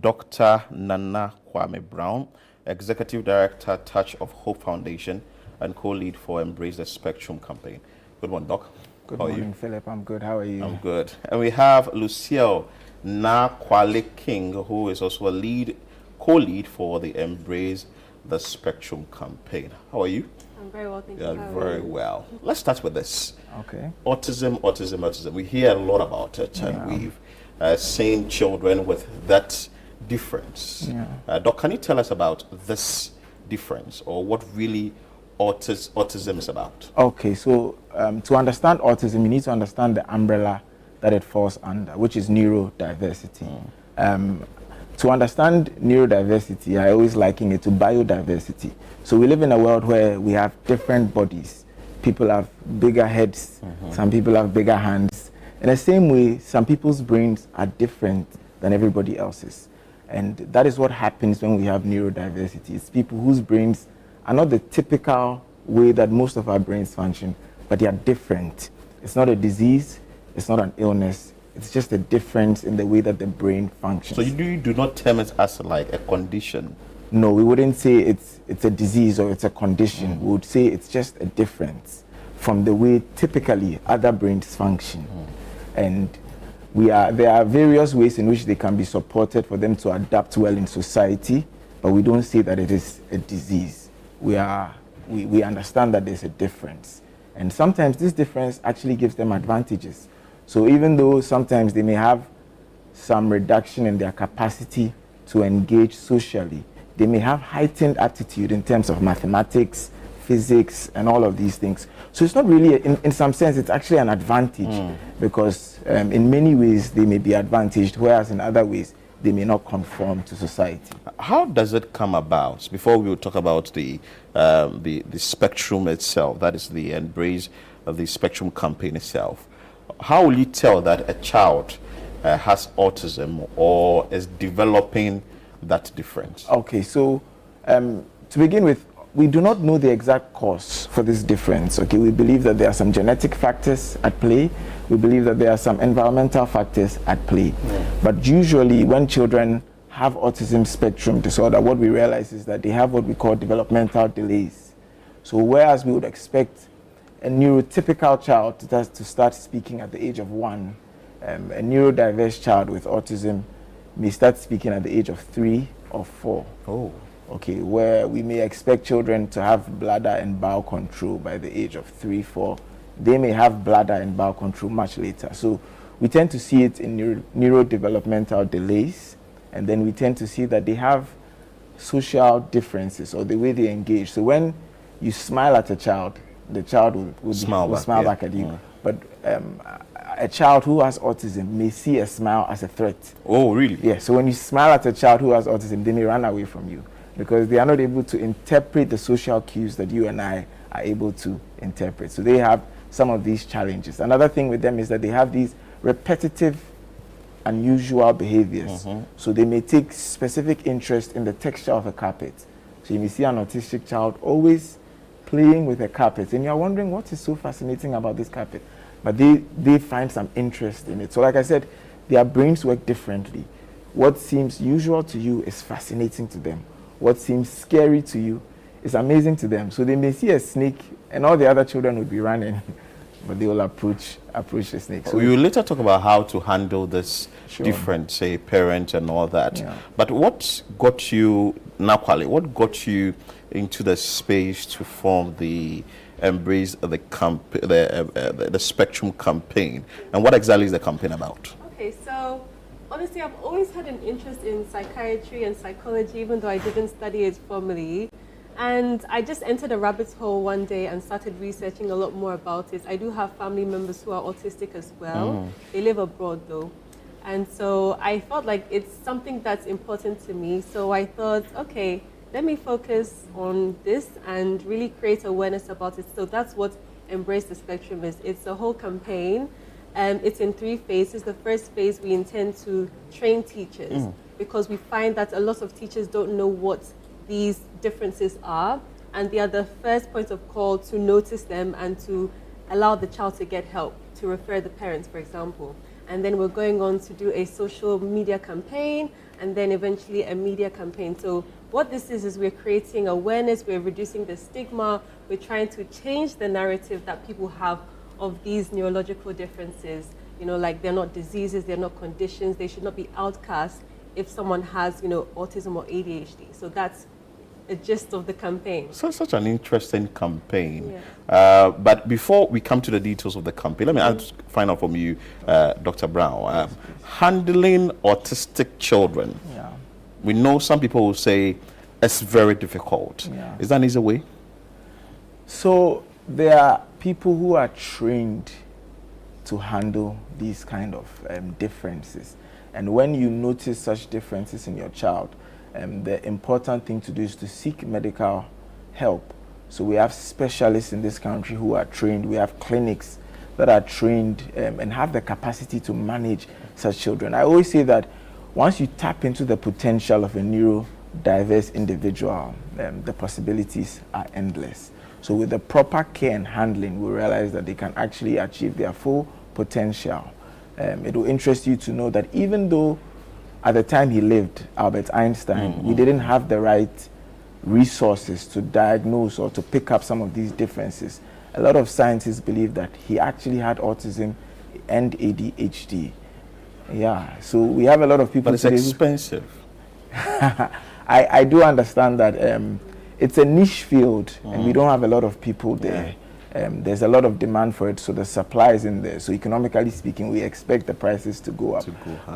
Dr. Nana Kwame Brown, Executive Director, Touch of Hope Foundation, and co-lead for Embrace the Spectrum campaign. Good morning, Doc. Good morning, Philip. I'm good. How are you? I'm good. And we have Lucille Nakwale King, who is also a co-lead for the Embrace the Spectrum campaign. How are you? I'm very well, thank you. Yeah, very well. Let's start with this. Okay. Autism. We hear a lot about it, and we've seen children with that difference. Yeah. Doc, can you tell us about this difference, or what really autism is about? Okay, so to understand autism, you need to understand the umbrella that it falls under, which is neurodiversity. To understand neurodiversity, I always liken it to biodiversity. So we live in a world where we have different bodies. People have bigger heads, some people have bigger hands. In the same way, some people's brains are different than everybody else's. And that is what happens when we have neurodiversity. It's people whose brains are not the typical way that most of our brains function, but they are different. It's not a disease, it's not an illness, it's just a difference in the way that the brain functions. So you do not term it as like a condition? No, we wouldn't say it's a disease or it's a condition. We would say it's just a difference from the way typically other brains function. And there are various ways in which they can be supported for them to adapt well in society, but we don't say that it is a disease. We understand that there's a difference. And sometimes this difference actually gives them advantages. So even though sometimes they may have some reduction in their capacity to engage socially, they may have heightened aptitude in terms of mathematics, physics, and all of these things. So it's not really, in some sense, it's actually an advantage because in many ways they may be advantaged, whereas in other ways they may not conform to society. How does it come about? Before we will talk about the spectrum itself, that is the Embrace of the Spectrum campaign itself. How will you tell that a child has autism or is developing that difference? Okay, so to begin with, we do not know the exact cause for this difference. Okay, we believe that there are some genetic factors at play. We believe that there are some environmental factors at play. But usually when children have autism spectrum disorder, what we realize is that they have what we call developmental delays. So whereas we would expect a neurotypical child to start speaking at the age of 1, a neurodiverse child with autism may start speaking at the age of 3 or 4. Oh. Okay, where we may expect children to have bladder and bowel control by the age of 3, 4. They may have bladder and bowel control much later. So we tend to see it in neurodevelopmental delays, and then we tend to see that they have social differences or the way they engage. So when you smile at a child, the child will smile back at you. But a child who has autism may see a smile as a threat. Oh, really? Yeah, so when you smile at a child who has autism, they may run away from you because they are not able to interpret the social cues that you and I are able to interpret. So they have some of these challenges. Another thing with them is that they have these repetitive, unusual behaviors. So they may take specific interest in the texture of a carpet. So you may see an autistic child always playing with a carpet, and you're wondering what is so fascinating about this carpet. But they find some interest in it. So like I said, their brains work differently. What seems usual to you is fascinating to them. What seems scary to you is amazing to them. So they may see a snake and all the other children would be running, but they will approach the snake. So we will later talk about how to handle this different, say, parents and all that. But what got you, Nakwale, what got you into the space to form the Embrace the Spectrum campaign? And what exactly is the campaign about? Okay, so honestly, I've always had an interest in psychiatry and psychology, even though I didn't study it formally. And I just entered a rabbit hole one day and started researching a lot more about it. I do have family members who are autistic as well. They live abroad though. And so I felt like it's something that's important to me. So I thought, okay, let me focus on this and really create awareness about it. So that's what Embrace the Spectrum is. It's a whole campaign. It's in 3 phases. The first phase, we intend to train teachers because we find that a lot of teachers don't know what these differences are, and they are the first point of call to notice them and to allow the child to get help, to refer the parents, for example. And then we're going on to do a social media campaign and then eventually a media campaign. So what this is we're creating awareness, we're reducing the stigma, we're trying to change the narrative that people have of these neurological differences. You know, like they're not diseases, they're not conditions, they should not be outcast if someone has, you know, autism or ADHD. So that's a gist of the campaign. So such an interesting campaign. Yeah. But before we come to the details of the campaign, let me find out from you, Dr. Brown. Handling autistic children. Yeah. We know some people will say it's very difficult. Yeah. Is that an easy way? So there are people who are trained to handle these kind of differences. And when you notice such differences in your child, the important thing to do is to seek medical help. So we have specialists in this country who are trained. We have clinics that are trained and have the capacity to manage such children. I always say that once you tap into the potential of a neurodiverse individual, the possibilities are endless. So with the proper care and handling, we realize that they can actually achieve their full potential. It will interest you to know that even though at the time he lived, Albert Einstein, we didn't have the right resources to diagnose or to pick up some of these differences. A lot of scientists believe that he actually had autism and ADHD. Yeah, so we have a lot of people. But it's expensive. I do understand that it's a niche field and we don't have a lot of people there. There's a lot of demand for it, so the supply is in there. So economically speaking, we expect the prices to go up.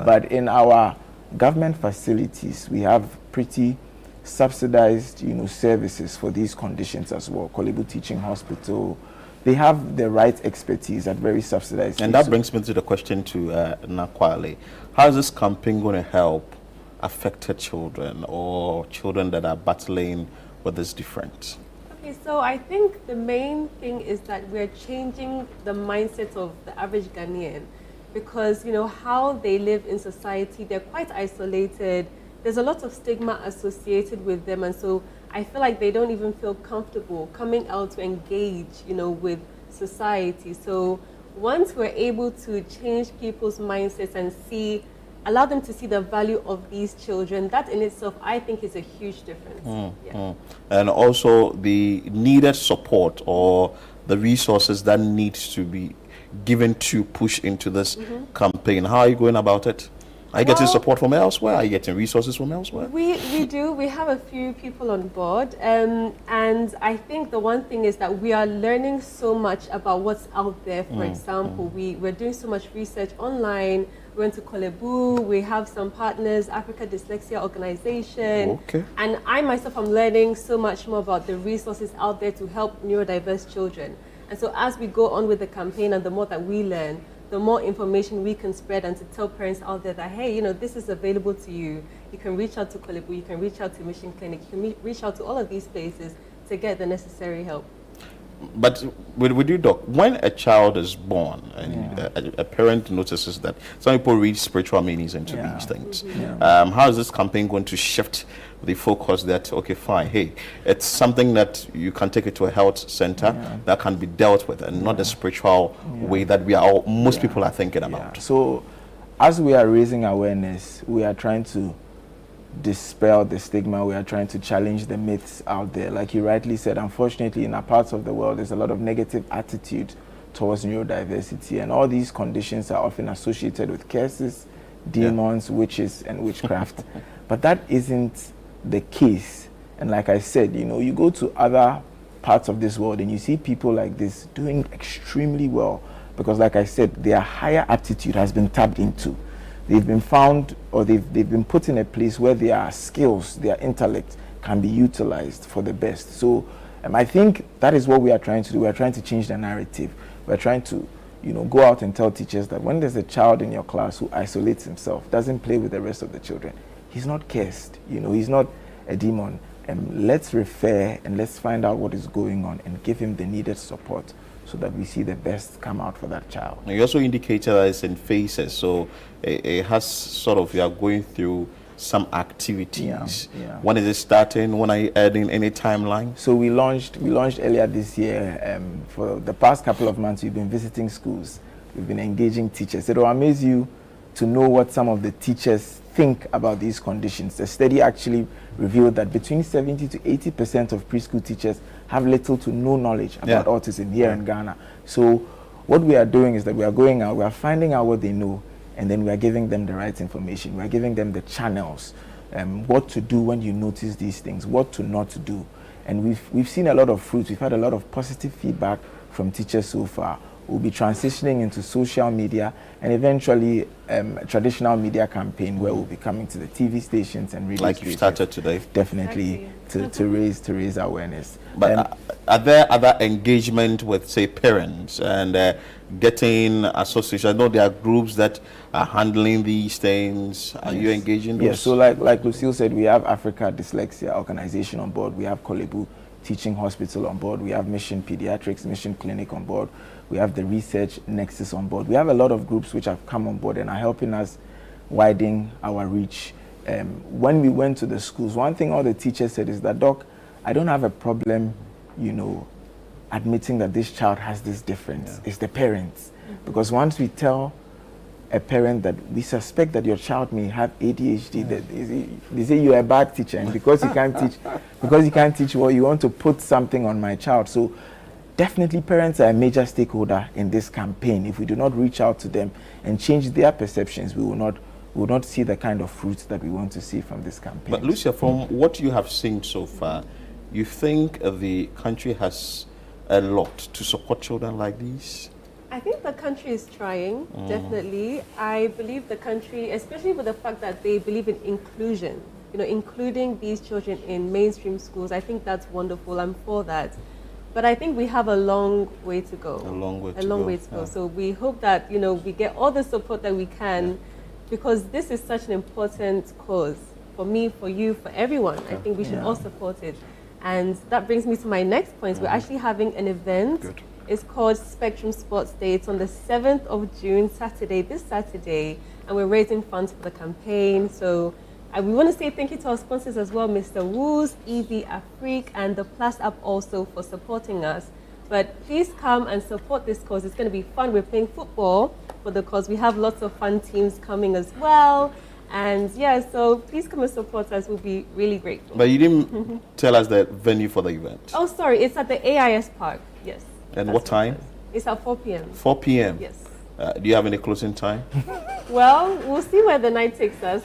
But in our government facilities, we have pretty subsidized, services for these conditions as well. Kolebu Teaching Hospital, they have the right expertise at very subsidized. And that brings me to the question to Nakwale. How is this campaign going to help affected children or children that are battling with this difference? Okay, so I think the main thing is that we're changing the mindset of the average Ghanaian, because how they live in society, they're quite isolated. There's a lot of stigma associated with them, and so I feel like they don't even feel comfortable coming out to engage, with society. So once we're able to change people's mindsets and allow them to see the value of these children, that in itself, I think, is a huge difference. And also the needed support or the resources that needs to be given to push into this campaign. How are you going about it? Are you getting support from elsewhere? Are you getting resources from elsewhere? We do. We have a few people on board. And I think the one thing is that we are learning so much about what's out there. For example, we're doing so much research online. We went to Kolebu. We have some partners, Africa Dyslexia Organization. Okay. And I myself am learning so much more about the resources out there to help neurodiverse children. And so as we go on with the campaign and the more that we learn, the more information we can spread and to tell parents out there that, hey, this is available to you. You can reach out to Kolebu, you can reach out to Mission Clinic, you can reach out to all of these places to get the necessary help. But with you, Doc, when a child is born and a parent notices that some people read spiritual meanings into these things, how is this campaign going to shift the focus that, okay, fine, hey, it's something that you can take it to a health center that can be dealt with and not the spiritual way that most people are thinking about? So as we are raising awareness, we are trying to dispel the stigma. We are trying to challenge the myths out there. Like you rightly said, unfortunately, in our parts of the world, there's a lot of negative attitude towards neurodiversity, and all these conditions are often associated with curses, demons, witches, and witchcraft. But that isn't the case. And like I said, you go to other parts of this world and you see people like this doing extremely well, because like I said, their higher aptitude has been tapped into. They've been found, or they've been put in a place where their skills, their intellect can be utilized for the best. So I think that is what we are trying to do. We are trying to change the narrative. We're trying to, go out and tell teachers that when there's a child in your class who isolates himself, doesn't play with the rest of the children, he's not cursed, he's not a demon. Let's refer and let's find out what is going on and give him the needed support so that we see the best come out for that child. You also indicated that it's in phases, so it has sort of, you are going through some activities. Yeah. When is it starting? When are you adding any timeline? So we launched earlier this year. For the past couple of months, we've been visiting schools. We've been engaging teachers. It will amaze you to know what some of the teachers think about these conditions. The study actually revealed that between 70 to 80% of preschool teachers have little to no knowledge about autism here in Ghana. So what we are doing is that we are going out, we are finding out what they know, and then we are giving them the right information. We are giving them the channels, what to do when you notice these things, what to not do. And we've seen a lot of fruits. We've had a lot of positive feedback from teachers so far. We'll be transitioning into social media and eventually a traditional media campaign where we'll be coming to the TV stations and radio like you started today. Definitely to raise awareness. But are there other engagement with, say, parents and getting associations? I know there are groups that are handling these things. Are you engaging those? Yes, so like Lucille said, we have Africa Dyslexia Organization on board. We have Kolebu Teaching Hospital on board. We have Mission Pediatrics, Mission Clinic on board. We have the Research Nexus on board. We have a lot of groups which have come on board and are helping us widen our reach. When we went to the schools, one thing all the teachers said is that, Doc, I don't have a problem, admitting that this child has this difference. It's the parents. Because once we tell a parent that we suspect that your child may have ADHD, that they say you're a bad teacher, and because you can't teach well, you want to put something on my child. So definitely parents are a major stakeholder in this campaign. If we do not reach out to them and change their perceptions, we will not see the kind of fruits that we want to see from this campaign. But Lucia, from what you have seen so far, you think the country has a lot to support children like these? I think the country is trying, definitely. I believe the country, especially with the fact that they believe in inclusion, including these children in mainstream schools, I think that's wonderful. I'm for that. But I think we have a long way to go. A long way to go. Yeah. So we hope that, we get all the support that we can, because this is such an important cause for me, for you, for everyone. I think we should all support it. And that brings me to my next point. We're actually having an event. Good. It's called Spectrum Sports Day. It's on the 7th of June, this Saturday, and we're raising funds for the campaign. So we want to say thank you to our sponsors as well, Mr. Woos, Easy Afrique, and the Plus App also for supporting us. But please come and support this cause. It's going to be fun. We're playing football for the cause. We have lots of fun teams coming as well. And so please come and support us. We'll be really grateful. But you didn't tell us the venue for the event. Oh, sorry. It's at the AIS Park. Yes. And what time? It's at 4 p.m. 4 p.m.? Yes. Do you have any closing time? Well, we'll see where the night takes us.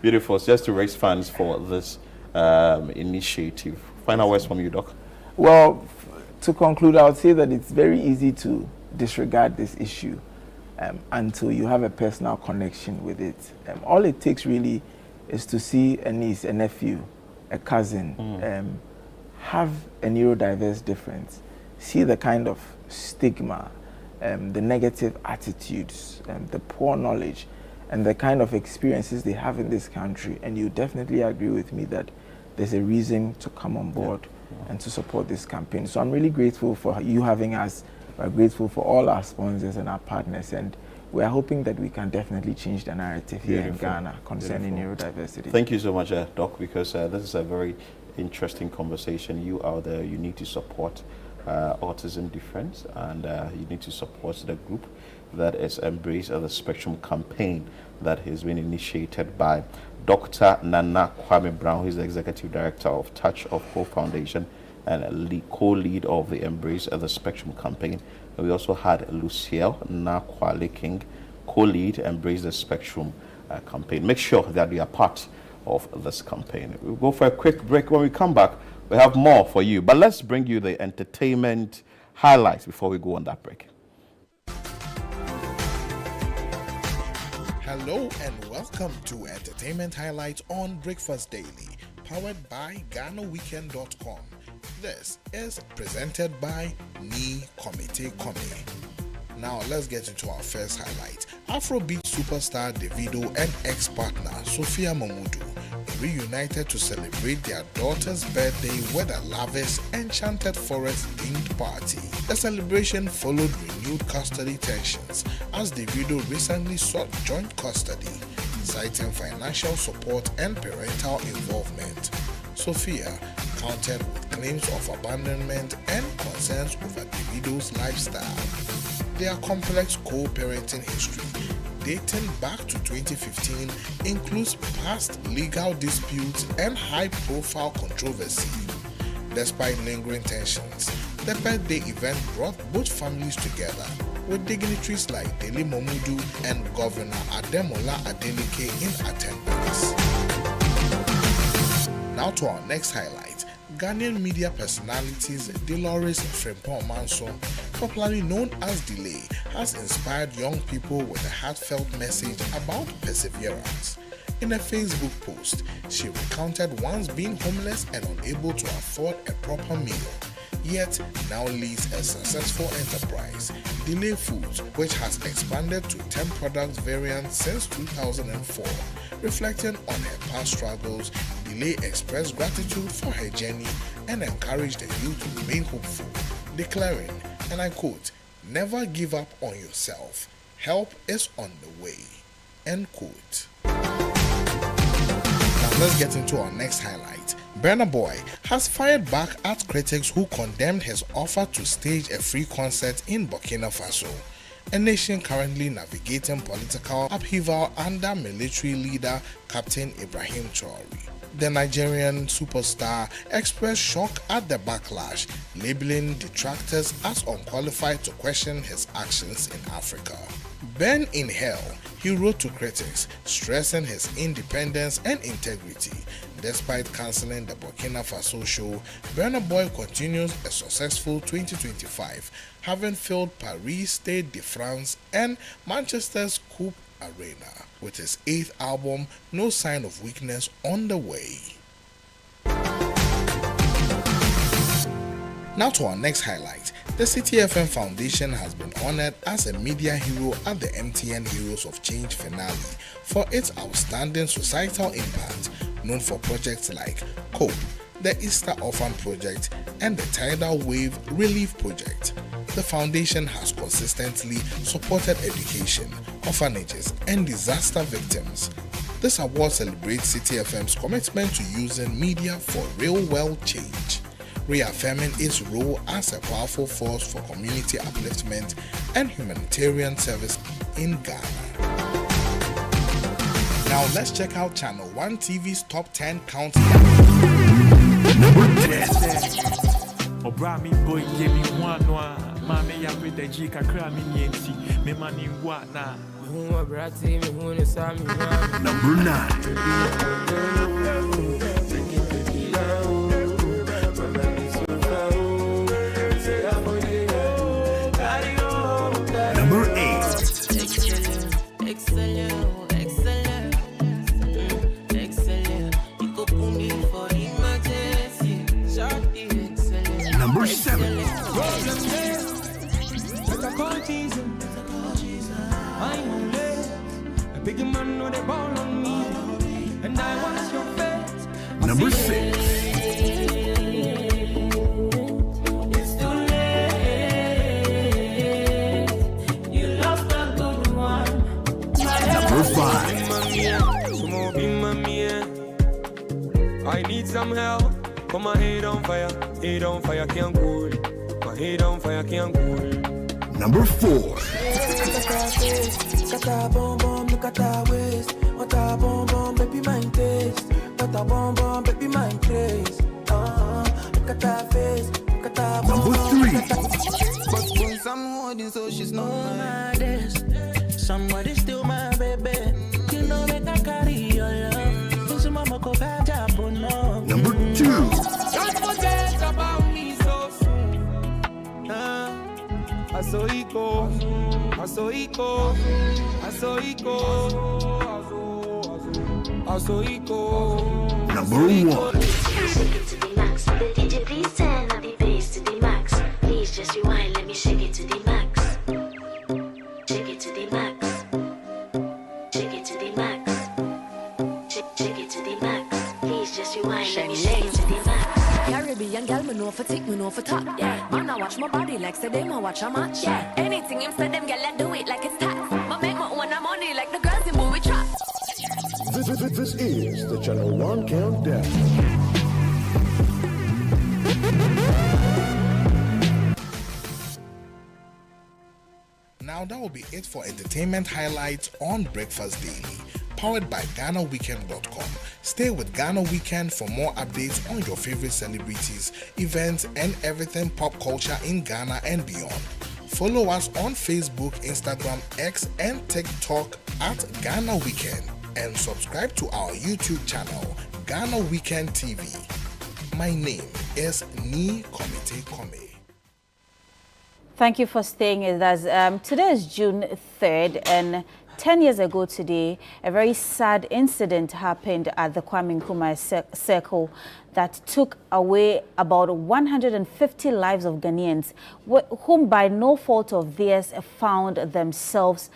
Beautiful. So just to raise funds for this initiative. Final words from you, Doc. Well, to conclude, I would say that it's very easy to disregard this issue until you have a personal connection with it. All it takes really is to see a niece, a nephew, a cousin have a neurodiverse difference, see the kind of stigma, the negative attitudes, the poor knowledge, and the kind of experiences they have in this country. And you definitely agree with me that there's a reason to come on board and to support this campaign. So I'm really grateful for you having us. We're grateful for all our sponsors and our partners, and we're hoping that we can definitely change the narrative here in Ghana concerning neurodiversity. Thank you so much, Doc, because this is a very interesting conversation. You out there, you need to support Autism Defense, and you need to support the group that is Embrace the Spectrum campaign that has been initiated by Dr. Nana Kwame Brown, who is the Executive Director of Touch of Hope Foundation and co-lead of the Embrace the Spectrum campaign. And we also had Lucille Nakwale King, co-lead Embrace the Spectrum campaign. Make sure that you are part of this campaign. We'll go for a quick break. When we come back, we have more for you. But let's bring you the entertainment highlights before we go on that break. Hello and welcome to Entertainment Highlights on Breakfast Daily, powered by GhanaWeekend.com. This is presented by Me Committee Committee. Now let's get into our first highlight. Afrobeat superstar Davido and ex-partner Sophia Mamudu reunited to celebrate their daughter's birthday with a lavish Enchanted Forest-themed party. The celebration followed renewed custody tensions as Davido recently sought joint custody. citing financial support and parental involvement. Sophia countered with claims of abandonment and concerns over Davido's lifestyle. Their complex co-parenting history, dating back to 2015, includes past legal disputes and high-profile controversy. Despite lingering tensions, the birthday event brought both families together, with dignitaries like Dele Momodu and Governor Ademola Adeleke in attendance. Now to our next highlight. Ghanaian media personalities Dolores Frimpong-Manso, popularly known as Delay, has inspired young people with a heartfelt message about perseverance. In a Facebook post, she recounted once being homeless and unable to afford a proper meal, yet now leads a successful enterprise, Delay Foods, which has expanded to 10 product variants since 2004. Reflecting on her past struggles, Delay expressed gratitude for her journey and encouraged the youth to remain hopeful, declaring, and I quote, "Never give up on yourself. Help is on the way." End quote. Now let's get into our next highlight. Burna Boy has fired back at critics who condemned his offer to stage a free concert in Burkina Faso, a nation currently navigating political upheaval under military leader Captain Ibrahim Traoré. The Nigerian superstar expressed shock at the backlash, labeling detractors as unqualified to question his actions in Africa. "Burn in hell," he wrote to critics, stressing his independence and integrity. Despite cancelling the Burkina Faso show, Burna Boy continues a successful 2025, having filled Paris Stade de France and Manchester's Coupe Arena, with his 8th album, No Sign of Weakness, on the way. Now to our next highlight. The City FM Foundation has been honored as a media hero at the MTN Heroes of Change finale for its outstanding societal impact, known for projects like COPE, the Easter Orphan Project, and the Tidal Wave Relief Project. The foundation has consistently supported education, orphanages, and disaster victims. This award celebrates City FM's commitment to using media for real-world change, reaffirming its role as a powerful force for community upliftment and humanitarian service in Ghana. Now let's check out Channel 1 TV's Top 10 Countdown. Number 10. Obrami boy gave me one Mame ya with the G kakra mi yenti me mani wa na. Number 9. Number 8. Number 7. Number 6. Number 5. I need some help. Put my head on fire can't cool. My head on fire can't cool. Number 4. Look at that bomb, look at that waist. What a bomb, baby, my taste. What a bomb, baby, my craze. Look at that face, look at that bomb. Number 3. But when someone so she's not my this. Somebody steal my baby. You know that I carry your love. Cause mama go back up, no. Number 2. Don't forget about me so soon. I saw it go. Number 1. Shake it to the max. The DJ please turn up the bass to the max. Please just rewind, let me shake it to the max. Shake it to the max. Shake it to the max. Shake it to the max. Please just rewind, let me shake it to the max. Caribbean girl, me know for tick, me know for top. Yeah, man, I watch my body like say them, I watch a match. Yeah, anything him say them, girl, I do it like it's tax. My make my own money like the girls in movie trap. This is the Channel 1 Countdown. Now that will be it for entertainment highlights on Breakfast Daily, powered by GhanaWeekend.com. Stay with Ghana Weekend for more updates on your favorite celebrities, events, and everything pop culture in Ghana and beyond. Follow us on Facebook, Instagram, X, and TikTok at Ghana Weekend, and subscribe to our YouTube channel, Ghana Weekend TV. My name is Ni Komite Kome. Thank you for staying with us. Today is June 3rd, and 10 years ago today, a very sad incident happened at the Kwame Nkrumah Circle that took away about 150 lives of Ghanaians, whom by no fault of theirs found themselves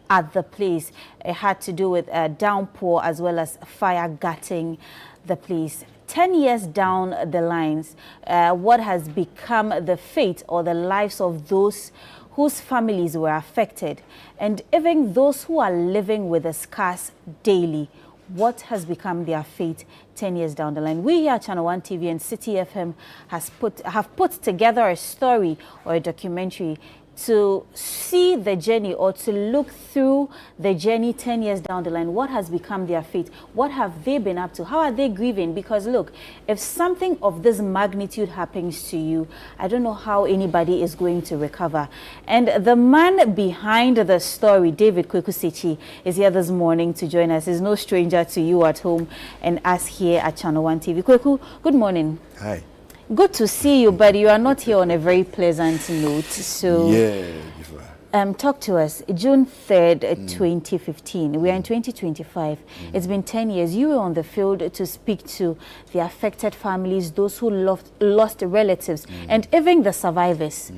at the place. It had to do with a downpour as well as fire gutting the place. 10 years down the lines, what has become the fate or the lives of those whose families were affected, and even those who are living with the scars daily, what has become their fate 10 years down the line? We here at Channel 1 TV and City FM have put together a story or a documentary to see the journey or to look through the journey 10 years down the line. What has become their fate? What have they been up to? How are they grieving? Because look, if something of this magnitude happens to you, I don't know how anybody is going to recover. And the man behind the story, David Kwekusechi, is here this morning to join us. He's no stranger to you at home and us here at Channel 1 TV. Kweku, good morning. Hi. Good to see you, but you are not here on a very pleasant note. So, talk to us. June 3rd, 2015. We are in 2025. It's been 10 years. You were on the field to speak to the affected families, those who lost relatives, and even the survivors.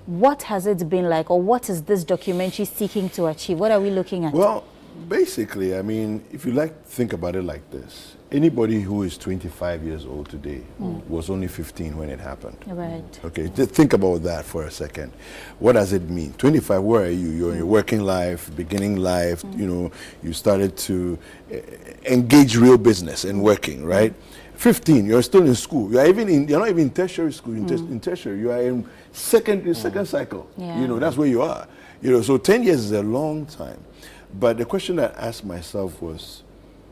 What has it been like, or what is this documentary seeking to achieve? What are we looking at? Well, basically, I mean, if you think about it like this, anybody who is 25 years old today was only 15 when it happened. Right. Okay, just think about that for a second. What does it mean? 25, where are you? You're in your working life, beginning life, you know, you started to engage real business and working, right? 15, you're still in school. You're not even in tertiary school. In tertiary, you are in second cycle. Yeah. You know, that's where you are. You know, so 10 years is a long time. But the question I asked myself was,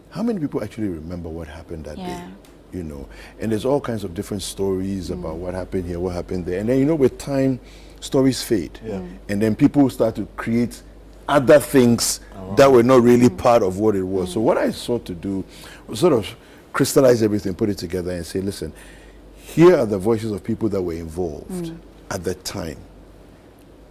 how many people actually remember what happened that day? You know, and there's all kinds of different stories about what happened here, what happened there. And then, you know, with time, stories fade. And then people start to create other things that were not really part of what it was. So what I sought to do was sort of crystallize everything, put it together and say, listen, here are the voices of people that were involved at the time.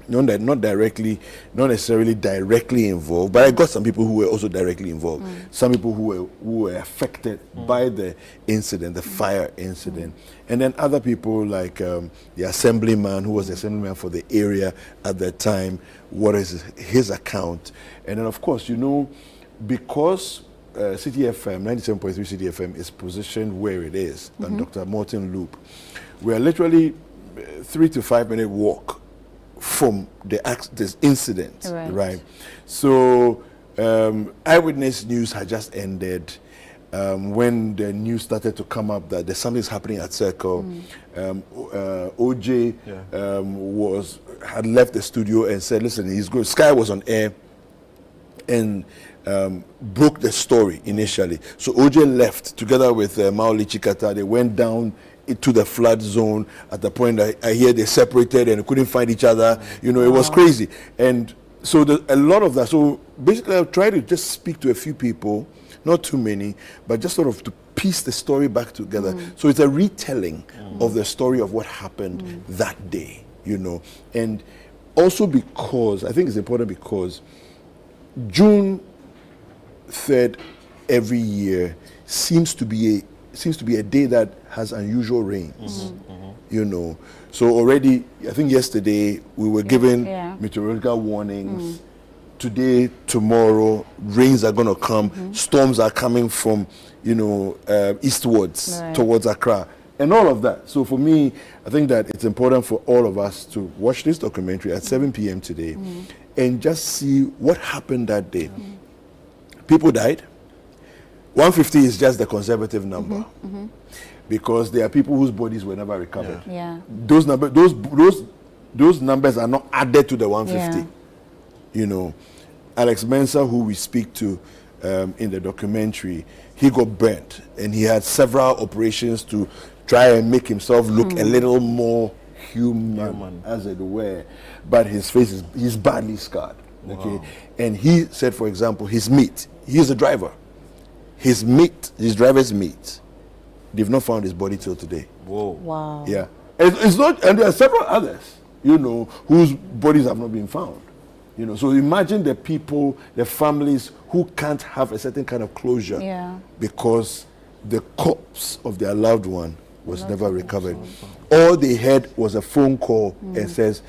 Not necessarily directly involved, but I got some people who were also directly involved. Some people who were affected by the incident, the fire incident. And then other people like the assemblyman, who was the assemblyman for the area at that time, what is his account. And then of course, you know, because City FM, 97.3 City FM is positioned where it is, on Dr. Morton Loop, we are literally 3 to 5 minute walk from this incident, right? So eyewitness news had just ended when the news started to come up that there's something's happening at Circle. OJ had left the studio and said, listen, he's good. Sky was on air and broke the story initially. So OJ left together with Maoli Chikata. They went down to the flood zone. At the point I hear they separated and couldn't find each other. You know, it was crazy. And so a lot of that. So basically, I'll try to just speak to a few people, not too many, but just sort of to piece the story back together. So it's a retelling of the story of what happened that day, you know. And also because, I think it's important because June 3rd every year seems to be a day that has unusual rains, you know. So already, I think yesterday we were given meteorological warnings. Today, tomorrow, rains are going to come. Storms are coming from, you know, eastwards towards Accra and all of that. So for me, I think that it's important for all of us to watch this documentary at 7 p.m. today and just see what happened that day. People died. 150 is just the conservative number. Because there are people whose bodies were never recovered. Yeah. Those numbers are not added to the 150. Yeah. You know, Alex Mensah, who we speak to in the documentary, he got burnt and he had several operations to try and make himself look a little more human, as it were. But his face he's badly scarred. Okay, and he said, for example, his mate, he's a driver. His driver's mate, they've not found his body till today. Whoa. Wow. Yeah. It's not, and there are several others, you know, whose bodies have not been found. You know, so imagine the people, the families who can't have a certain kind of closure because the corpse of their loved one was never recovered. All they had was a phone call and says,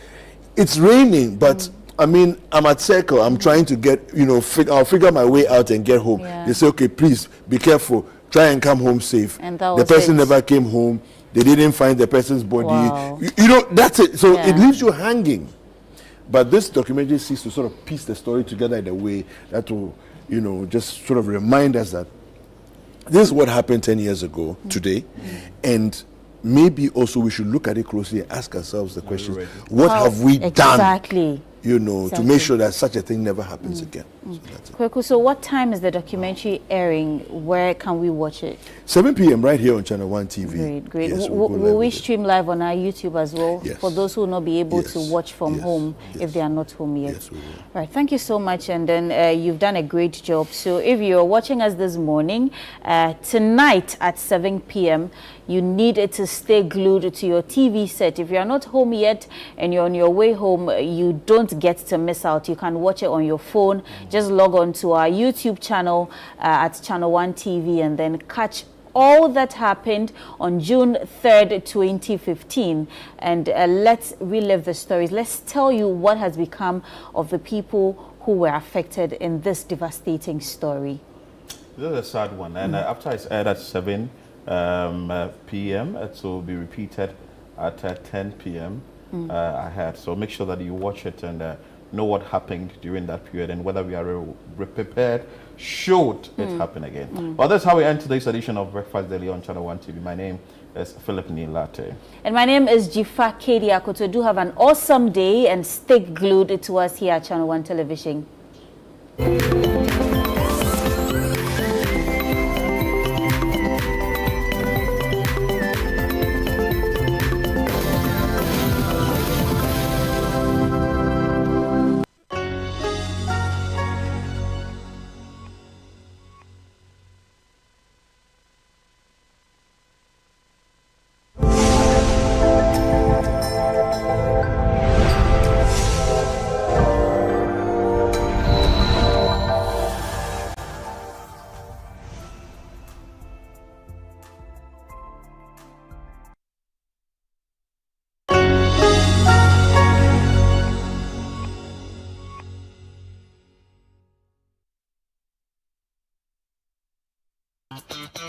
it's raining, but I mean, I'm at Circle, I'm trying to get, you know, I'll figure my way out and get home. They say, okay, please be careful, try and come home safe. And that the was person it. never came home. They didn't find the person's body. Wow. You know, that's it. So it leaves you hanging. But this documentary seeks to sort of piece the story together in a way that will, you know, just sort of remind us that this is what happened 10 years ago today. And maybe also we should look at it closely and ask ourselves the question, what have we done? You know, to make sure that such a thing never happens again. So that's it. Kweku, so what time is the documentary airing? Where can we watch it? 7 p.m. right here on Channel 1 TV. Great. Yes, Will we stream live on our YouTube as well? Yes. For those who will not be able to watch from home if they are not home yet. Yes, we will. Right, thank you so much. And then you've done a great job. So if you're watching us this morning, tonight at 7 p.m., you need to stay glued to your TV set. If you're not home yet and you're on your way home, you don't get to miss out. You can watch it on your phone. Just log on to our YouTube channel at Channel 1 TV and then catch all that happened on June 3rd, 2015. And let's relive the stories. Let's tell you what has become of the people who were affected in this devastating story. This is a sad one. And after it's aired at 7 p.m., it will be repeated at 10 p.m. Ahead. So make sure that you watch it and know what happened during that period and whether we are prepared should it happen again. Well, that's how we end today's edition of Breakfast Daily on Channel 1 TV. My name is Philip Nilate. And my name is Jifa Kediakoto. Do have an awesome day and stay glued to us here at Channel 1 Television.